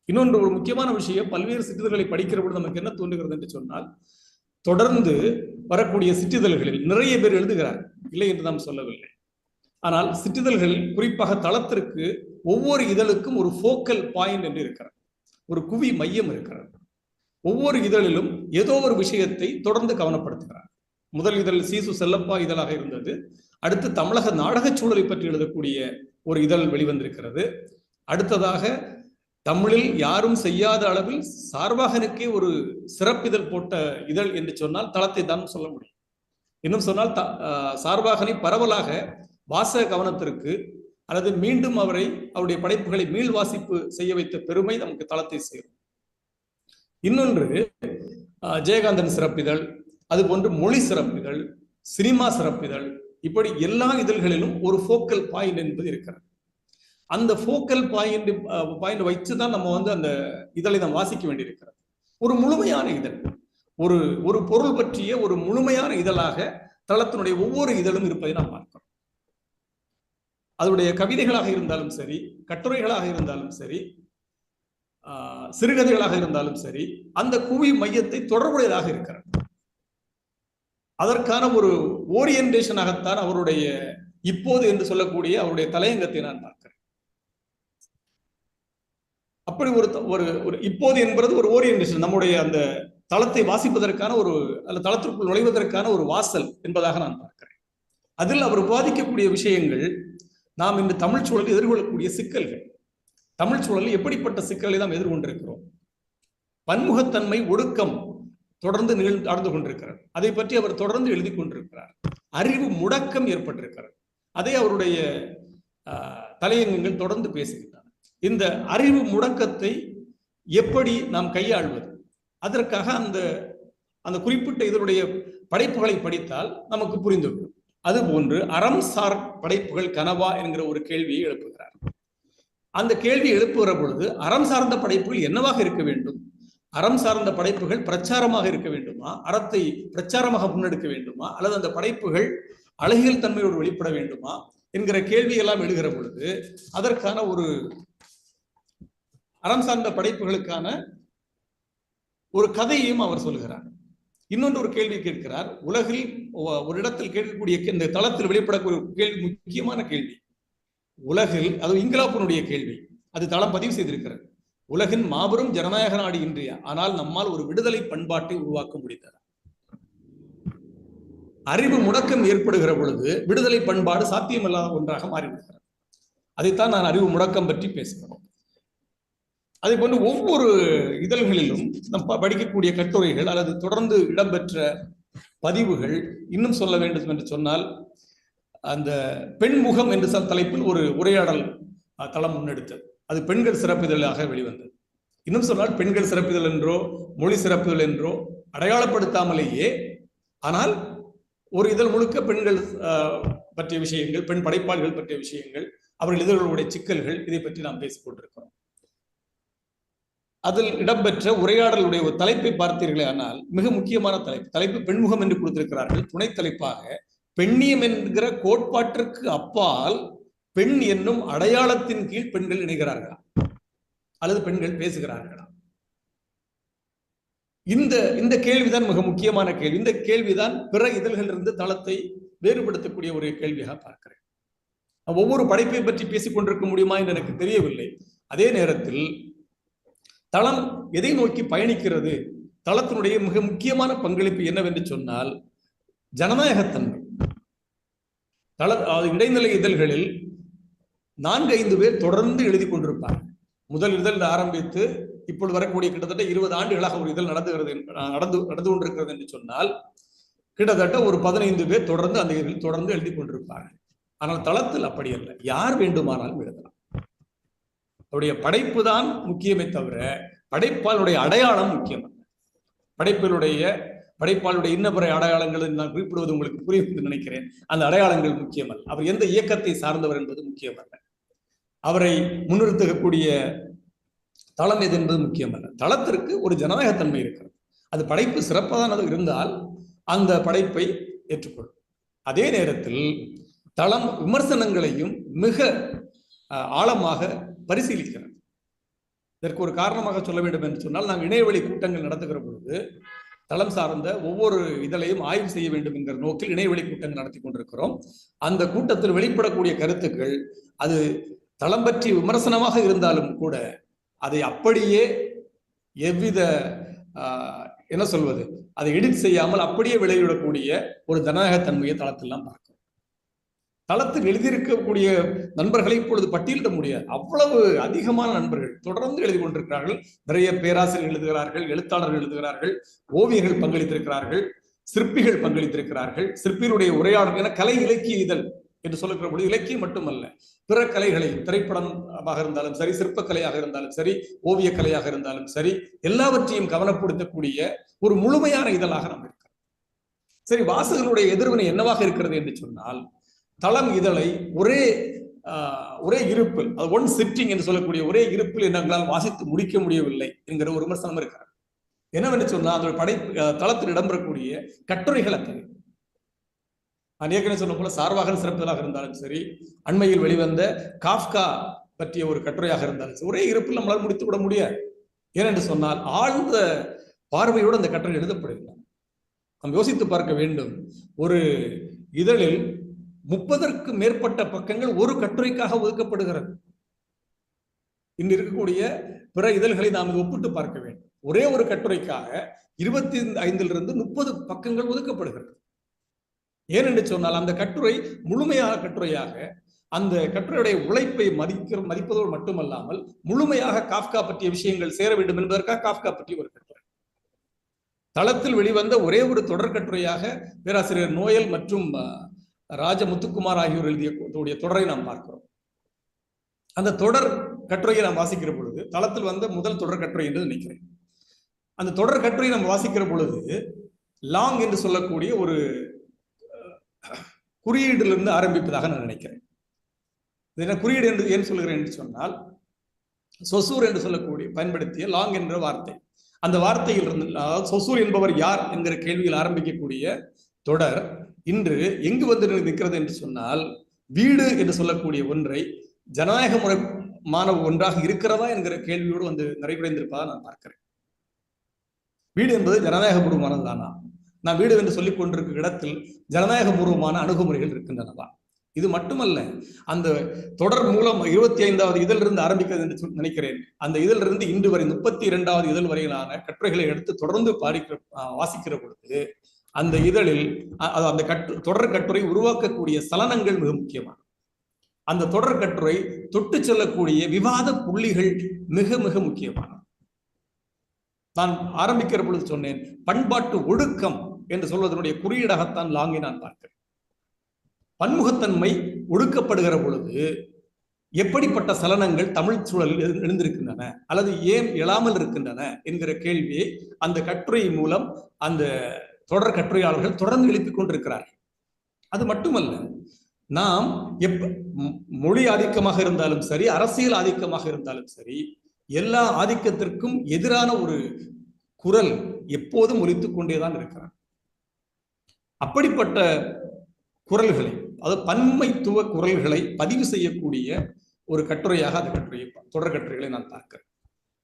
இன்னொன்று ஒரு முக்கியமான விஷயம், பல்வேறு சிற்றிதழ்களை படிக்கிற பொழுது நமக்கு என்ன தோன்றுகிறது என்று சொன்னால், தொடர்ந்து வரக்கூடிய சிற்றிதழ்களில் நிறைய பேர் எழுதுகிறார், இல்லை என்று நாம் சொல்லவில்லை. ஆனால் சிற்றிதழ்கள் குறிப்பாக தளத்திற்கு ஒவ்வொரு இதழுக்கும் ஒரு ஃபோக்கல் பாயிண்ட் என்று இருக்கிறது, ஒரு குவி மையம் இருக்கிறது. ஒவ்வொரு இதழிலும் ஏதோ ஒரு விஷயத்தை தொடர்ந்து கவனப்படுத்துகிறார். முதல் இதழ் சீசு செல்லப்பா இதழாக இருந்தது. அடுத்து தமிழக நாடகச் சூழலை பற்றி எழுதக்கூடிய ஒரு இதழ் வெளிவந்திருக்கிறது. அடுத்ததாக தமிழில் யாரும் செய்யாத அளவில் சார்வாகனுக்கே ஒரு சிறப்பிதழ் போட்ட இதழ் என்று சொன்னால் தளத்தை தான் சொல்ல முடியும். இன்னும் சொன்னால் சார்வாகனை பரவலாக வாசக கவனத்திற்கு அல்லது மீண்டும் அவருடைய படைப்புகளை மீள் வாசிப்பு செய்ய வைத்த பெருமை நமக்கு தளத்தை சேரும். இன்னொன்று ஜெயகாந்தன் சிறப்பிதழ், அது போன்று மொழி சிறப்பிதழ், சினிமா சிறப்பிதழ், இப்படி எல்லா இதழ்களிலும் ஒரு ஃபோக்கல் பாயிண்ட் என்பது இருக்கிறது. அந்த ஃபோக்கல் பாயிண்ட் வச்சுதான் நம்ம அந்த இதழை நாம் வாசிக்க வேண்டியிருக்கிறது. ஒரு முழுமையான இதழ், ஒரு பொருள் பற்றிய ஒரு முழுமையான இதழாக தளத்தினுடைய ஒவ்வொரு இதழும் இருப்பதை நாம் பார்க்கிறோம். அதனுடைய கவிதைகளாக இருந்தாலும் சரி, கட்டுரைகளாக இருந்தாலும் சரி, சிறுகதைகளாக இருந்தாலும் சரி, அந்த குவி மையத்தை தொடர்புடையதாக இருக்கிறது. அதற்கான ஒரு ஓரியன்டேஷனாகத்தான் அவருடைய இப்போது என்று சொல்லக்கூடிய அவருடைய தலையங்கத்தை நான் பார்க்கிறேன். அப்படி ஒரு இப்போது என்பது ஒரு ஓரியன்டேஷன், நம்முடைய அந்த தளத்தை வாசிப்பதற்கான அல்ல தளத்திற்குள் நுழைவதற்கான ஒரு வாசல் என்பதாக நான் பார்க்கிறேன். அதில் அவர் விவாதிக்கக்கூடிய விஷயங்கள் நாம் இன்று தமிழ் சூழலில் எதிர்கொள்ளக்கூடிய சிக்கல்கள். தமிழ் சூழலில் எப்படிப்பட்ட சிக்கல்களை நாம் எதிர்கொண்டிருக்கிறோம்? பன்முகத்தன்மை, ஒடுக்கம் தொடர்ந்து நடந்து கொண்டிருக்கிறார். அதை பற்றி அவர் தொடர்ந்து எழுதி கொண்டிருக்கிறார். அறிவு முடக்கம் ஏற்பட்டிருக்கிறது. அதை அவருடைய தலையங்கங்கள் தொடர்ந்து பேசுகின்றன. இந்த அறிவு முடக்கத்தை எப்படி நாம் கையாள்வது? அதற்காக அந்த குறிப்பிட்ட இதனுடைய படைப்புகளை படித்தால் நமக்கு புரிந்துவிடும். அதுபோன்று அறம் சார் படைப்புகள் கனவா என்கிற ஒரு கேள்வியை எழுப்புகிறார். அந்த கேள்வி எழுப்புகிற பொழுது அறம் சார்ந்த படைப்புகள் என்னவாக இருக்க வேண்டும்? அறம் சார்ந்த படைப்புகள் பிரச்சாரமாக இருக்க வேண்டுமா? அறத்தை பிரச்சாரமாக முன்னெடுக்க வேண்டுமா? அல்லது அந்த படைப்புகள் அழகியல் தன்மையோடு வெளிப்பட வேண்டுமா என்கிற கேள்வியெல்லாம் எழுகிற பொழுது அதற்கான ஒரு அறம் சார்ந்த படைப்புகளுக்கான ஒரு கதையையும் அவர் சொல்லுகிறார். இன்னொன்று ஒரு கேள்வி கேட்கிறார். உலகில் ஒரு இடத்தில் கேட்கக்கூடிய இந்த தளத்தில் வெளிப்படக்கூடிய கேள்வி, முக்கியமான கேள்வி. உலகில், அது இங்கிலாப்பினுடைய கேள்வி, அது தளம் பதிவு செய்திருக்கிறது. உலகின் மாபெரும் ஜனநாயக நாடு இன்றைய, ஆனால் நம்மால் ஒரு விடுதலை பண்பாட்டை உருவாக்க முடிந்தது. அறிவு முடக்கம் ஏற்படுகிற பொழுது விடுதலை பண்பாடு சாத்தியமில்லாத ஒன்றாக மாறிவிடுகிறது. அதைத்தான் நான் அறிவு முடக்கம் பற்றி பேசுகிறோம். அதே போன்று ஒவ்வொரு இதழ்களிலும் நம்ம படிக்கக்கூடிய கட்டுரைகள் அல்லது தொடர்ந்து இடம்பெற்ற பதிவுகள், இன்னும் சொல்ல வேண்டும் என்று சொன்னால் அந்த பெண்முகம் என்ற தலைப்பில் ஒரு உரையாடல் தளம் முன்னெடுத்தது. அது பெண்கள் சிறப்பிதழாக வெளிவந்தது. இன்னும் சொன்னால் பெண்கள் சிறப்பிதழ் என்றோ மொழி சிறப்பிதழ் என்றோ அடையாளப்படுத்தாமலேயே, ஆனால் ஒரு இதழ் முழுக்க பெண்கள் பற்றிய விஷயங்கள், பெண் படைப்பாளிகள் பற்றிய விஷயங்கள், அவர்கள் இதழ்களுடைய சிக்கல்கள், இதை பற்றி நாம் பேசிக் கொண்டிருக்கிறோம். அதில் இடம்பெற்ற உரையாடலுடைய ஒரு தலைப்பை பார்த்தீர்களே ஆனால் மிக முக்கியமான தலைப்பு பெண்முகம் என்று கொடுத்திருக்கிறார்கள். துணை தலைப்பாக பெண்ணியம் என்கிற கோட்பாட்டிற்கு அப்பால் பெண் என்னும் அடையாளத்தின் கீழ் பெண்கள் இணைகிறார்களா அல்லது பெண்கள் பேசுகிறார்களா? இந்த கேள்விதான் மிக முக்கியமான கேள்வி. இந்த கேள்விதான் பிற இதழ்களிலிருந்து தளத்தை வேறுபடுத்தக்கூடிய ஒரு கேள்வியாக பார்க்கிறேன். ஒவ்வொரு படைப்பை பற்றி பேசிக் கொண்டிருக்க முடியுமா என்று எனக்கு தெரியவில்லை. அதே நேரத்தில் தளம் எதை நோக்கி பயணிக்கிறது? தளத்தினுடைய மிக முக்கியமான பங்களிப்பு என்னவென்று சொன்னால் ஜனநாயகத்தன்மை. இடைநிலை இதழ்களில் 4-5 பேர் தொடர்ந்து எழுதி கொண்டிருப்பார். முதல் இதழ் ஆரம்பித்து இப்பொழுது வரக்கூடிய கிட்டத்தட்ட 20 ஆண்டுகளாக ஒரு இதழ் நடந்து கொண்டிருக்கிறது என்று சொன்னால் கிட்டத்தட்ட ஒரு 15 பேர் தொடர்ந்து அந்த இதழில் தொடர்ந்து எழுதி கொண்டிருப்பார்கள். ஆனால் தளத்தில் அப்படி அல்ல, யார் வேண்டுமானாலும் எழுதலாம். அவருடைய படைப்பு தான் முக்கியமே தவிர படைப்பாளுடைய அடையாளம் முக்கியம் அல்ல. படைப்பாளுடைய இன்னபிற அடையாளங்கள் நான் குறிப்பிடுவது உங்களுக்கு புரியும் என்று நினைக்கிறேன். அந்த அடையாளங்கள் முக்கியமல்ல. அவர் எந்த இயக்கத்தை சார்ந்தவர் என்பது முக்கியமல்ல. அவரை முன்னிறுத்தக்கூடிய தளம் எது என்பது முக்கியமல்ல. தளத்திற்கு ஒரு ஜனநாயகத்தன்மை இருக்கிறது. அது படைப்பு சிறப்பானது இருந்தால் அந்த படைப்பை ஏற்றுக்கொள்ளும். அதே நேரத்தில் தளம் விமர்சனங்களையும் மிக ஆழமாக பரிசீலிக்கிறது. இதற்கு ஒரு காரணமாக சொல்ல வேண்டும் என்று சொன்னால், நாங்கள் இணையவழி கூட்டங்கள் நடத்துகிற பொழுது தளம் சார்ந்த ஒவ்வொரு இதழையும் ஆய்வு செய்ய வேண்டும் என்கிற நோக்கில் இணையவழி கூட்டங்கள் நடத்தி கொண்டிருக்கிறோம். அந்த கூட்டத்தில் வெளிப்படக்கூடிய கருத்துக்கள் அது தளம் பற்றி விமர்சனமாக இருந்தாலும் கூட அதை அப்படியே எவ்வித என்ன சொல்வது, அதை எடிட் செய்யாமல் அப்படியே வெளியிடக்கூடிய ஒரு ஜனநாயகத்தன்மையை தளத்திலாம் பார்க்கிறோம். தளத்தில் எழுதியிருக்கக்கூடிய நண்பர்களை இப்பொழுது பட்டியலிட முடியாது. அவ்வளவு அதிகமான நண்பர்கள் தொடர்ந்து எழுதி கொண்டிருக்கிறார்கள். நிறைய பேராசிரியர்கள் எழுதுகிறார்கள், எழுத்தாளர்கள் எழுதுகிறார்கள், ஓவியர்கள் பங்களித்திருக்கிறார்கள், சிற்பிகள் பங்களித்திருக்கிறார்கள். சிற்பிகளுடைய உரையாடல் என கலை இலக்கிய இதழ் என்று சொல்லுகிற பொழுது இலக்கியம் மட்டுமல்ல, பிற கலைகளை, திரைப்படமாக இருந்தாலும் சரி, சிற்பக்கலையாக இருந்தாலும் சரி, ஓவிய கலையாக இருந்தாலும் சரி, எல்லாவற்றையும் கவனப்படுத்தக்கூடிய ஒரு முழுமையான இதழாக நாம் இருக்கிறோம். சரி, வாசகர்களுடைய எதிர்வினை என்னவாக இருக்கிறது என்று சொன்னால், தளம் இதழை ஒரே இருப்பில், அது ஒன் சிட்டிங் என்று சொல்லக்கூடிய ஒரே இருப்பில் எங்களால் வாசித்து முடிக்க முடியவில்லை என்கிற ஒரு விமர்சனம் இருக்கிறது. என்னவென்று சொன்னால், அதோட தளத்தில் இடம்பெறக்கூடிய கட்டுரைகள் அத்தனை. நான் ஏற்கனவே சொன்ன போல சார்வாகன் சிறப்புதலாக இருந்தாலும் சரி, அண்மையில் வெளிவந்த காஃப்கா பற்றிய ஒரு கட்டுரையாக இருந்தாலும் சரி, ஒரே இருப்பில் நம்மளால் முடித்து விட முடியாது. ஏனென்று சொன்னால் ஆழ்ந்த பார்வையோடு அந்த கட்டுரை எழுதப்படுகிறது. நாம் யோசித்து பார்க்க வேண்டும். ஒரு இதழில் 30ற்கு மேற்பட்ட பக்கங்கள் ஒரு கட்டுரைக்காக ஒதுக்கப்படுகிறது. இன்று இருக்கக்கூடிய பிற இதழ்களை நாம் ஒப்பிட்டு பார்க்க வேண்டும். ஒரே ஒரு கட்டுரைக்காக 25லிருந்து 30 பக்கங்கள் ஒதுக்கப்படுகிறது. ஏனென்று சொன்னால் அந்த கட்டுரை முழுமையான கட்டுரையாக, அந்த கட்டுரையுடைய உழைப்பை மதிப்பதோடு மட்டுமல்லாமல் முழுமையாக காஃப்கா பற்றிய விஷயங்கள் சேர வேண்டும் என்பதற்காக காஃப்கா பற்றி ஒரு கட்டுரை. தளத்தில் வெளிவந்த ஒரே ஒரு தொடர் கட்டுரையாக பேராசிரியர் நோயல் மற்றும் ராஜமுத்துக்குமார் ஆகியோர் எழுதிய தொடரை நாம் பார்க்கிறோம். அந்த தொடர் கட்டுரையை நாம் வாசிக்கிற பொழுது, தளத்தில் வந்த முதல் தொடர் கட்டுரை என்று நினைக்கிறேன். அந்த தொடர் கட்டுரையை நாம் வாசிக்கிற பொழுது லாங் என்று சொல்லக்கூடிய ஒரு குறியீடிலிருந்து ஆரம்பிப்பதாக நான் நினைக்கிறேன். குறியீடு என்று ஏன் சொல்கிறேன் என்று சொன்னால், சொசூர் என்று சொல்லக்கூடிய பயன்படுத்திய லாங் என்ற வார்த்தை, அந்த வார்த்தையில் இருந்து, சொசூர் என்பவர் யார் என்கிற கேள்வியில் ஆரம்பிக்கக்கூடிய தொடர் இன்று எங்கு வந்து நிற்கிறது என்று சொன்னால், வீடு என்று சொல்லக்கூடிய ஒன்றை ஜனநாயக முறைமான ஒன்றாக இருக்கிறதா என்கிற கேள்வியோடு வந்து நிறைவடைந்திருப்பதாக நான் பார்க்கிறேன். வீடு என்பது ஜனநாயக பூர்வமானதுதானா? நான் வீடு என்று சொல்லிக் கொண்டிருக்கிற இடத்தில் ஜனநாயக பூர்வமான அணுகுமுறைகள் இருக்கின்றனவா? இது மட்டுமல்ல, அந்த தொடர் மூலம் 25வது இதழிலிருந்து ஆரம்பிக்கிறது என்று நினைக்கிறேன். அந்த இதழிலிருந்து இன்று வரை 32வது இதழ் வரையிலான கட்டுரைகளை எடுத்து தொடர்ந்து வாசிக்கிற பொழுது அந்த இதழில் அந்த தொடர் கட்டுரை உருவாக்கக்கூடிய சலனங்கள் மிக முக்கியமான, அந்த தொடர் கட்டுரை தொட்டு செல்லக்கூடிய விவாத புள்ளிகள் மிக மிக முக்கியமான. நான் ஆரம்பிக்கிற பொழுது சொன்னேன், பண்பாட்டு ஒடுக்கம் என்று சொல்வதனுடைய குறியீடாகத்தான் லாங்கை நான் பார்க்கிறேன். பன்முகத்தன்மை ஒடுக்கப்படுகிற பொழுது எப்படிப்பட்ட சலனங்கள் தமிழ் சூழலில் எழுந்திருக்கின்றன அல்லது ஏன் எழாமல் இருக்கின்றன என்கிற கேள்வியை அந்த கட்டுரை மூலம் அந்த தொடர் கட்டுரையாளர்கள் தொடர்ந்து எழுப்பிக் கொண்டிருக்கிறார்கள். அது மட்டுமல்ல, நாம் மொழி ஆதிக்கமாக இருந்தாலும் சரி, அரசியல் ஆதிக்கமாக இருந்தாலும் சரி, எல்லா ஆதிக்கத்திற்கும் எதிரான ஒரு குரல் எப்போதும் ஒலித்துக் கொண்டேதான் இருக்கிறார். அப்படிப்பட்ட குரல்களை, அதாவது பன்மைத்துவ குரல்களை பதிவு செய்யக்கூடிய ஒரு கட்டுரையாக அந்த கட்டுரையை, தொடர் கட்டுரைகளை நான் பார்க்கிறேன்.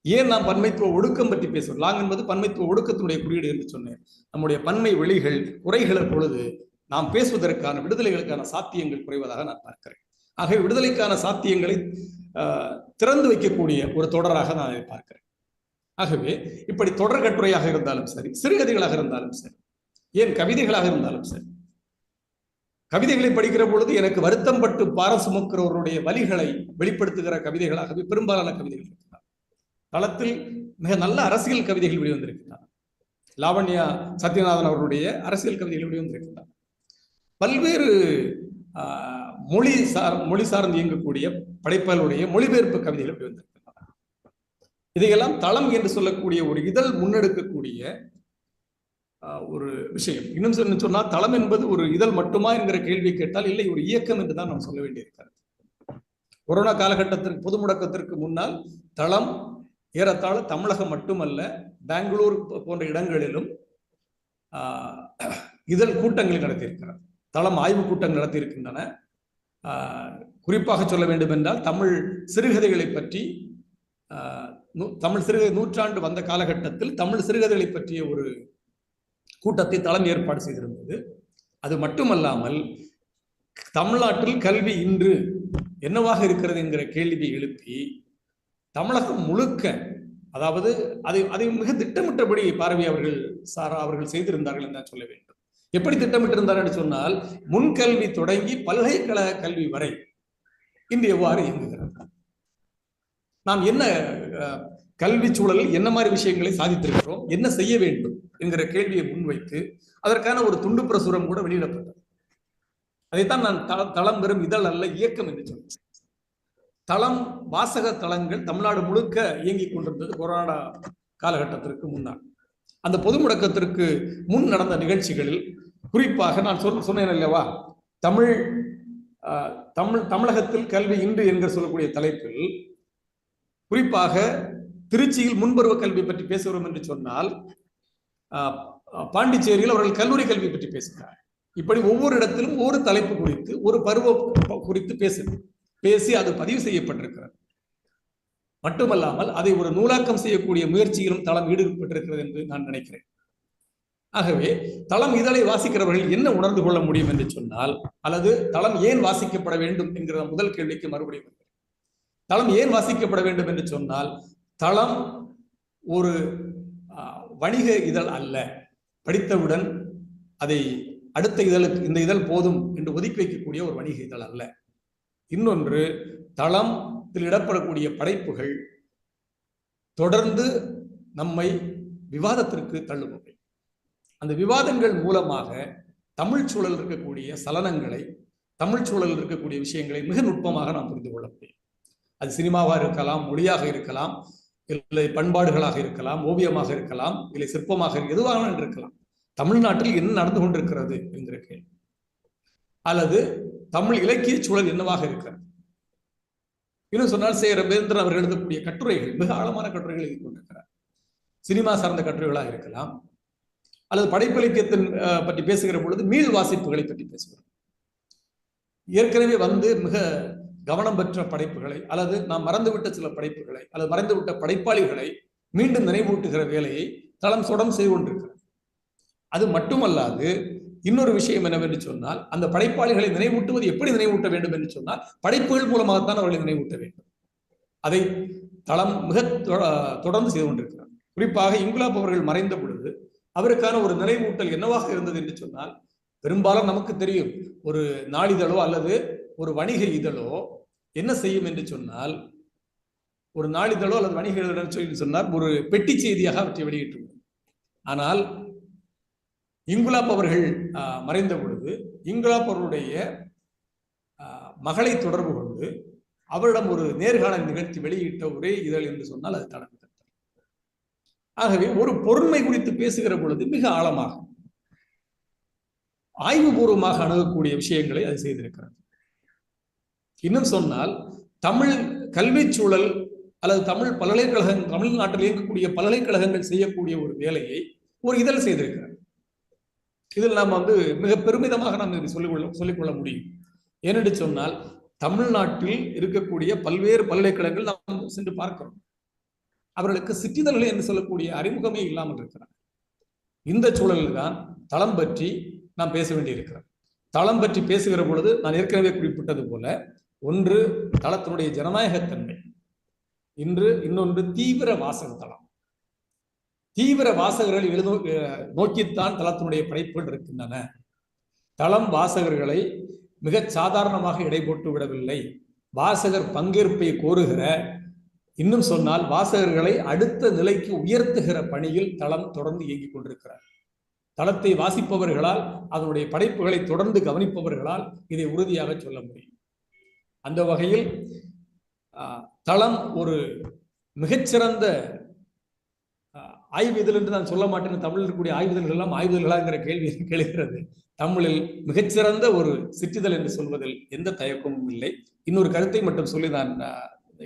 ஏன் நாம் பன்மைத்துவ ஒடுக்கம் பற்றி பேசுவோம்? லாங் என்பது பன்மைத்துவ ஒடுக்கத்தினுடைய குறியீடு என்று சொன்னேன். நம்முடைய பன்மை வெளிகள் குறைகிற பொழுது நாம் பேசுவதற்கான, விடுதலைகளுக்கான சாத்தியங்கள் குறைவதாக நான் பார்க்கிறேன். ஆகவே விடுதலைக்கான சாத்தியங்களை திறந்து வைக்கக்கூடிய ஒரு தொடராக நான் அதை பார்க்கிறேன். ஆகவே இப்படி தொடர் கட்டுரையாக இருந்தாலும் சரி, சிறுகதைகளாக இருந்தாலும் சரி, ஏன் கவிதைகளாக இருந்தாலும் சரி, கவிதைகளை படிக்கிற பொழுது எனக்கு வருத்தம் பட்டு பாரம் சுமக்கிறவருடைய வலிகளை வெளிப்படுத்துகிற கவிதைகளாகவே பெரும்பாலான கவிதைகள் இருக்கின்றன. தளத்தில் மிக நல்ல அரசியல் கவிதைகள் வெளிவந்திருக்கின்றன. லாவண்யா சத்யநாதன் அவருடைய அரசியல் கவிதைகள் வெளிவந்திருக்கின்றன. பல்வேறு மொழி சார்ந்து இயங்கக்கூடிய படைப்பாளருடைய மொழிபெயர்ப்பு கவிதைகள் வெளிவந்திருக்கின்றன. இதையெல்லாம் தளம் என்று சொல்லக்கூடிய ஒரு இதழ் முன்னெடுக்கக்கூடிய ஒரு விஷயம். இன்னும் சொன்னால், தளம் என்பது ஒரு இதழ் மட்டுமா என்கிற கேள்வி கேட்டால் இல்லை, ஒரு இயக்கம் என்றுதான் நாம் சொல்ல வேண்டியிருக்கிறது. கொரோனா காலகட்டத்திற்கு, பொது முடக்கத்திற்கு முன்னால் தளம் ஏறத்தாழ தமிழகம் மட்டுமல்ல, பெங்களூர் போன்ற இடங்களிலும் இதழ் கூட்டங்களை நடத்தியிருக்கிறார். தளம் ஆய்வு கூட்டங்கள் நடத்தியிருக்கின்றன. குறிப்பாக சொல்ல வேண்டும் என்றால் தமிழ் சிறுகதைகளை பற்றி தமிழ் சிறுகதை நூற்றாண்டு வந்த காலகட்டத்தில் தமிழ் சிறுகதைகளை பற்றிய ஒரு கூட்டத்தை தளம் ஏற்பாடு செய்திருந்தது. அது மட்டுமல்லாமல் தமிழ்நாட்டில் கல்வி இன்று என்னவாக இருக்கிறது என்கிற கேள்வியை எழுப்பி தமிழகம் முழுக்க, அதாவது அதை மிக திட்டமிட்டபடி பார்வை அவர்கள் செய்திருந்தார்கள் என்று சொல்ல வேண்டும். எப்படி திட்டமிட்டிருந்தார் என்று சொன்னால், முன்கல்வி தொடங்கி பல்கலைக்கழக கல்வி வரை இன்று எவ்வாறு இயங்குகிறது, நாம் என்ன கல்வி சூழலில் என்ன மாதிரி விஷயங்களை சாதித்திருக்கிறோம், என்ன செய்ய வேண்டும் என்கிற கேள்வியை முன்வைத்து அதற்கான ஒரு துண்டு பிரசுரம் கூட வெளியிடப்பட்டது. அதைத்தான் நான் தளம் வெறும் இதழ் அல்ல, இயக்கம் என்று சொல்கிறேன். தளம் வாசக தளங்கள் தமிழ்நாடு முழுக்க இயங்கிக் கொண்டிருந்தது கொரோனா காலகட்டத்திற்கு முன்னால். அந்த பொது முடக்கத்திற்கு முன் நடந்த நிகழ்ச்சிகளில் குறிப்பாக நான் சொன்னேன் அல்லவா, தமிழகத்தில் கல்வி இன்று என்று சொல்லக்கூடிய தலைப்பில் குறிப்பாக திருச்சியில் முன்பருவ கல்வி பற்றி பேசுகிறோம் என்று சொன்னால், பாண்டிச்சேரியில் அவர்கள் கல்லூரி கல்வி பற்றி பேசுகிறார். இப்படி ஒவ்வொரு இடத்திலும் ஒரு தலைப்பு குறித்து ஒரு பருவ குறித்து பேசி அது பதிவு செய்யப்பட்டிருக்கிறது. மட்டுமல்லாமல் அதை ஒரு நூலாக்கம் செய்யக்கூடிய முயற்சியிலும் தளம் ஈடுபட்டிருக்கிறது என்று நான் நினைக்கிறேன். ஆகவே தளம் இதழை வாசிக்கிறவர்கள் என்ன உணர்ந்து கொள்ள முடியும் என்று சொன்னால், அல்லது தளம் ஏன் வாசிக்கப்பட வேண்டும் என்கிற முதல் கேள்விக்கு மறுபடியும் தளம் ஏன் வாசிக்கப்பட வேண்டும் என்று சொன்னால், தளம் ஒரு வணிக இதழ் அல்ல. படித்தவுடன் அதை அடுத்த இதழுக்கு இந்த இதழ் போதும் என்று ஒதுக்கி வைக்கக்கூடிய ஒரு வணிக இதழ் அல்ல. இன்னொன்று, தளத்தில் இடப்படக்கூடிய படைப்புகள் தொடர்ந்து நம்மை விவாதத்திற்கு தள்ளுபவை. அந்த விவாதங்கள் மூலமாக தமிழ் சூழல் இருக்கக்கூடிய சலனங்களை, தமிழ் சூழல் இருக்கக்கூடிய விஷயங்களை மிக நுட்பமாக நாம் புரிந்து கொள்ள முடியும். அது சினிமாவாக இருக்கலாம், மொழியாக இருக்கலாம், இல்லை பண்பாடுகளாக இருக்கலாம், ஓவியமாக இருக்கலாம், இல்லை சிற்பமாக எதுவாக இருக்கலாம். தமிழ்நாட்டில் என்ன நடந்து கொண்டிருக்கிறது என்கிற கேள்வி, அல்லது தமிழ் இலக்கிய சூழல் என்னவாக இருக்கிறது. இன்னும் சொன்னால் ரவீந்திரன் அவர்கள் எழுதக்கூடிய கட்டுரைகள் மிக ஆழமான கட்டுரைகள் எழுதி கொண்டிருக்கிறார். சினிமா சார்ந்த கட்டுரைகளாக இருக்கலாம், அல்லது படைப்பிலக்கியத்தின் பற்றி பேசுகிற பொழுது மீள் வாசிப்புகளை பற்றி பேசுகிறோம். ஏற்கனவே மிக கவனம் பெற்ற படைப்புகளை, அல்லது நாம் மறந்துவிட்ட சில படைப்புகளை, அல்லது மறைந்துவிட்ட படைப்பாளிகளை மீண்டும் நினைவூட்டுகிற வேலையை தளம் சொடம் செய்து கொண்டிருக்கிறது. அது மட்டுமல்லாது இன்னொரு விஷயம் என்னவென்று சொன்னால், அந்த படைப்பாளிகளை நினைவூட்டுவது எப்படி நினைவூட்ட வேண்டும் என்று சொன்னால், படைப்புகள் மூலமாகத்தான் அவர்களை நினைவூட்ட வேண்டும். அதை தளம் மிக தொடர்ந்து செய்து கொண்டிருக்கிறார். குறிப்பாக இங்குலாப் அவர்கள் மறைந்த பொழுது அவருக்கான ஒரு நினைவூட்டல் என்னவாக இருந்தது என்று சொன்னால், பெரும்பாலும் நமக்கு தெரியும், ஒரு நாளிதழோ அல்லது ஒரு வணிக இதழோ என்ன செய்யும் என்று சொன்னால், ஒரு நாளிதழோ அல்லது வணிக இதழோ சொல்லி சொன்னால் ஒரு பெட்டி செய்தியாக அவற்றை வெளியிட்டுள்ளது. ஆனால் இங்குலாப் அவர்கள் மறைந்த பொழுது இங்குலாப் அவருடைய மகளை தொடர்பு கொண்டு அவரிடம் ஒரு நேர்காணல் நிகழ்த்தி வெளியிட்ட ஒரே இதழ் என்று சொன்னால் அது தளம். ஆகவே ஒரு பொருண்மை குறித்து பேசுகிற பொழுது மிக ஆழமாக ஆய்வுபூர்வமாக அணுகக்கூடிய விஷயங்களை அது செய்திருக்கிறது. இன்னும் சொன்னால், தமிழ் கல்வி சூழல் அல்லது தமிழ் பல்கலைக்கழகம், தமிழ்நாட்டில் இயங்கக்கூடிய பல்கலைக்கழகங்கள் செய்யக்கூடிய ஒரு வேலையை ஒரு இதழ் செய்திருக்கிறது. இதில் நாம் மிக பெருமிதமாக நாம் இதை சொல்லிக்கொள்ள முடியும். ஏனென்று சொன்னால், தமிழ்நாட்டில் இருக்கக்கூடிய பல்வேறு பல்கலைக்கழகங்கள் நாம் சென்று பார்க்கிறோம். அவர்களுக்கு சிற்றிதழ்கள் என்று சொல்லக்கூடிய அறிமுகமே இல்லாமல் இருக்கிறார். இந்த சூழலில் தான் தளம் பற்றி நாம் பேச வேண்டியிருக்கிறது. தளம் பற்றி பேசுகிற பொழுது நான் ஏற்கனவே குறிப்பிட்டது போல, ஒன்று தளத்தினுடைய ஜனநாயகத்தன்மை, இன்னொன்று தீவிர வாசக தளம். தீவிர வாசகர்களை நோக்கித்தான் தளத்தினுடைய படைப்புகள் இருக்கின்றன. தளம் வாசகர்களை மிக சாதாரணமாக எடை போட்டு விடவில்லை. வாசகர் பங்கேற்பை கோருகிற, இன்னும் சொன்னால் வாசகர்களை அடுத்த நிலைக்கு உயர்த்துகிற பணியில் தளம் தொடர்ந்து இயங்கிக் கொண்டிருக்கிறார். தளத்தை வாசிப்பவர்களால், அதனுடைய படைப்புகளை தொடர்ந்து கவனிப்பவர்களால் இதை உறுதியாக சொல்ல முடியும். அந்த வகையில் தளம் ஒரு மிகச்சிறந்த ஆய்வு இதழ் என்று நான் சொல்ல மாட்டேன். தமிழில் இருக்கக்கூடிய ஆய்வுதல்கள் எல்லாம் ஆய்வுதல்களாங்கிற கேள்வி கேட்கிறது. தமிழில் மிகச்சிறந்த ஒரு சிற்றிதழ் என்று சொல்வதில் எந்த தயக்கமும் இல்லை. இன்னொரு கருத்தை மட்டும் சொல்லி நான்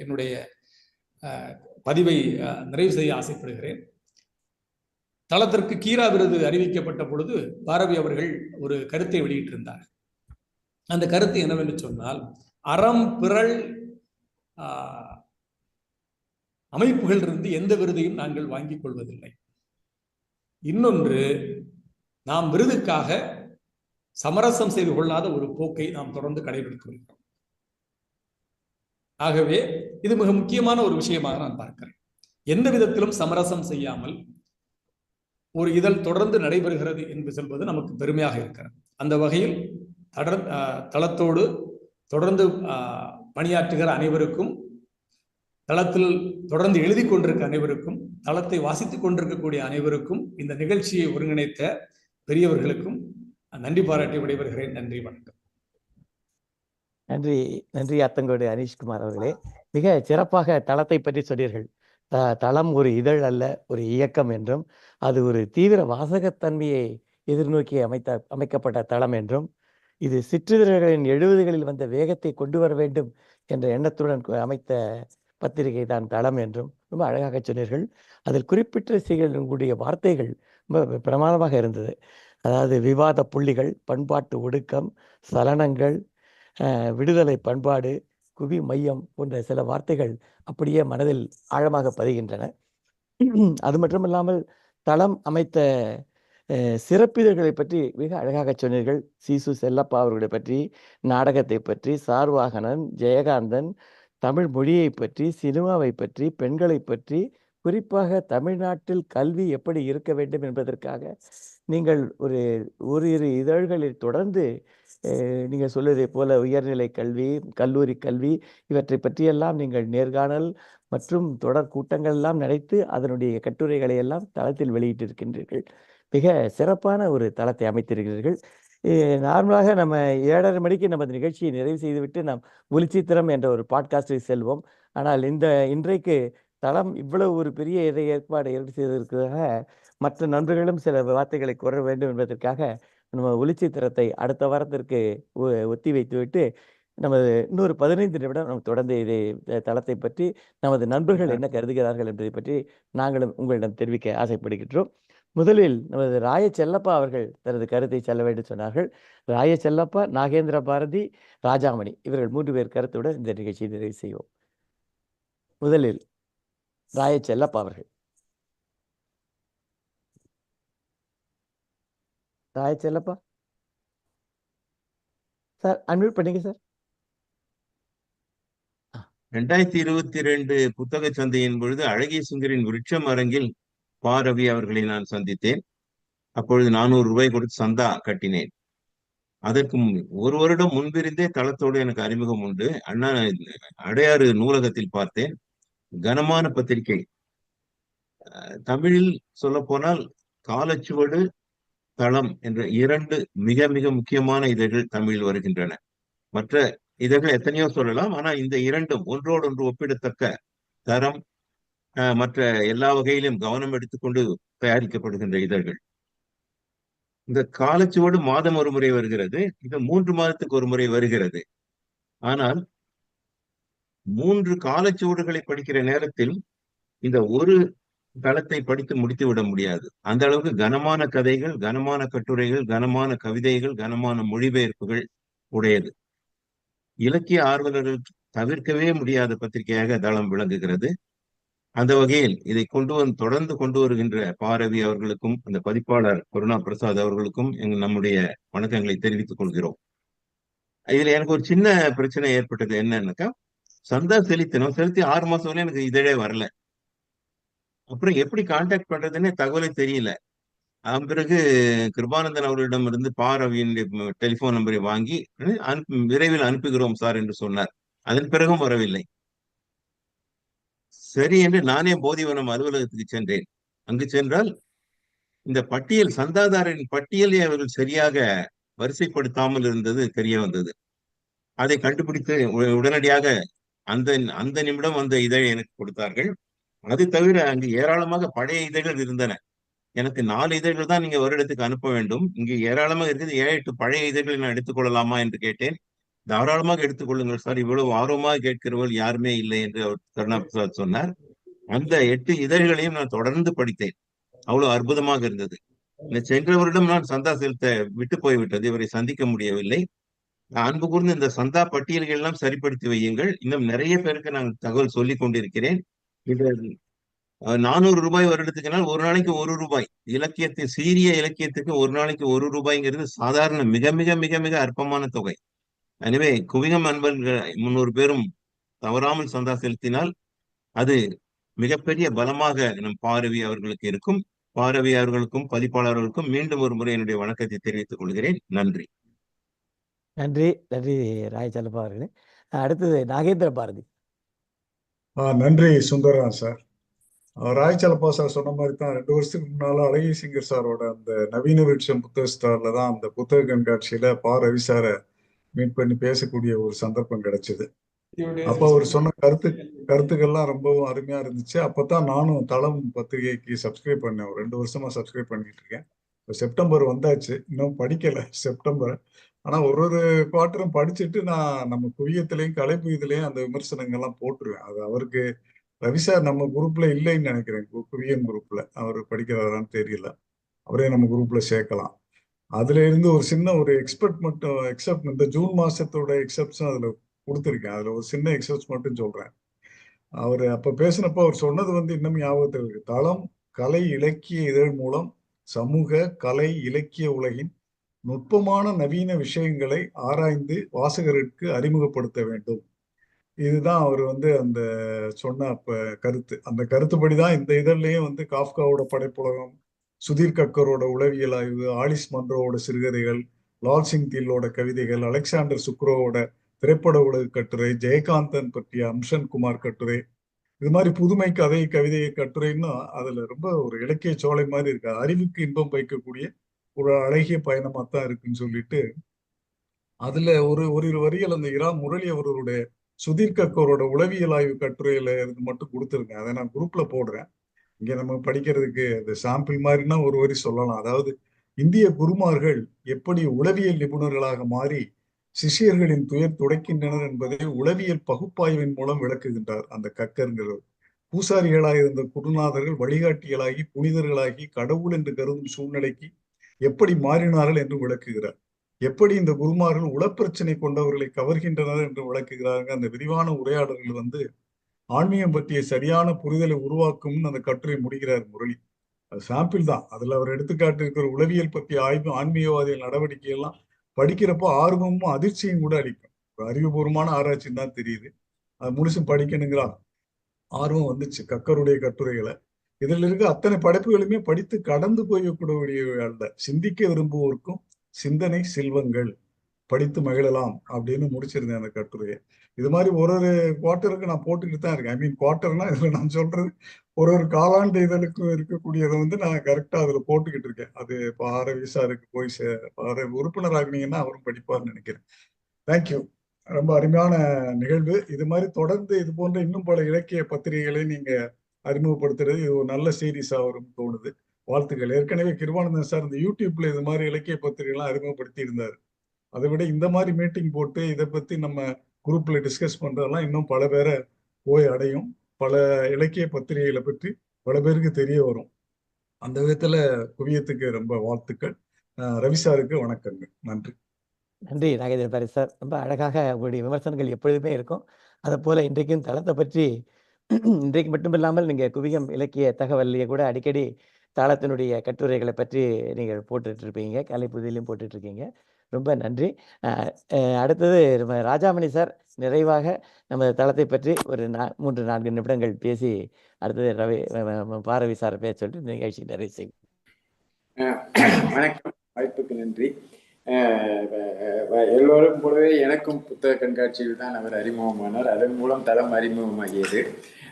என்னுடைய பதிவை நிறைவு செய்ய ஆசைப்படுகிறேன். தளத்திற்கு கீரா விருது அறிவிக்கப்பட்ட பொழுது பாரவி அவர்கள் ஒரு கருத்தை வெளியிட்டிருந்தார். அந்த கருத்து என்னவென்று சொன்னால், அறம் பிறல் அமைப்புகள் இருந்து எந்த விருதையும் நாங்கள் வாங்கிக் கொள்வதில்லை. இன்னொன்று, நாம் விருதுக்காக சமரசம் செய்து கொள்ளாத ஒரு போக்கை நாம் தொடர்ந்து கடைபிடித்து வருகிறோம். ஆகவே இது மிக முக்கியமான ஒரு விஷயமாக நான் பார்க்கிறேன். எந்த விதத்திலும் சமரசம் செய்யாமல் ஒரு இதழ் தொடர்ந்து நடைபெறுகிறது என்று சொல்வது நமக்கு பெருமையாக இருக்கிறது. அந்த வகையில் தளத்தோடு தொடர்ந்து பணியாற்றுகிற அனைவருக்கும், தளத்தில் தொடர்ந்து எழுதி கொண்டிருக்க அனைவருக்கும், தளத்தை வாசித்துக் கொண்டிருக்கக்கூடிய அனைவருக்கும், இந்த நிகழ்ச்சியை ஒருங்கிணைத்த பெரியவர்களுக்கும் நன்றி பாராட்டி விடைபெறுகிறேன். நன்றி, வணக்கம். நன்றி, நன்றி அத்தங்கோடு அனீஷ்குமார் அவர்களே. மிக சிறப்பாக தளத்தை பற்றி சொன்னீர்கள். தளம் ஒரு இதழ் அல்ல, ஒரு இயக்கம் என்றும், அது ஒரு தீவிர வாசகத்தன்மையை எதிர்நோக்கி அமைக்கப்பட்ட தளம் என்றும், இது சிற்றிதழ்களின் 70களில் வந்த வேகத்தை கொண்டு வர வேண்டும் என்ற எண்ணத்துடன் அமைத்த பத்திரிகை தான் தளம் என்றும் ரொம்ப அழகாக சொன்னீர்கள். அதில் குறிப்பிட்ட செய்களுடைய வார்த்தைகள் ரொம்ப பிரமாதமாக இருந்தது. அதாவது விவாத புள்ளிகள், பண்பாட்டு ஒடுக்கம், சலனங்கள், விடுதலை பண்பாடு, குவி மையம் போன்ற சில வார்த்தைகள் அப்படியே மனதில் ஆழமாக பதிகின்றன. அது மட்டுமில்லாமல் தளம் அமைத்த சிறப்பிதழ்களை பற்றி மிக அழகாக சொன்னீர்கள். சீசு செல்லப்பா அவர்களை பற்றி, நாடகத்தை பற்றி, சார்வாகனன், ஜெயகாந்தன், தமிழ் மொழியை பற்றி, சினிமாவை பற்றி, பெண்களை பற்றி, குறிப்பாக தமிழ்நாட்டில் கல்வி எப்படி இருக்க வேண்டும் என்பதற்காக நீங்கள் ஓரிரு இதழ்களில் தொடர்ந்து நீங்கள் சொல்வதை போல உயர்நிலை கல்வி, கல்லூரி கல்வி இவற்றை பற்றியெல்லாம் நீங்கள் நேர்காணல் மற்றும் தொடர் கூட்டங்கள் எல்லாம் நடத்தி அதனுடைய கட்டுரைகளை எல்லாம் தளத்தில் வெளியிட்டிருக்கின்றீர்கள். மிக சிறப்பான ஒரு தளத்தை அமைத்திருக்கிறீர்கள். நார்மலாக நம்ம 7:30 மணிக்கு நமது நிகழ்ச்சியை நிறைவு செய்துவிட்டு நாம் ஒளிச்சித்திரம் என்ற ஒரு பாட்காஸ்டை செல்வோம். ஆனால் இன்றைக்கு தளம் இவ்வளவு ஒரு பெரிய ஏற்பாடு செய்திருக்கிறதாக மற்ற நண்பர்களும் சில வார்த்தைகளை கூற வேண்டும் என்பதற்காக நம்ம ஒளிச்சித்திரத்தை அடுத்த வாரத்திற்கு ஒத்தி வைத்துவிட்டு நமது இன்னொரு 15 நிமிடம் நம்ம தொடர்ந்து இதை தளத்தை பற்றி நமது நண்பர்கள் என்ன கருதுகிறார்கள் என்பதை பற்றி நாங்களும் உங்களிடம் தெரிவிக்க ஆசைப்படுகின்றோம். முதலில் நமது ராய செல்லப்பா அவர்கள் தனது கருத்தை சொல்ல வேண்டும் சொன்னார்கள். ராய செல்லப்பா, நாகேந்திர பாரதி, ராஜாமணி இவர்கள் 3 பேர் கருத்துடன் இந்த நிகழ்ச்சியை நிறைவு செய்வோம். முதலில் ராய செல்லப்பா அவர்கள். ராய செல்லப்பா சார், அன்மியூட் பண்ணீங்க சார். 2022 புத்தக சந்தையின் பொழுது அழகிய சுந்தரின் விருட்சம் அரங்கில் பாரவி அவர்களை நான் சந்தித்தேன். அப்பொழுது 400 ரூபாய் கொடுத்து சந்தா கட்டினேன். அதற்கு 1 வருடம் முன்பிருந்தே தளத்தோடு எனக்கு அறிமுகம் உண்டு. அண்ணா அடையாறு நூலகத்தில் பார்த்தேன். கனமான பத்திரிகை. தமிழில் சொல்ல போனால் காலச்சுவடு, தளம் என்ற 2 மிக மிக முக்கியமான இதழ்கள் தமிழில் வருகின்றன. மற்ற இதழ்கள் எத்தனையோ சொல்லலாம். ஆனா இந்த 2ம் ஒன்றோடொன்று ஒப்பிடத்தக்க தரம், மற்ற எல்லா வகையிலும் கவனம் எடுத்துக்கொண்டு தயாரிக்கப்படுகின்ற இதழ்கள். இந்த காலச்சுவடு மாதம் ஒரு முறை வருகிறது. இது 3 மாதத்துக்கு ஒரு முறை வருகிறது. ஆனால் 3 காலச்சுவடுகளை படிக்கிற நேரத்தில் இந்த ஒரு தளத்தை படித்து முடித்து விட முடியாது. அந்த அளவுக்கு கனமான கதைகள், கனமான கட்டுரைகள், கனமான கவிதைகள், கனமான மொழிபெயர்ப்புகள் உடையது. இலக்கிய ஆர்வலர்கள் தவிர்க்கவே முடியாத பத்திரிகையாக தளம் விளங்குகிறது. அந்த வகையில் இதை தொடர்ந்து கொண்டு வருகின்ற பாரவி அவர்களுக்கும் அந்த பதிப்பாளர் கருணா பிரசாத் அவர்களுக்கும் நம்முடைய வணக்கங்களை தெரிவித்துக் கொள்கிறோம். இதுல எனக்கு ஒரு சின்ன பிரச்சனை ஏற்பட்டது. என்னன்னாக்கா, சந்தா செலுத்தி 6 மாசம் வரை எனக்கு இதழே வரல. அப்புறம் எப்படி கான்டாக்ட் பண்றதுன்னே தகவலே தெரியல. அதன் பிறகு கிருபானந்தன் அவர்களிடம் இருந்து பாரவியின் டெலிபோன் நம்பரை வாங்கி விரைவில் அனுப்புகிறோம் சார் என்று சொன்னார். அதன் பிறகும் வரவில்லை. சரி என்று நானே போதிவனம் அலுவலகத்துக்கு சென்றேன். அங்கு சென்றால் இந்த பட்டியல், சந்தாதாரரின் பட்டியலை அவர்கள் சரியாக வரிசைப்படுத்தாமல் இருந்தது தெரிய வந்தது. அதை கண்டுபிடித்து உடனடியாக அந்த நிமிடம் அந்த இதழை எனக்கு கொடுத்தார்கள். அது தவிர அங்கு ஏராளமாக பழைய இதழ்கள் இருந்தன. எனக்கு 4 இதழ்கள் தான் நீங்க வருடத்துக்கு அனுப்ப வேண்டும். இங்கு ஏராளமாக இருக்குது. 7-8 பழைய இதழ்களை நான் எடுத்துக்கொள்ளலாமா என்று கேட்டேன். தாராளமாக எடுத்துக்கொள்ளுங்கள் சார், இவ்வளவு ஆர்வமாக கேட்கிறவர்கள் யாருமே இல்லை என்று அவர் கருணா பிரசாத் சொன்னார். அந்த 8 இதழ்களையும் நான் தொடர்ந்து படித்தேன். அவ்வளவு அற்புதமாக இருந்தது. இந்த சென்ற வருடம் நான் சந்தா செலுத்த விட்டு போய்விட்டது, இவரை சந்திக்க முடியவில்லை. அன்பு கூர்ந்து இந்த சந்தா பட்டியல்கள் எல்லாம் சரிப்படுத்தி வையுங்கள். இன்னும் நிறைய பேருக்கு நான் தகவல் சொல்லிக் கொண்டிருக்கிறேன். இது 400 ரூபாய் வருடத்துக்குனால் ஒரு நாளைக்கு ₹1. இலக்கியத்தை சீரிய இலக்கியத்துக்கு ஒரு நாளைக்கு ₹1 சாதாரண மிக மிக மிக மிக அற்பமான தொகை. எனவே குவிகம் அன்பர்கள் 300 பேரும் தவறாமல் சந்தா செலுத்தினால் அது மிகப்பெரிய பலமாக நம் பாரவி அவர்களுக்கு இருக்கும். பாரவி அவர்களுக்கும் பதிப்பாளர்களுக்கும் மீண்டும் ஒரு முறை என்னுடைய வணக்கத்தை தெரிவித்துக் கொள்கிறேன். நன்றி. நன்றி நன்றி ராயச்செல்லப்பா அவர்களே. அடுத்தது நாகேந்திர பாரதி. நன்றி சுந்தரராஜ் சார். ராயச்செல்லப்பா சார் சொன்ன மாதிரி தான் 2 வருஷத்துக்கு முன்னால அழகிய சிங்கர் சாரோட அந்த நவீன விருட்சம் புத்தக ஸ்டார்ல தான் அந்த புத்தக கண்காட்சியில ரவி சாரை மீட் பண்ணி பேசக்கூடிய ஒரு சந்தர்ப்பம் கிடைச்சது. அப்ப அவர் சொன்ன கருத்துக்கள்லாம் ரொம்பவும் அருமையா இருந்துச்சு. அப்பதான் நானும் தளம் பத்திரிகைக்கு சப்ஸ்கிரைப் பண்ணேன். ஒரு 2 வருஷமா சப்ஸ்கிரைப் பண்ணிட்டு இருக்கேன். செப்டம்பர் வந்தாச்சு, இன்னும் படிக்கல செப்டம்பர். ஆனா ஒரு குவார்ட்டரும் படிச்சுட்டு நான் நம்ம குவியத்திலையும் கலைப்புயத்திலையும் அந்த விமர்சனங்கள்லாம் போட்டுருவேன். அது அவருக்கு ரவி சார் நம்ம குரூப்ல இல்லைன்னு நினைக்கிறேன். குவியம் குரூப்ல அவர் படிக்கிறாரான்னு தெரியல. அவரே நம்ம குரூப்ல சேர்க்கலாம். அதுல இருந்து ஒரு சின்ன ஒரு எக்ஸப்ட் இந்த ஜூன் மாசத்தோட எக்ஸப்ட்ஸும் அதுல கொடுத்துருக்கேன். அதுல ஒரு சின்ன எக்ஸப்ட்ஸ் மட்டும் சொல்றேன். அவர் அப்ப பேசினப்ப அவர் சொன்னது இன்னும் ஞாபகத்தில் இருக்கு. தளம் கலை இலக்கிய இதழ் மூலம் சமூக கலை இலக்கிய உலகின் நுட்பமான நவீன விஷயங்களை ஆராய்ந்து வாசகருக்கு அறிமுகப்படுத்த வேண்டும். இதுதான் அவர் அந்த சொன்ன கருத்து. அந்த கருத்துப்படிதான் இந்த இதழ்லயும் காஃப்காவோட படைப்புலகம், சுதீர் கக்கரோட உளவியல் ஆய்வு, ஆலிஸ் மன்றோவோட சிறுகதைகள், லால் சிங் தில்லோட கவிதைகள், அலெக்சாண்டர் சுக்ரோவோட திரைப்பட உலக கட்டுரை, ஜெயகாந்தன் பற்றிய அம்சன் குமார் கட்டுரை, இது மாதிரி புதுமை கதை கவிதை கட்டுரைன்னா அதுல ரொம்ப ஒரு இலக்கிய சோலை மாதிரி இருக்கு. அறிவுக்கு இன்பம் வைக்கக்கூடிய ஒரு அழகிய பயணமா தான் இருக்குன்னு சொல்லிட்டு அதுல ஒரு வரிகள் அந்த இரா முரளி அவர்களுடைய சுதீர் கக்கரோட உளவியல் ஆய்வு கட்டுரையில இருந்து மட்டும் கொடுத்துருக்கேன். அதை நான் குரூப்ல போடுறேன். இங்க நம்ம படிக்கிறதுக்கு அது சாம்பிள் மாதிரினா ஒரு வரி சொல்லலாம். அதாவது இந்திய குருமார்கள் எப்படி உளவியல் நிபுணர்களாக மாறி சிஷியர்களின் துயர் துடைக்கின்றனர் என்பதை உளவியல் பகுப்பாய்வின் மூலம் விளக்குகின்றார் அந்த கக்கருங்கிறவர். பூசாரிகளாக இருந்த குருநாதர்கள் வழிகாட்டிகளாகி புனிதர்களாகி கடவுள் என்று கருதும் சூழ்நிலைக்கு எப்படி மாறினார்கள் என்று விளக்குகிறார். எப்படி இந்த குருமார்கள் உளப்பிரச்சனை கொண்டவர்களை கவர்கின்றனர் என்று விளக்குகிறார்கள். அந்த விரிவான உரையாடல்கள் ஆன்மீகம் பற்றிய சரியான புரிதலை உருவாக்கும் அந்த கட்டுரை முடிகிறார் முரளி. அது சாம்பிள் தான். அதுல அவர் எடுத்துக்காட்டு இருக்கிற உளவியல் பற்றிய ஆய்வு, ஆன்மீகவாதிகள் நடவடிக்கை எல்லாம் படிக்கிறப்போ ஆர்வமும் அதிர்ச்சியும் கூட அளிக்கும். அறிவுபூர்வமான ஆராய்ச்சின்னு தான் தெரியுது. அது முழுசும் படிக்கணுங்கிற ஆர்வம் வந்துச்சு கக்கருடைய கட்டுரைகளை. இதுல இருக்க அத்தனை படைப்புகளுமே படித்து கடந்து போய்விடக்கூடிய அல்ல. சிந்திக்க விரும்புவோருக்கும் சிந்தனை செல்வங்கள், படித்து மகிழலாம் அப்படின்னு முடிச்சிருந்தேன் அந்த கட்டுரையை. இது மாதிரி ஒரு குவார்ட்டருக்கு நான் போட்டுக்கிட்டு தான் இருக்கேன். ஐ மீன் குவார்ட்டர்னா இதுல நான் சொல்றது ஒரு காலாண்டு இதழுக்கும் இருக்கக்கூடியதை நான் கரெக்டா அதுல போட்டுக்கிட்டு இருக்கேன். அது பாரவி சாருக்கு போய் உறுப்பினர் ஆகினீங்கன்னா அவரும் படிப்பார்னு நினைக்கிறேன். தேங்க்யூ. ரொம்ப அருமையான நிகழ்வு. இது மாதிரி தொடர்ந்து இது போன்ற இன்னும் பல இலக்கிய பத்திரிகைகளை நீங்க அறிமுகப்படுத்துறது இது ஒரு நல்ல சீரீஸா வரும்னு தோணுது. வாழ்த்துக்கள். ஏற்கனவே கிருபானந்தன் சார் இந்த யூடியூப்ல இது மாதிரி இலக்கிய பத்திரிகைலாம் அறிமுகப்படுத்தி இருந்தார். அதை விட இந்த மாதிரி மீட்டிங் போட்டு இதை பத்தி நம்ம குரூப்ல டிஸ்கஸ் பண்றதெல்லாம் இன்னும் பல பேரை போய் அடையும். பல இலக்கிய பத்திரிகைகளை பற்றி பல பேருக்கு தெரிய வரும். அந்த விதத்துல குவியத்துக்கு ரொம்ப வாழ்த்துக்கள். ரவி சாருக்கு வணக்கங்கள். நன்றி. நன்றி நாகேந்திர பாரதி சார். ரொம்ப அழகாக உங்களுடைய விமர்சனங்கள் எப்பொழுதுமே இருக்கும். அதை போல இன்றைக்கும் தளத்தை பற்றி இன்றைக்கு மட்டுமில்லாமல் நீங்கள் குவியம் இலக்கிய தகவல்லையே கூட அடிக்கடி தளத்தினுடைய கட்டுரைகளை பற்றி நீங்கள் போட்டுட்ருப்பீங்க, கலைப்புதிலையும் போட்டுட்ருக்கீங்க. ரொம்ப நன்றி. அடுத்தது நம்ம ராஜாமணி சார் நிறைவாக நம்ம தளத்தை பற்றி ஒரு 3-4 நிமிடங்கள் பேசி அடுத்தது பாரவி சாரை பேச சொல்லிட்டு நிகழ்ச்சி நிறைவு செய்வோம். வணக்கம், வாய்ப்புக்கு நன்றி. எல்லோரும் போலவே எனக்கும் புத்தக கண்காட்சியில் தான் அவர் அறிமுகமானார். அதன் மூலம் தளம் அறிமுகமாகியது.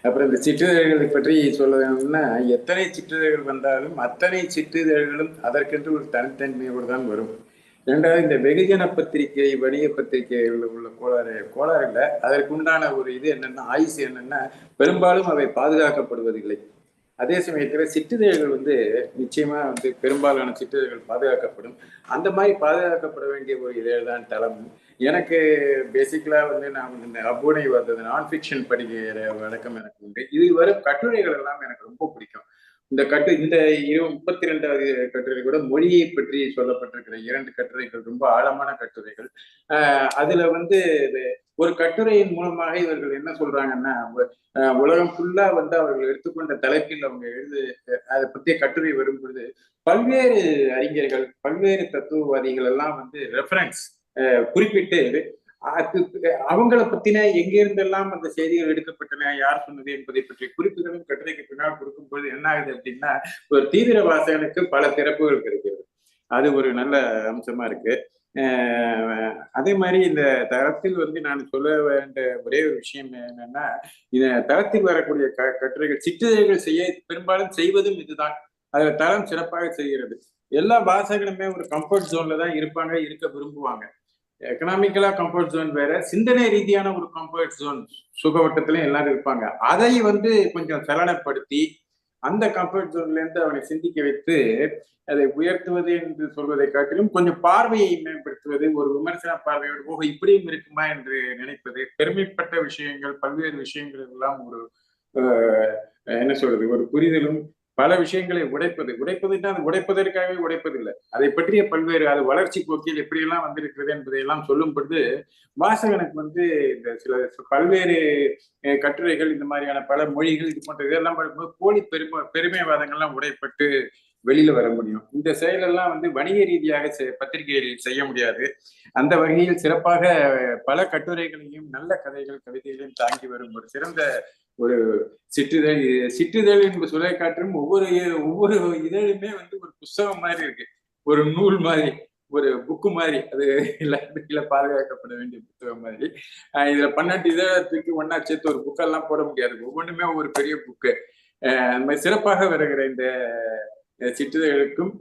அப்புறம் இந்த சிற்றிதழ்களை பற்றி சொல்ல வேணும்னா, எத்தனை சிற்றிதழ்கள் வந்தாலும் அத்தனை சிற்றிதழ்களும் அதற்கென்று ஒரு தனித்தன்மையோடு தான் வரும். ரெண்டாவது, இந்த வெகுஜன பத்திரிகை வணிக பத்திரிகைகளில் உள்ள கோளாறுல அதற்குண்டான ஒரு இது என்னன்னா, ஆயுசு என்னன்னா, பெரும்பாலும் அவை பாதுகாக்கப்படுவதில்லை. அதே சமயத்தில் சிற்றிதழ்கள் நிச்சயமா பெரும்பாலான சிற்றிதழ்கள் பாதுகாக்கப்படும். அந்த மாதிரி பாதுகாக்கப்பட வேண்டிய ஒரு இதழ் தான் தளம். எனக்கு பேசிக்கலா நான் இந்த அபூனை வந்தது நான் ஃபிக்ஷன் படிக்கிற வழக்கம் எனக்கு உண்டு. இது வரும் கட்டுரைகள் எல்லாம் எனக்கு ரொம்ப பிடிக்கும். இந்த 32வது கட்டுரை கூட மொழியை பற்றி சொல்லப்பட்டிருக்கிற 2 கட்டுரைகள் ரொம்ப ஆழமான கட்டுரைகள். அதுல வந்து ஒரு கட்டுரையின் மூலமாக இவர்கள் என்ன சொல்றாங்கன்னா, உலகம் ஃபுல்லா வந்து அவர்கள் எடுத்துக்கொண்ட தலைப்பில் அவங்க அதை பற்றிய கட்டுரை வரும் பொழுது பல்வேறு அறிஞர்கள், பல்வேறு தத்துவவாதிகள் எல்லாம் வந்து ரெஃபரன்ஸ் குறிப்பிட்டு அது அவங்கள பத்தின எங்கிருந்தெல்லாம் அந்த செய்திகள் எடுக்கப்பட்டன, யார் சொன்னது என்பதை பற்றிய குறிப்புகளும் கட்டுரைக்கு பின்னால் கொடுக்கும்போது என்ன ஆகுது அப்படின்னா, ஒரு தீவிர வாசகனுக்கு பல திறப்புகள் கிடைக்கிறது. அது ஒரு நல்ல அம்சமா இருக்கு. அதே மாதிரி இந்த தரத்தில் வந்து நான் சொல்ல வேண்டிய ஒரே ஒரு விஷயம் என்னன்னா, இந்த தரத்தில் வரக்கூடிய கட்டுரைகள் சிற்றிதழ்கள் பெரும்பாலும் செய்வதும் இதுதான். அதுல தரம் சிறப்பாக செய்கிறது. எல்லா வாசகனுமே ஒரு கம்ஃபர்ட் ஜோன்ல தான் இருக்க விரும்புவாங்க. எக்கனாமிக்கலா கம்ஃபர்ட் ஜோன் வேற, சிந்தனை ரீதியான ஒரு கம்ஃபர்ட் ஜோன் சுகவட்டத்திலும் எல்லாரும் இருப்பாங்க. அதை வந்து கொஞ்சம் சலனப்படுத்தி அந்த கம்ஃபர்ட் ஜோன்ல இருந்து அவனை சிந்திக்க வைத்து அதை உயர்த்துவது என்று சொல்வதை காட்டிலும் கொஞ்சம் பார்வையை மேம்படுத்துவது, ஒரு விமர்சன பார்வையோடு இப்படியும் இருக்குமா என்று நினைப்பது, பெருமைப்பட்ட விஷயங்கள், பல்வேறு விஷயங்கள் எல்லாம் ஒரு என்ன சொல்றது, ஒரு புரிதலும், பல விஷயங்களை உடைப்பதுன்னா அது உடைப்பதற்காகவே உடைப்பதில்லை, அதை பற்றிய பல்வேறு அது வளர்ச்சி போக்கில் எப்படியெல்லாம் வந்திருக்கிறது என்பதையெல்லாம் சொல்லும் பொழுது வாசகனுக்கு வந்து இந்த சில பல்வேறு கட்டுரைகள், இந்த மாதிரியான பல மொழிகள், இது போன்ற இதெல்லாம் படிக்கும்போது போலி பெருமைவாதங்கள்லாம் உடைப்பட்டு வெளியில வர முடியும். இந்த செயலெல்லாம் வந்து வணிக ரீதியாக பத்திரிகைகளில் செய்ய முடியாது. அந்த வகையில் சிறப்பாக பல கட்டுரைகளையும் நல்ல கதைகள், கவிதைகளையும் தாங்கி வரும் ஒரு சிறந்த ஒரு சிற்றிதழ் என்று சொல்லை காட்டிலும் ஒவ்வொரு இதழுமே வந்து ஒரு புஸ்தகம் மாதிரி இருக்கு, ஒரு நூல் மாதிரி, ஒரு புக்கு மாதிரி. அது லைப்ரரியில பாதுகாக்கப்பட வேண்டிய புத்தகம் மாதிரி. இதுல 12 இதழத்துக்கு ஒன்னா சேர்த்து ஒரு புக்கெல்லாம் போட முடியாது, ஒவ்வொன்றுமே ஒரு பெரிய புக்கு. அந்த மாதிரி சிறப்பாக வருகிற இந்த சிற்றிதழுக்கும்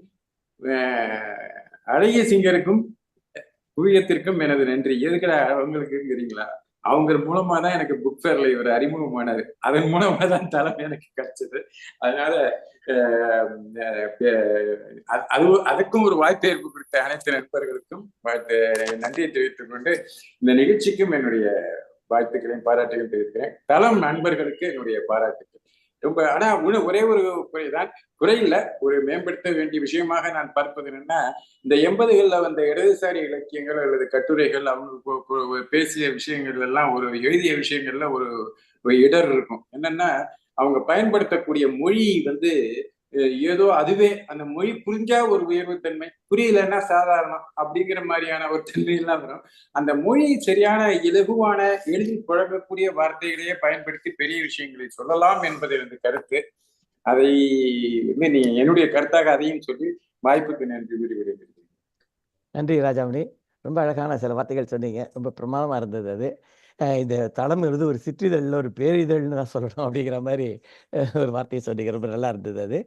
அழகிய சிங்கருக்கும் குவியத்திற்கும் எனது நன்றி. எதுக்குடா அவங்களுக்கு தெரியுங்களா, அவங்க மூலமா தான் எனக்கு புக் ஃபேர்ல இவர் அறிமுகமானாரு, அதன் மூலமா தான் தலைமை எனக்கு கிடைச்சது. அதனால அதுக்கும் ஒரு வாய்ப்பு ஏற்பு கொடுத்த அனைத்து நண்பர்களுக்கும் நன்றியை தெரிவித்துக் கொண்டு இந்த நிகழ்ச்சிக்கும் என்னுடைய வாழ்த்துக்களையும் பாராட்டுகளையும் தெரிவிக்கிறேன். தளம் நண்பர்களுக்கு என்னுடைய பாராட்டுகள். ரொம்ப ஆனா ஒரே ஒரு குறைதான், குறையில்லை, ஒரு மேம்படுத்த வேண்டிய விஷயமாக நான் பார்ப்பது என்னன்னா, இந்த 80களில் வந்த இடதுசாரி இலக்கியங்கள் அல்லது கட்டுரைகள், அவங்க பேசிய விஷயங்கள் எல்லாம், ஒரு எழுதிய விஷயங்கள்ல ஒரு இடர் இருக்கும். என்னன்னா, அவங்க பயன்படுத்தக்கூடிய மொழி வந்து ஏதோ அதுவே அந்த மொழி புரிஞ்சா ஒரு உயர்வு தன்மை, புரியலன்னா சாதாரணம் அப்படிங்கிற மாதிரியான ஒரு தன்மை எல்லாம் வரும். அந்த மொழி சரியான இலகுவான எளிதில் புழங்கக்கூடிய வார்த்தைகளையே பயன்படுத்தி பெரிய விஷயங்களை சொல்லலாம் என்பது எனது கருத்து. அதை நீ என்னுடைய கருத்தாக அதையும் சொல்லி வாய்ப்புக்கு நன்றி விரும்புகிறேன். நன்றி ராஜாமணி, ரொம்ப அழகான சில வார்த்தைகள் சொன்னீங்க, ரொம்ப பிரமாதமாக இருந்தது. அது இந்த தளம் எழுது ஒரு சிற்றிதழில் ஒரு பேரிதழ்னு தான் சொல்லணும் அப்படிங்கிற மாதிரி ஒரு வார்த்தையை சொன்னீங்க, ரொம்ப நல்லா இருந்தது அது.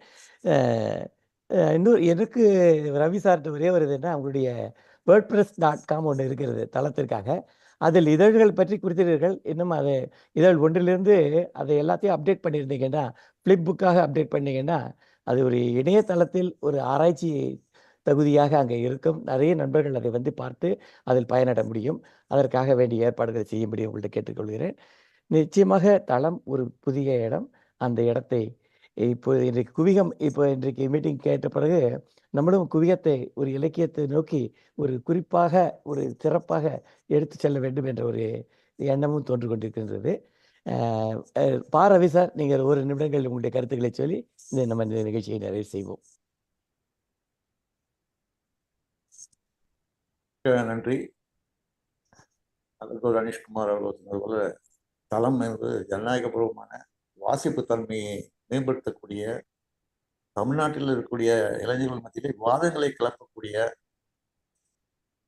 இன்னொரு எனக்கு ரவி சார்ட்ட ஒரே ஒரு இதுன்னா, அவங்களுடைய wordpress.com ஒன்று இருக்கிறது தளத்திற்காக, அதில் இதழ்கள் பற்றி குறித்தீர்கள். இன்னும் அது இதழ் ஒன்றிலிருந்து அதை எல்லாத்தையும் அப்டேட் பண்ணியிருந்தீங்கன்னா, ஃப்ளிப் புக்காக அப்டேட் பண்ணீங்கன்னா, அது ஒரு இணையதளத்தில் ஒரு ஆராய்ச்சி தகுதியாக அங்கே இருக்கும். நிறைய நண்பர்கள் அதை வந்து பார்த்து அதில் பயனட முடியும். அதற்காக வேண்டிய ஏற்பாடுகளை செய்யும்படி உங்கள்கிட்ட கேட்டுக்கொள்கிறேன். நிச்சயமாக தளம் ஒரு புதிய இடம். அந்த இடத்தை இப்போ இன்றைக்கு மீட்டிங் கேட்ட பிறகு நம்மளும் குவியத்தை ஒரு இலக்கியத்தை நோக்கி ஒரு குறிப்பாக ஒரு சிறப்பாக எடுத்து செல்ல வேண்டும் என்ற ஒரு எண்ணமும் தோன்று கொண்டிருக்கின்றது. ரவி சார், நீங்கள் ஒரு நிமிடங்கள் உங்களுடைய கருத்துக்களை சொல்லி நம்ம இந்த நிகழ்ச்சியை நிறைவு செய்வோம். நன்றி. அதற்கு ரணிஷ்குமார் அவர்கள் சொன்னது போல, தளம் என்பது ஜனநாயகபூர்வமான வாசிப்பு தன்மையை மேம்படுத்தக்கூடிய, தமிழ்நாட்டில் இருக்கக்கூடிய இளைஞர்கள் மத்தியிலே வாதங்களை கிளப்பக்கூடிய,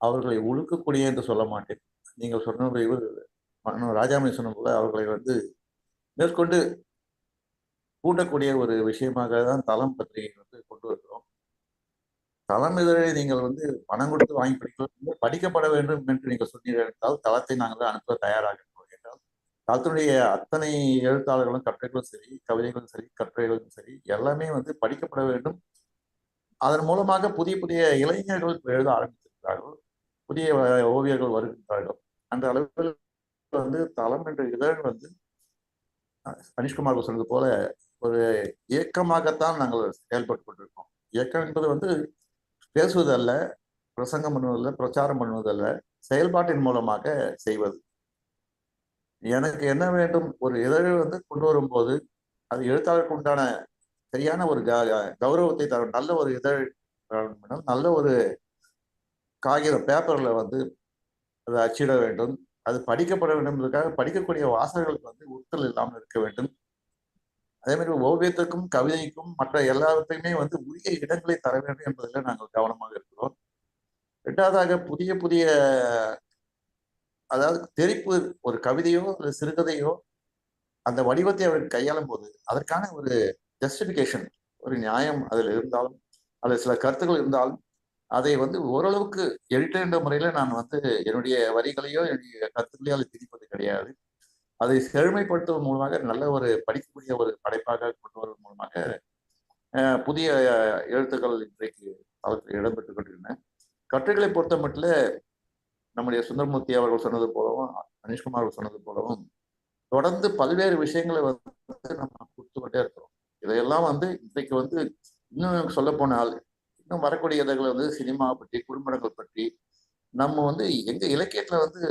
அவர்களை ஒழுக்கக்கூடிய என்று சொல்ல மாட்டேன். நீங்கள் சொன்ன ராஜாமணி சொன்ன போல அவர்களை வந்து மேற்கொண்டு கூட்டக்கூடிய ஒரு விஷயமாக தான் தளம் பற்றி வந்து கொண்டு வருகிறோம். தளம் இதழை நீங்கள் வந்து பணம் கொடுத்து வாங்கி படிக்கப்பட வேண்டும் என்று நீங்கள் சொன்னீர்கள் என்றால் தளத்தை நாங்கள் அனுப்ப தயாராக இருக்கிறோம். என்றால் தளத்தினுடைய அத்தனை எழுத்தாளர்களும், கட்டுரைகளும் சரி, கவிதைகளும் சரி, கட்டுரைகளும் சரி, எல்லாமே வந்து படிக்கப்பட வேண்டும். அதன் மூலமாக புதிய புதிய இளைஞர்கள் எழுத ஆரம்பித்திருக்கிறார்கள், புதிய ஓவியர்கள் வருகின்றார்கள். அந்த அளவில் வந்து தளம் என்ற இதழ் வந்து அனிஷ்குமார் சொன்னது போல ஒரு இயக்கமாகத்தான் நாங்கள் செயல்பட்டு கொண்டிருக்கோம். இயக்கம் என்பது வந்து பேசுவதல்ல, பிரசங்கம் பண்ணுவதல்ல, பிரச்சாரம் பண்ணுவதல்ல, செயல்பாட்டின் மூலமாக செய்வது. எனக்கு என்ன வேண்டும், ஒரு இதழை வந்து கொண்டு வரும்போது அது எழுத்தாளருக்கு உண்டான சரியான ஒரு கௌரவத்தை தரும் நல்ல ஒரு இதழ், நல்ல ஒரு காகிதம் பேப்பர்ல வந்து அதை அச்சிட வேண்டும். அது படிக்கப்பட வேண்டும் என்பதற்காக படிக்கக்கூடிய வாசகர்களுக்கு வந்து உறுத்தல் இல்லாமல் இருக்க வேண்டும். அதே மாதிரி ஓவியத்துக்கும் கவிதைக்கும் மற்ற எல்லாத்தையுமே வந்து உரிய இடங்களை தர வேண்டும் என்பதில் நாங்கள் கவனமாக இருக்கிறோம். இரண்டாவதாக புதிய புதிய, அதாவது தெரிப்பு, ஒரு கவிதையோ அல்லது சிறுகதையோ அந்த வடிவத்தை அவர்கள் கையாளும் போது அதற்கான ஒரு ஜஸ்டிபிகேஷன், ஒரு நியாயம் அதில் இருந்தாலும், அதில் சில கருத்துக்கள் இருந்தாலும் அதை வந்து ஓரளவுக்கு எடிட்டர் என்ற முறையில நான் வந்து என்னுடைய வரிகளையோ என்னுடைய கருத்துக்களையோ அதை திணிப்பது கிடையாது. அதை செழுமைப்படுத்துவதன் மூலமாக நல்ல ஒரு படிக்கக்கூடிய ஒரு படைப்பாக கொண்டு வருவதன் மூலமாக புதிய எழுத்துக்கள் இன்றைக்கு அவருக்கு இடம்பெற்றுக் கொண்டிருக்கின்றன. கட்டுரைகளை பொறுத்த மட்டும் நம்முடைய சுந்தரமூர்த்தி அவர்கள் சொன்னது போலவும், அனிஷ்குமார் அவர்கள் சொன்னது போலவும் தொடர்ந்து பல்வேறு விஷயங்களை வந்து நம்ம கொடுத்து கொண்டே இருக்கிறோம். இதையெல்லாம் வந்து இன்றைக்கு வந்து இன்னும் சொல்ல போனால் இன்னும் வரக்கூடிய இதழ்களை வந்து சினிமா பற்றி, குறும்படங்கள் பற்றி நம்ம வந்து எங்க இலக்கியத்துல வந்து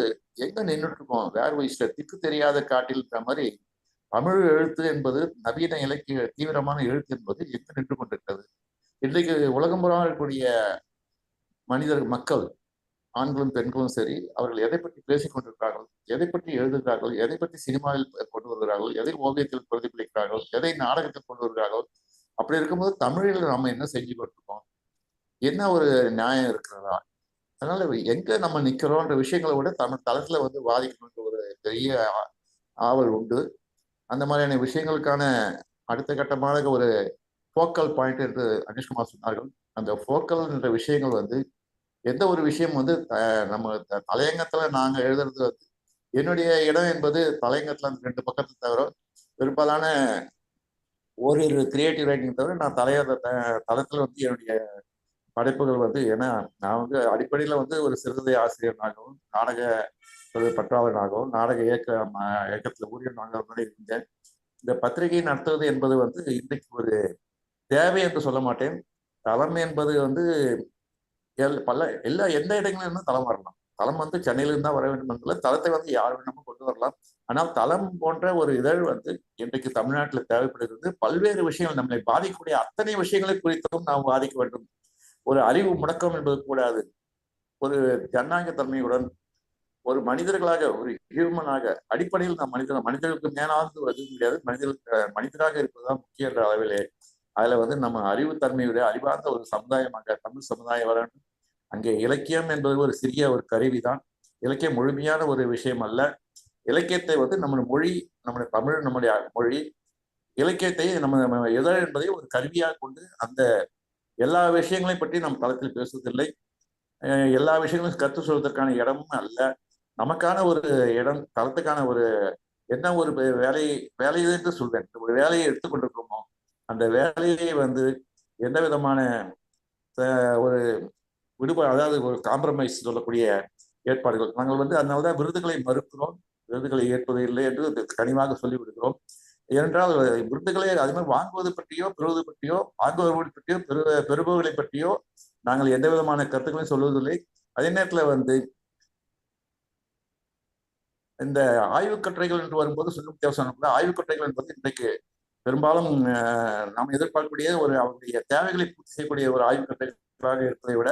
எங்க நின்றுட்டு இருக்கோம், வேர் வயசுல திக்கு தெரியாத காட்டில்ன்ற மாதிரி தமிழ் எழுத்து என்பது, நவீன இலக்கிய தீவிரமான எழுத்து என்பது எங்கு நின்று கொண்டிருக்கிறது. இன்றைக்கு உலகம் புறம் இருக்கக்கூடிய மக்கள், ஆண்களும் பெண்களும் சரி, அவர்கள் எதை பற்றி பேசிக் கொண்டிருக்கிறார்கள், எதை பற்றி எழுதுகிறார்கள், எதை பற்றி சினிமாவில் கொண்டு வருகிறார்கள், எதை ஓவியத்தில் பிரதிபலிக்கிறார்கள், எதை நாடகத்தில் கொண்டு வருகிறார்கள். அப்படி இருக்கும்போது தமிழில் நாம என்ன செஞ்சு கொண்டிருக்கோம், என்ன ஒரு நியாயம் இருக்கிறதா? அதனால எங்க நம்ம நிக்கிறோம்ன்ற விஷயங்களை விட தமிழ் தளத்துல வந்து வாதிக்கணுன்ற ஒரு பெரிய ஆவல் உண்டு. அந்த மாதிரியான விஷயங்களுக்கான அடுத்த கட்டமாக ஒரு ஃபோக்கல் பாயிண்ட் என்று அனிஷ்குமார் சொன்னார்கள். அந்த ஃபோக்கல் என்ற விஷயங்கள் வந்து எந்த ஒரு விஷயம் வந்து நம்ம தலையங்கத்துல நாங்க எழுதுறது வந்து, என்னுடைய இடம் என்பது தலையங்கத்துல அந்த 2 பக்கத்தை தவிர பெரும்பாலான ஓரிரு கிரியேட்டிவ் ரைட்டிங் தவிர நான் தளத்துல வந்து என்னுடைய படைப்புகள் வந்து, ஏன்னா நான் வந்து அடிப்படையில வந்து ஒரு சிறுகதை ஆசிரியர்னாகவும், நாடக பற்றாளனாகவும், நாடக இயக்கத்துல ஊழியனாகவும் இருந்தேன். இந்த பத்திரிகை நடத்துவது என்பது வந்து இன்றைக்கு ஒரு தேவை என்று சொல்ல மாட்டேன். தளம் என்பது வந்து எந்த இடங்களிலும் இருந்து தளம் வரலாம். தளம் வந்து சென்னையில இருந்தா வர வேண்டும் என்பதில்லை, தளத்தை வந்து யார் வேணுமோ கொண்டு வரலாம். ஆனால் தளம் போன்ற ஒரு இதழ் வந்து இன்றைக்கு தமிழ்நாட்டில் தேவைப்படுகிறது. பல்வேறு விஷயங்கள் நம்மளை பாதிக்கக்கூடிய அத்தனை விஷயங்களை குறித்தும் நாம் பாதிக்க வேண்டும். ஒரு அறிவு முடக்கம் என்பது கூடாது. ஒரு ஜனநாயக தன்மையுடன் ஒரு மனிதர்களாக, ஒரு ஹியூமனாக, அடிப்படையில் நாம் மனிதர்களுக்கு மேலாந்து வருது முடியாது, மனிதராக இருப்பதுதான் முக்கிய என்ற அளவிலே அதுல வந்து நம்ம அறிவுத்தன்மையுடைய அறிவார்ந்த ஒரு சமுதாயமாக தமிழ் சமுதாயம் வர வேண்டும். அங்கே இலக்கியம் என்பது ஒரு சிறிய ஒரு கருவிதான். இலக்கியம் முழுமையான ஒரு விஷயம் அல்ல. இலக்கியத்தை வந்து நம்முடைய மொழி, நம்முடைய தமிழ், நம்முடைய மொழி, இலக்கியத்தை நம்ம எதழ் என்பதை ஒரு கருவியாக கொண்டு அந்த எல்லா விஷயங்களையும் பற்றி நம் தளத்தில் பேசுவதில்லை. எல்லா விஷயங்களும் கற்று சொல்வதற்கான இடமும் அல்ல. நமக்கான ஒரு இடம், தளத்துக்கான ஒரு என்ன ஒரு வேலை என்று சொல்வேன். ஒரு வேலையை எடுத்துக்கொண்டிருக்கிறோமோ அந்த வேலையை வந்து எந்த விதமான ஒரு விடுபாடு, அதாவது ஒரு காம்ப்ரமைஸ் சொல்லக்கூடிய ஏற்பாடுகள் நாங்கள் வந்து அதனால்தான் விருதுகளை மறுக்கிறோம், விருதுகளை ஏற்பது இல்லை என்று கனிவாக சொல்லிவிடுகிறோம். ஏனென்றால் விருதுகளை அது மாதிரி வாங்குவது பற்றியோ, பெறுவது பற்றியோ, வாங்குவதை பற்றியோ, பெறுபவர்களை பற்றியோ நாங்கள் எந்த விதமான கருத்துக்களையும் சொல்வதில்லை. அதே நேரத்தில் வந்து இந்த ஆய்வுக் கட்டுரைகள் என்று வரும்போது சொல்லும் ஆய்வுக் கட்டுரைகள் என்பது இன்றைக்கு பெரும்பாலும் நாம் எதிர்பார்க்கக்கூடிய அவருடைய தேவைகளை பூர்த்தி செய்யக்கூடிய ஒரு ஆய்வுக் கட்டுரைகளாக இருப்பதை விட,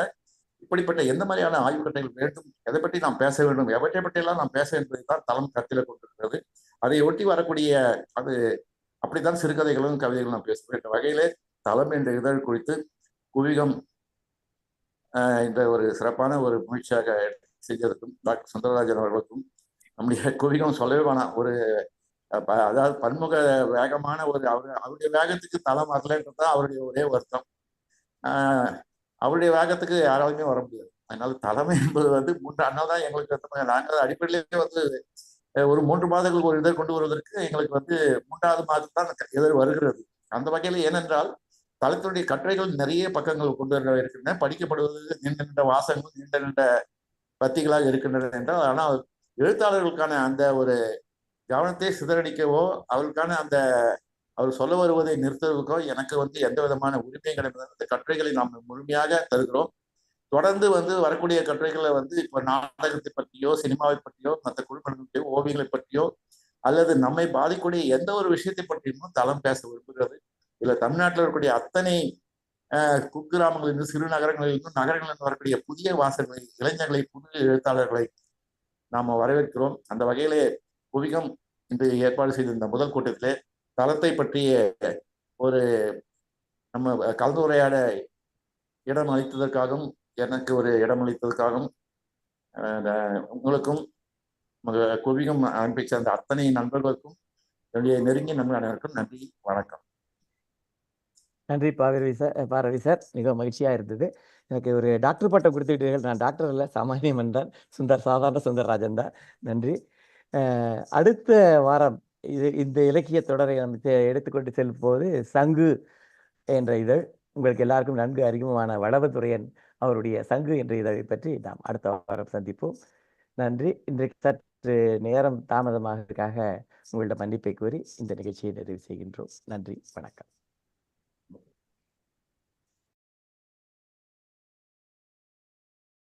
இப்படிப்பட்ட எந்த மாதிரியான ஆய்வுக் கட்டுரைகள் வேண்டும், எதை பற்றி நாம் பேச வேண்டும், எவற்றை பற்றியெல்லாம் நாம் பேச என்பதை தான் தளம் கருத்தில கொண்டிருக்கிறது. அதை ஒட்டி வரக்கூடிய அது அப்படித்தான் சிறுகதைகளும் கவிதைகளும் நாம் பேசுகிறோம். என்ற வகையிலே தளம் என்ற இதழ் குறித்து குவிகம் என்ற ஒரு சிறப்பான ஒரு முயற்சியாக செஞ்சதற்கும் டாக்டர் சுந்தரராஜன் அவர்களுக்கும், நம்முடைய குவிகம் சொல்லவே வேணாம், ஒரு அதாவது பன்முக வேகமான ஒரு அவருடைய வேகத்துக்கு தளம் வரலன்றதுதான் அவருடைய ஒரே வருத்தம். அவருடைய வேகத்துக்கு யாராலுமே வர முடியாது. அதனால தலைமை என்பது வந்து அதனால தான் எங்களுக்கு நாங்கள் அடிப்படையிலேயே வந்து ஒரு 3 மாதங்களுக்கு ஒரு இதழ் கொண்டு வருவதற்கு எங்களுக்கு வந்து 3வது மாதம் தான் இதழ் வருகிறது. அந்த வகையில் ஏனென்றால் தளத்தினுடைய கட்டுரைகள் நிறைய பக்கங்கள் கொண்டு வர இருக்கின்றன, படிக்கப்படுவது நீண்ட நீண்ட வாசகங்கள், நீண்ட நீண்ட பத்திகளாக இருக்கின்றன என்றால், ஆனால் எழுத்தாளர்களுக்கான அந்த ஒரு கவனத்தை சிதறடிக்கவோ, அவர்களுக்கான அந்த அவர் சொல்ல வருவதை நிறுத்துவதற்கோ எனக்கு எந்த விதமான உரிமை கிடையாது. இந்த கட்டுரைகளை நாம் முழுமையாக தருகிறோம். தொடர்ந்து வரக்கூடிய கட்டுரைகளை இப்போ நாடகத்தை பற்றியோ சினிமாவை பற்றியோ மற்ற குழுக்களை ஓவியங்களை பற்றியோ அல்லது நம்மை பாதிக்கூடிய எந்த ஒரு விஷயத்தை பற்றியும் தளம் பேச விரும்புகிறது. இதுல தமிழ்நாட்டில் இருக்கக்கூடிய அத்தனை குக்கிராமங்களிலிருந்து சிறு நகரங்களிலிருந்தும் நகரங்களிலிருந்து வரக்கூடிய புதிய வாசகர்களை, இளைஞர்களை, புது எழுத்தாளர்களை நாம வரவேற்கிறோம். அந்த வகையிலே குவிகம் இன்று ஏற்பாடு செய்த இந்த முதல் கூட்டத்திலே தளத்தை பற்றிய ஒரு நம்ம கலந்துரையாட இடம் அளித்ததற்காகவும் எனக்கு ஒரு இடம் அளித்ததற்காகவும் உங்களுக்கும் குவிகம் அனுப்பி சேர்ந்த அத்தனை நண்பர்களுக்கும் என்னுடைய நெருங்கிய நண்பர் அனைவருக்கும் நன்றி, வணக்கம். நன்றி பாரவி சார், மிக மகிழ்ச்சியாக இருந்தது. எனக்கு ஒரு டாக்டர் பட்டம் கொடுத்துட்டீர்கள். நான் டாக்டர் இல்லை, சாமானிய மனிதன், சாதாரண சுந்தரராஜன் தான். நன்றி. அடுத்த வாரம் இந்த இலக்கிய தொடரை நம்ம எடுத்துக்கொண்டு செல்லும் போது சங்கு என்ற இதழ், உங்களுக்கு எல்லாருக்கும் நன்கு அறிமுகமான வளவதுரையன் அவருடைய சங்கு என்ற இதழை பற்றி நாம் அடுத்த வாரம் சந்திப்போம். நன்றி. இன்றைக்கு சற்று நேரம் தாமதமாகிறதுக்காக உங்கள்ட்ட மன்னிப்பை கூறி இந்த நிகழ்ச்சியை நிறைவு செய்கின்றோம். நன்றி, வணக்கம்.